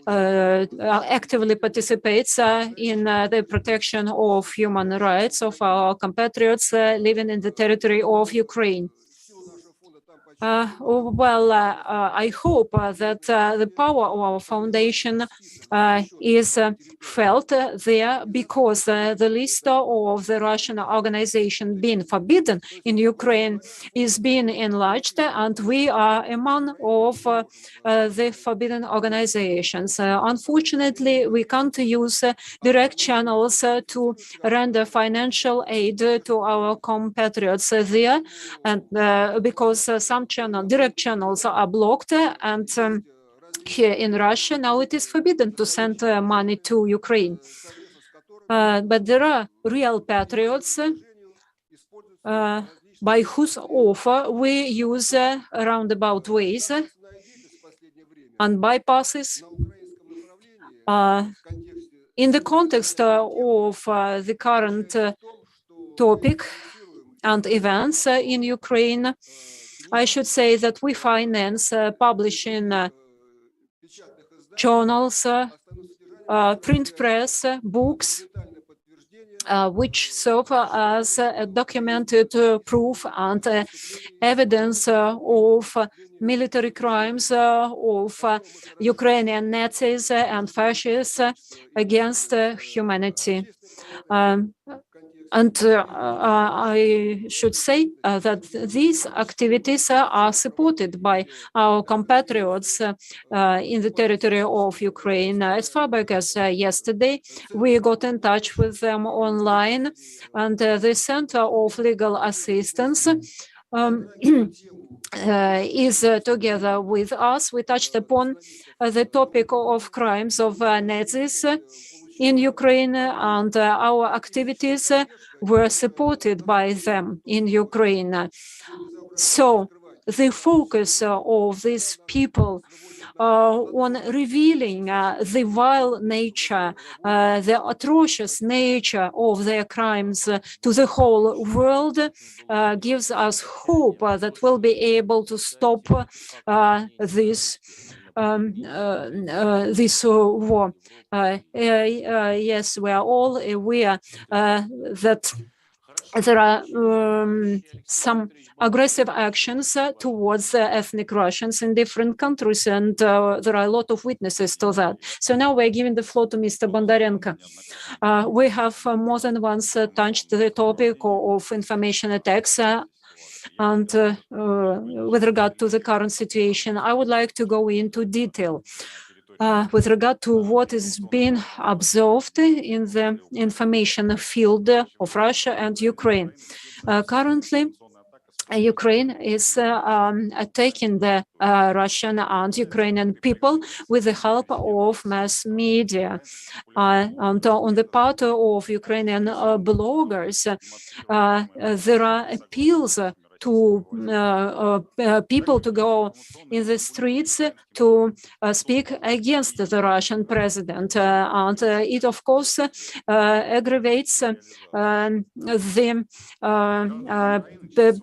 actively participates in the protection of human rights of our compatriots living in the territory of Ukraine. I hope that the power of our foundation is felt there because the list of the Russian organization being forbidden in Ukraine is being enlarged, and we are among of the forbidden organizations. Unfortunately, we can't use direct channels to render financial aid to our compatriots there, and because some direct channels are blocked, and here in Russia now it is forbidden to send money to Ukraine. But there are real patriots by whose offer we use roundabout ways and bypasses. In the context of the current topic and events in Ukraine, I should say that we finance publishing journals, print press, books, which serve as a documented proof and evidence of military crimes of Ukrainian Nazis and fascists against humanity. And I should say that these activities are supported by our compatriots in the territory of Ukraine. As far back as yesterday, we got in touch with them online, and the Center of Legal Assistance is together with us. We touched upon the topic of crimes of Nazis in Ukraine, and our activities were supported by them in Ukraine. So the focus of these people on revealing the vile nature, the atrocious nature of their crimes to the whole world gives us hope that we'll be able to stop this war. Yes, we are all aware that there are some aggressive actions towards ethnic Russians in different countries, and there are a lot of witnesses to that. So now we're giving the floor to Mr. Bondarenko. We have more than once touched the topic of information attacks, and with regard to the current situation, I would like to go into detail with regard to what is being observed in the information field of Russia and Ukraine. Currently, Ukraine is attacking the Russian and Ukrainian people with the help of mass media. And on the part of Ukrainian bloggers, there are appeals to people to go in the streets to speak against the Russian president. And it, of course, aggravates the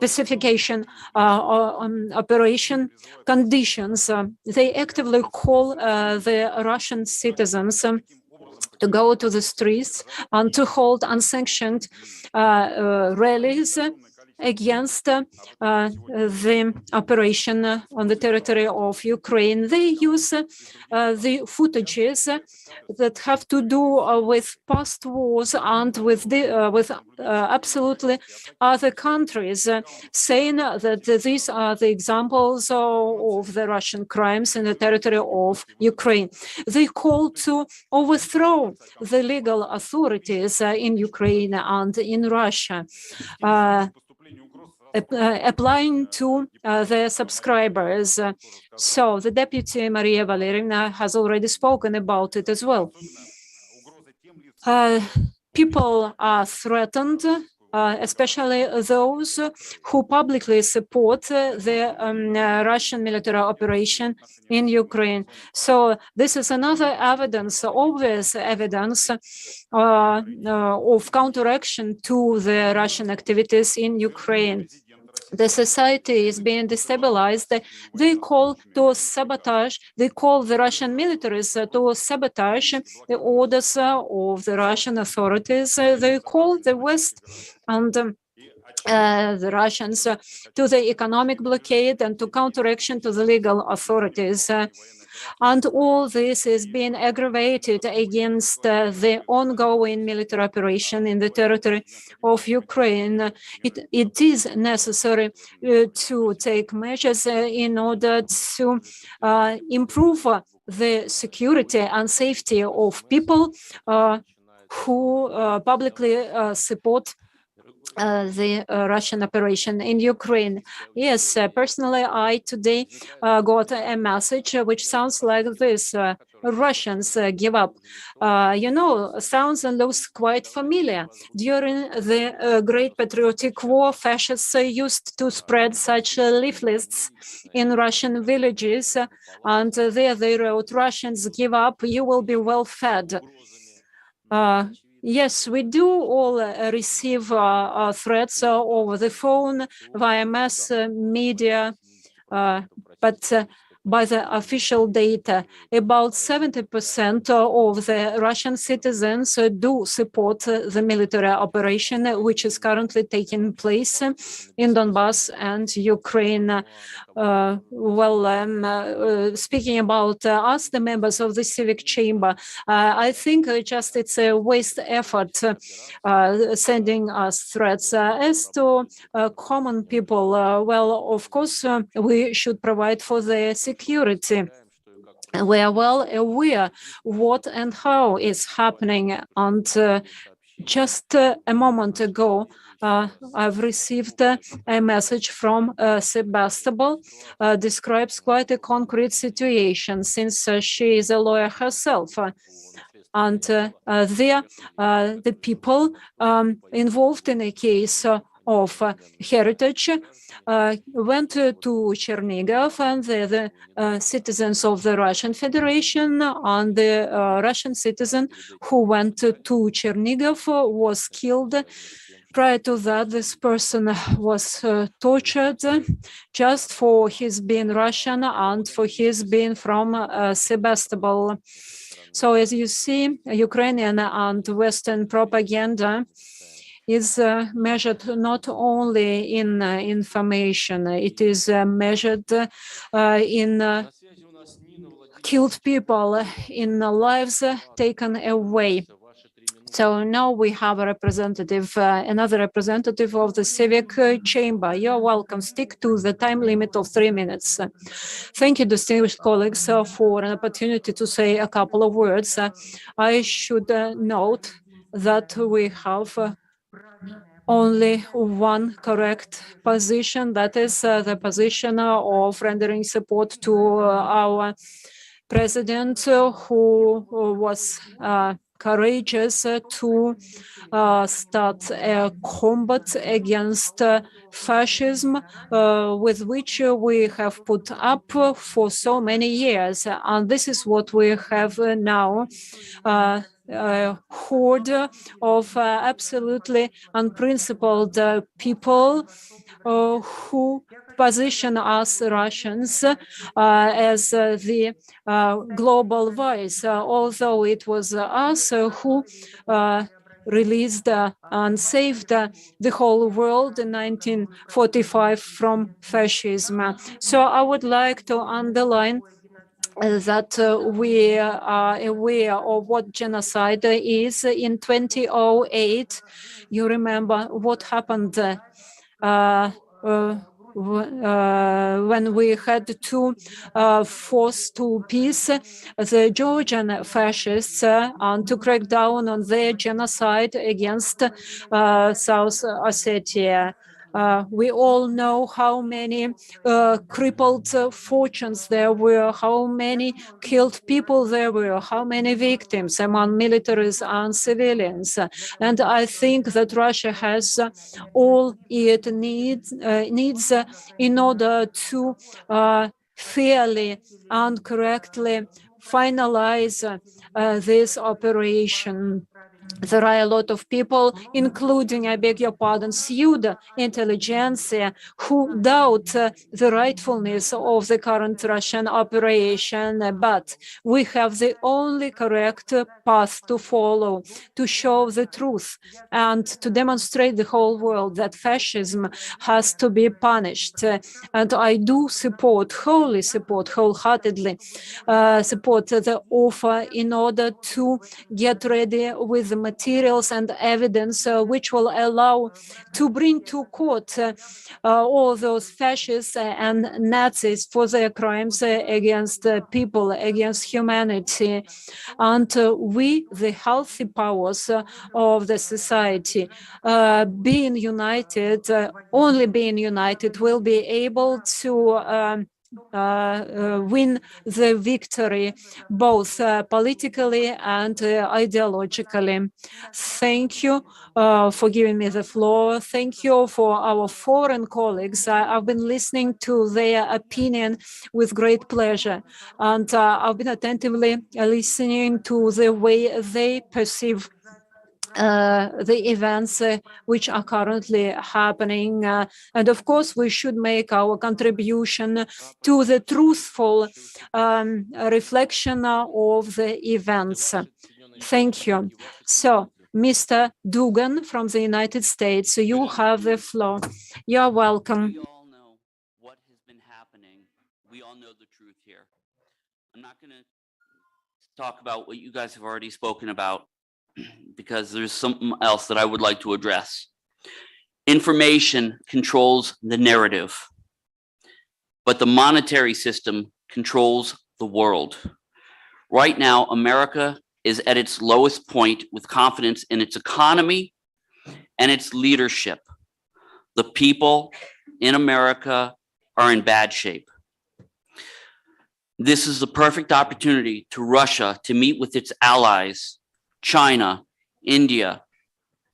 pacification operation conditions. They actively call the Russian citizens to go to the streets and to hold unsanctioned rallies against the operation on the territory of Ukraine. They use the footages that have to do with past wars and with absolutely other countries, saying that these are the examples of the Russian crimes in the territory of Ukraine. They call to overthrow the legal authorities in Ukraine and in Russia, applying to their subscribers. So the Deputy Maria Valerievna has already spoken about it as well. People are threatened, especially those who publicly support the Russian military operation in Ukraine. So this is another evidence, obvious evidence of counteraction to the Russian activities in Ukraine. The society is being destabilized. They call to sabotage, they call the Russian militaries to sabotage the orders of the Russian authorities. They call the West and the Russians to the economic blockade and to counteraction to the legal authorities. And all this is being aggravated against the ongoing military operation in the territory of Ukraine. It is necessary to take measures in order to improve the security and safety of people who publicly support the Russian operation in Ukraine. Yes, personally, I today got a message which sounds like this. Russians give up. Sounds and looks quite familiar. During the Great Patriotic War, fascists used to spread such leaflets in Russian villages, and there they wrote, "Russians give up, you will be well fed." Yes, we do all receive threats over the phone, via mass media, but by the official data, about 70% of the Russian citizens do support the military operation, which is currently taking place in Donbass and Ukraine. Speaking about us, the members of the Civic Chamber, I think just it's a waste effort sending us threats. As to common people, well, of course, we should provide for their security. We are well aware what and how is happening. And just a moment ago, I've received a message from Sebastopol, describes quite a concrete situation since she is a lawyer herself. And there, the people involved in a case of heritage went to Chernigov, and the citizens of the Russian Federation and the Russian citizen who went to Chernigov was killed. Prior to that, this person was tortured just for his being Russian and for his being from Sebastopol. So as you see, Ukrainian and Western propaganda is measured not only in information, it is measured in killed people, in lives taken away. So now we have a representative, another representative of the Civic Chamber. You're welcome. Stick to the time limit of 3 minutes. Thank you, distinguished colleagues, for an opportunity to say a couple of words. I should note that we have only one correct position, that is the position of rendering support to our president, who was courageous to start a combat against fascism, with which we have put up for so many years. And this is what we have now. A horde of absolutely unprincipled people who position us Russians as the global voice, although it was us who released and saved the whole world in 1945 from fascism. So I would like to underline that we are aware of what genocide is. In 2008, you remember what happened when we had to force to peace the Georgian fascists and to crack down on their genocide against South Ossetia. We all know how many crippled fortunes there were, how many killed people there were, how many victims among militaries and civilians. And I think that Russia has all it needs in order to fairly and correctly finalize this operation. There are a lot of people, including, I beg your pardon, pseudo intelligentsia, who doubt the rightfulness of the current Russian operation. But we have the only correct path to follow, to show the truth and to demonstrate the whole world that fascism has to be punished. And I do support, wholeheartedly support the offer in order to get ready with the materials and evidence which will allow to bring to court all those fascists and Nazis for their crimes against people, against humanity. And we, the healthy powers of the society, being united, only being united, will be able to win the victory, both politically and ideologically. Thank you for giving me the floor. Thank you for our foreign colleagues. I've been listening to their opinion with great pleasure, and I've been attentively listening to the way they perceive the events which are currently happening. And of course, we should make our contribution to the truthful reflection of the events. Thank you. So, Mr. Dugan from the United States, you have the floor. You're welcome. We all know what has been happening. We all know the truth here. I'm not going to talk about what you guys have already spoken about, because there's something else that I would like to address. Information controls the narrative, but the monetary system controls the world. Right now, America is at its lowest point with confidence in its economy and its leadership. The people in America are in bad shape. This is the perfect opportunity to Russia to meet with its allies, China, India,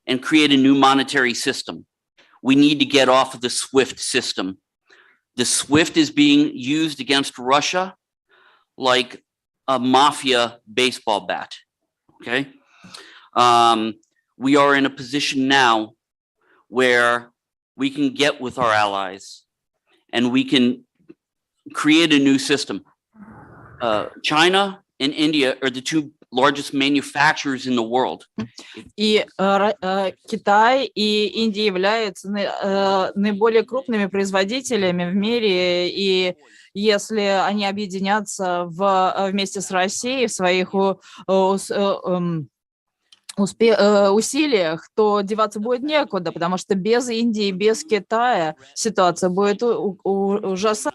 and create a new monetary system. We need to get off of the SWIFT system. The SWIFT is being used against Russia like a mafia baseball bat, okay? We are in a position now where we can get with our allies and we can create a new system. China and India are the two largest manufacturers in the world. И Китай и Индия являются наиболее крупными производителями в мире, и если они объединятся вместе с Россией в своих усилиях, то деваться будет некуда, потому что без Индии, без Китая ситуация будет ужасающей.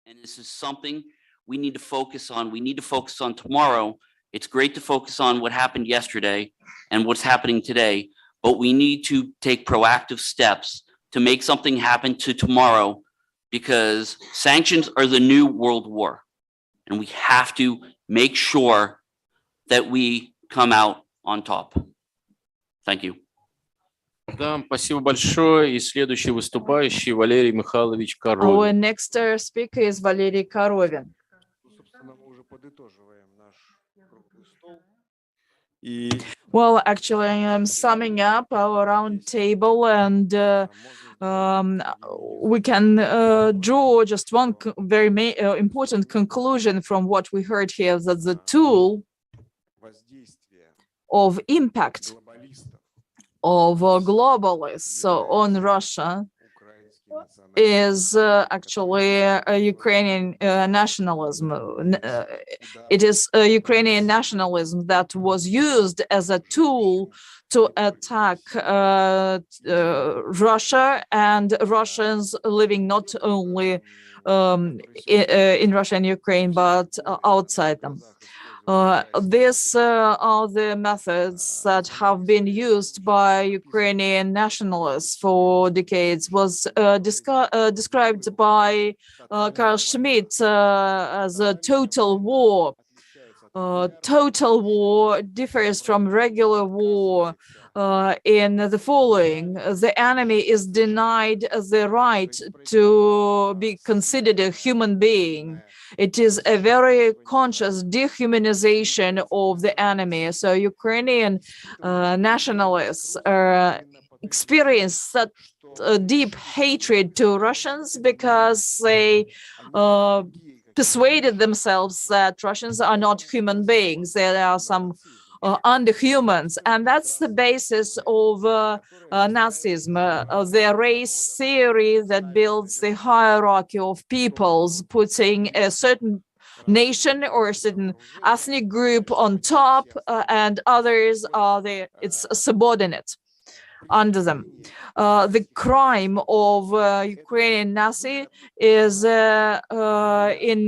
And this is something we need to focus on. We need to focus on tomorrow. It's great to focus on what happened yesterday and what's happening today, but we need to take proactive steps to make something happen to tomorrow, because sanctions are the new world war. And we have to make sure that we come out on top. Thank you. Да, спасибо большое. И следующий выступающий Валерий Михайлович Our Коровин. next speaker is Валерий Коровин. Собственно, мы уже подытоживаем наш круглый стол. Well, actually, I am summing up our round table, and we can draw just one very important conclusion from what we heard here, that the tool of impact of globalists on Russia is actually Ukrainian nationalism. It is Ukrainian nationalism that was used as a tool to attack Russia and Russians living not only in Russia and Ukraine, but outside them. These are the methods that have been used by Ukrainian nationalists for decades, was described by Carl Schmitt as a total war. Total war differs from regular war in the following: the enemy is denied the right to be considered a human being. It is a very conscious dehumanization of the enemy. So Ukrainian nationalists experience such deep hatred to Russians because they persuaded themselves that Russians are not human beings. There are some underhumans, and that's the basis of Nazism, the race theory that builds the hierarchy of peoples, putting a certain nation or a certain ethnic group on top, and others are its subordinate under them. The crime of Ukrainian Nazi is in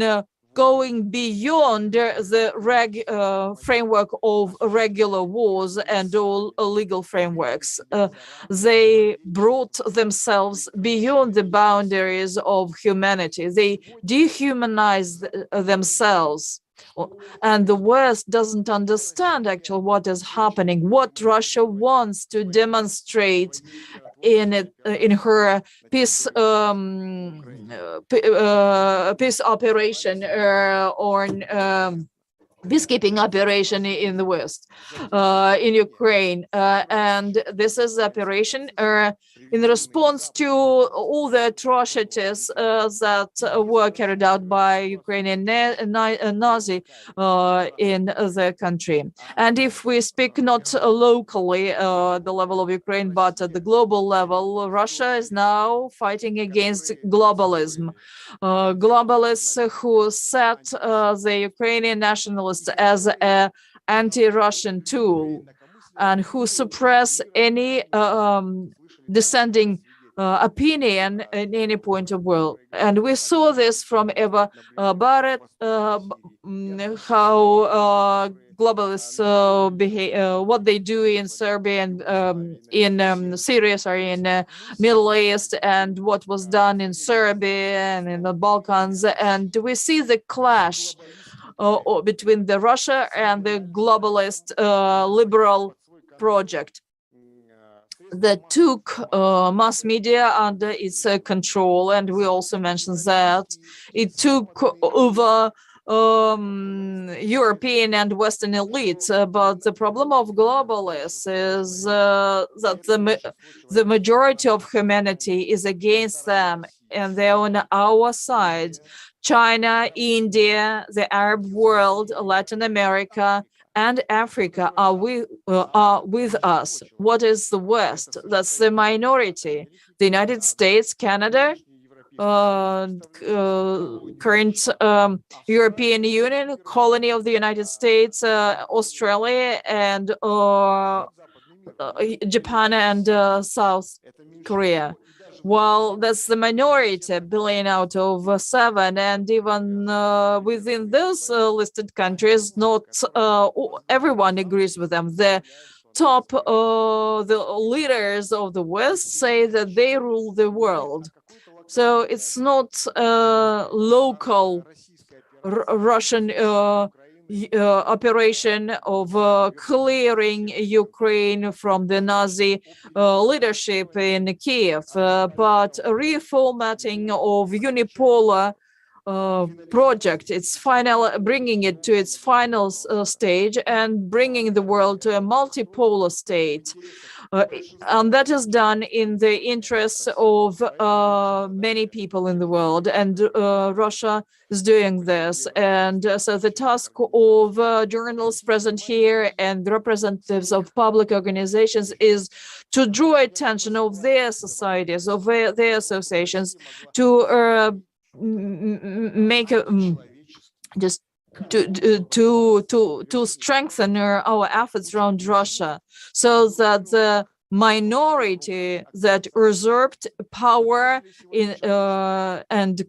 going beyond the framework of regular wars and all legal frameworks. They brought themselves beyond the boundaries of humanity. They dehumanized themselves. And the West doesn't understand actually what is happening, what Russia wants to demonstrate in her peace peace operation or peacekeeping operation in the West, in Ukraine. And this is the operation in response to all the atrocities that were carried out by Ukrainian Nazi in the country. And if we speak not locally, the level of Ukraine, but at the global level, Russia is now fighting against globalism. Globalists who set the Ukrainian nationalists as an anti-Russian tool and who suppress any dissenting opinion in any point of world. And we saw this from Eva Barrett, how globalists behave, what they do in Serbia and in Syria, sorry, in Middle East, and what was done in Serbia and in the Balkans. And we see the clash between the Russia and the globalist liberal project that took mass media under its control. And we also mentioned that it took over European and Western elites, but the problem of globalists is that the majority of humanity is against them, and they're on our side. China, India, the Arab world, Latin America, and Africa are with us. What is the West? That's the minority. The United States, Canada, current European Union, colony of the United States, Australia, and Japan and South Korea. Well, that's the minority, billion out of 7, and even within those listed countries, not everyone agrees with them. The top, the leaders of the West say that they rule the world. So it's not local Russian operation of clearing Ukraine from the Nazi leadership in Kiev, but reformatting of unipolar project, its final, bringing it to its final stage and bringing the world to a multipolar state. And that is done in the interests of many people in the world, and Russia is doing this. And so the task of journalists present here and the representatives of public organizations is to draw attention of their societies, of their associations, to make a just to strengthen our efforts around Russia, so that the minority that usurped power in and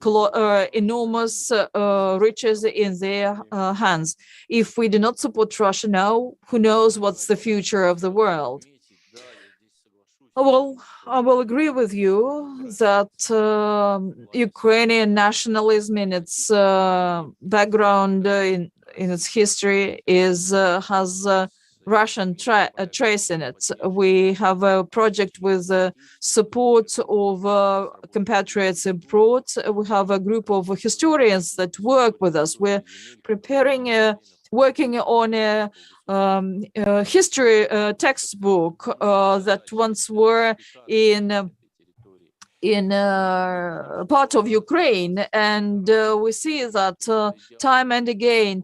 enormous riches in their hands. If we do not support Russia now, who knows what's the future of the world? Well, I will agree with you that Ukrainian nationalism in its background, in its history, has Russian trace in it. We have a project with support of compatriots abroad. We have a group of historians that work with us. We're preparing working on a history textbook that once were in part of Ukraine, and we see that time and again,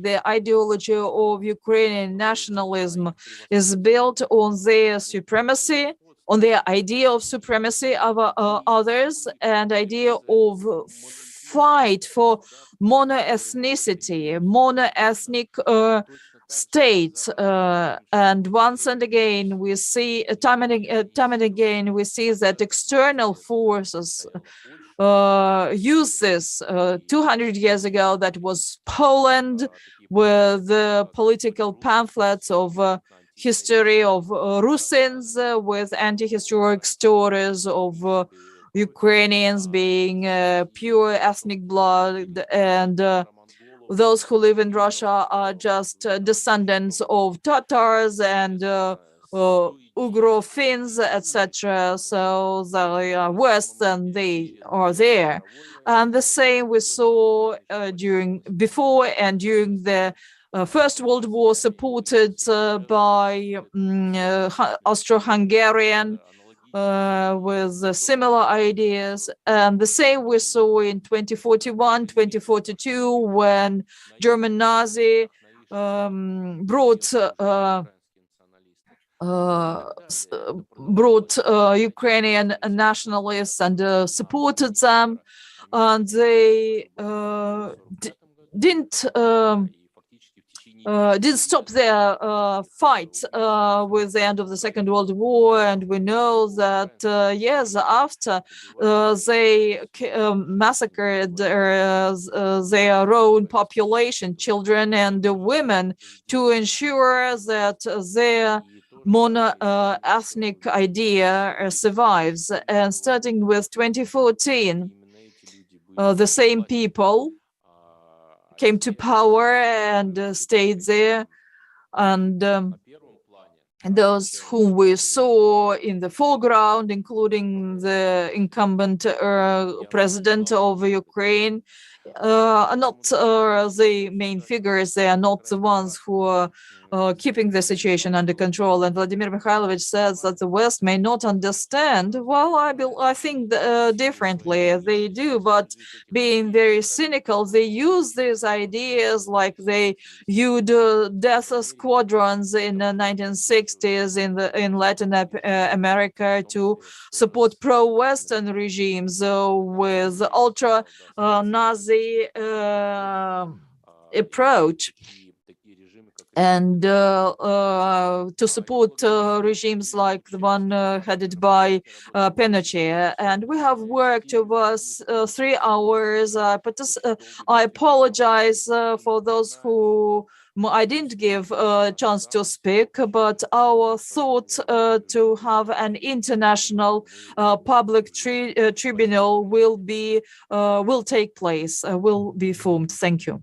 the ideology of Ukrainian nationalism is built on their supremacy, on their idea of supremacy of others, and idea of fight for monoethnicity, monoethnic states, and once and again we see time and again we see that external forces use this. 200 years ago, that was Poland, with the political pamphlets of history of Rusyns, with anti-historic stories of Ukrainians being pure ethnic blood, and those who live in Russia are just descendants of Tatars and Ugro Finns, etc. So they are worse than they are there. And the same we saw before and during the First World War, supported by Austro-Hungarian with similar ideas. And the same we saw in 2041, 2042, when German Nazi brought Ukrainian nationalists and supported them, and they didn't stop their fight with the end of the Second World War. And we know that years after, they massacred their own population, children and women, to ensure that their mono-ethnic idea survives. And starting with 2014, the same people came to power and stayed there, and those whom we saw in the foreground, including the incumbent president of Ukraine, are not the main figures. They are not the ones who are keeping the situation under control. And Vladimir Mikhailovich says that the West may not understand. Well, I think differently. They do, but being very cynical, they use these ideas like they used death squadrons in the 1960s in Latin America to support pro-Western regimes with ultra-Nazi approach, and to support regimes like the one headed by Pinochet. And we have worked over 3 hours. I apologize for those who I didn't give a chance to speak, but our thought to have an international public tribunal will take place, will be formed. Thank you.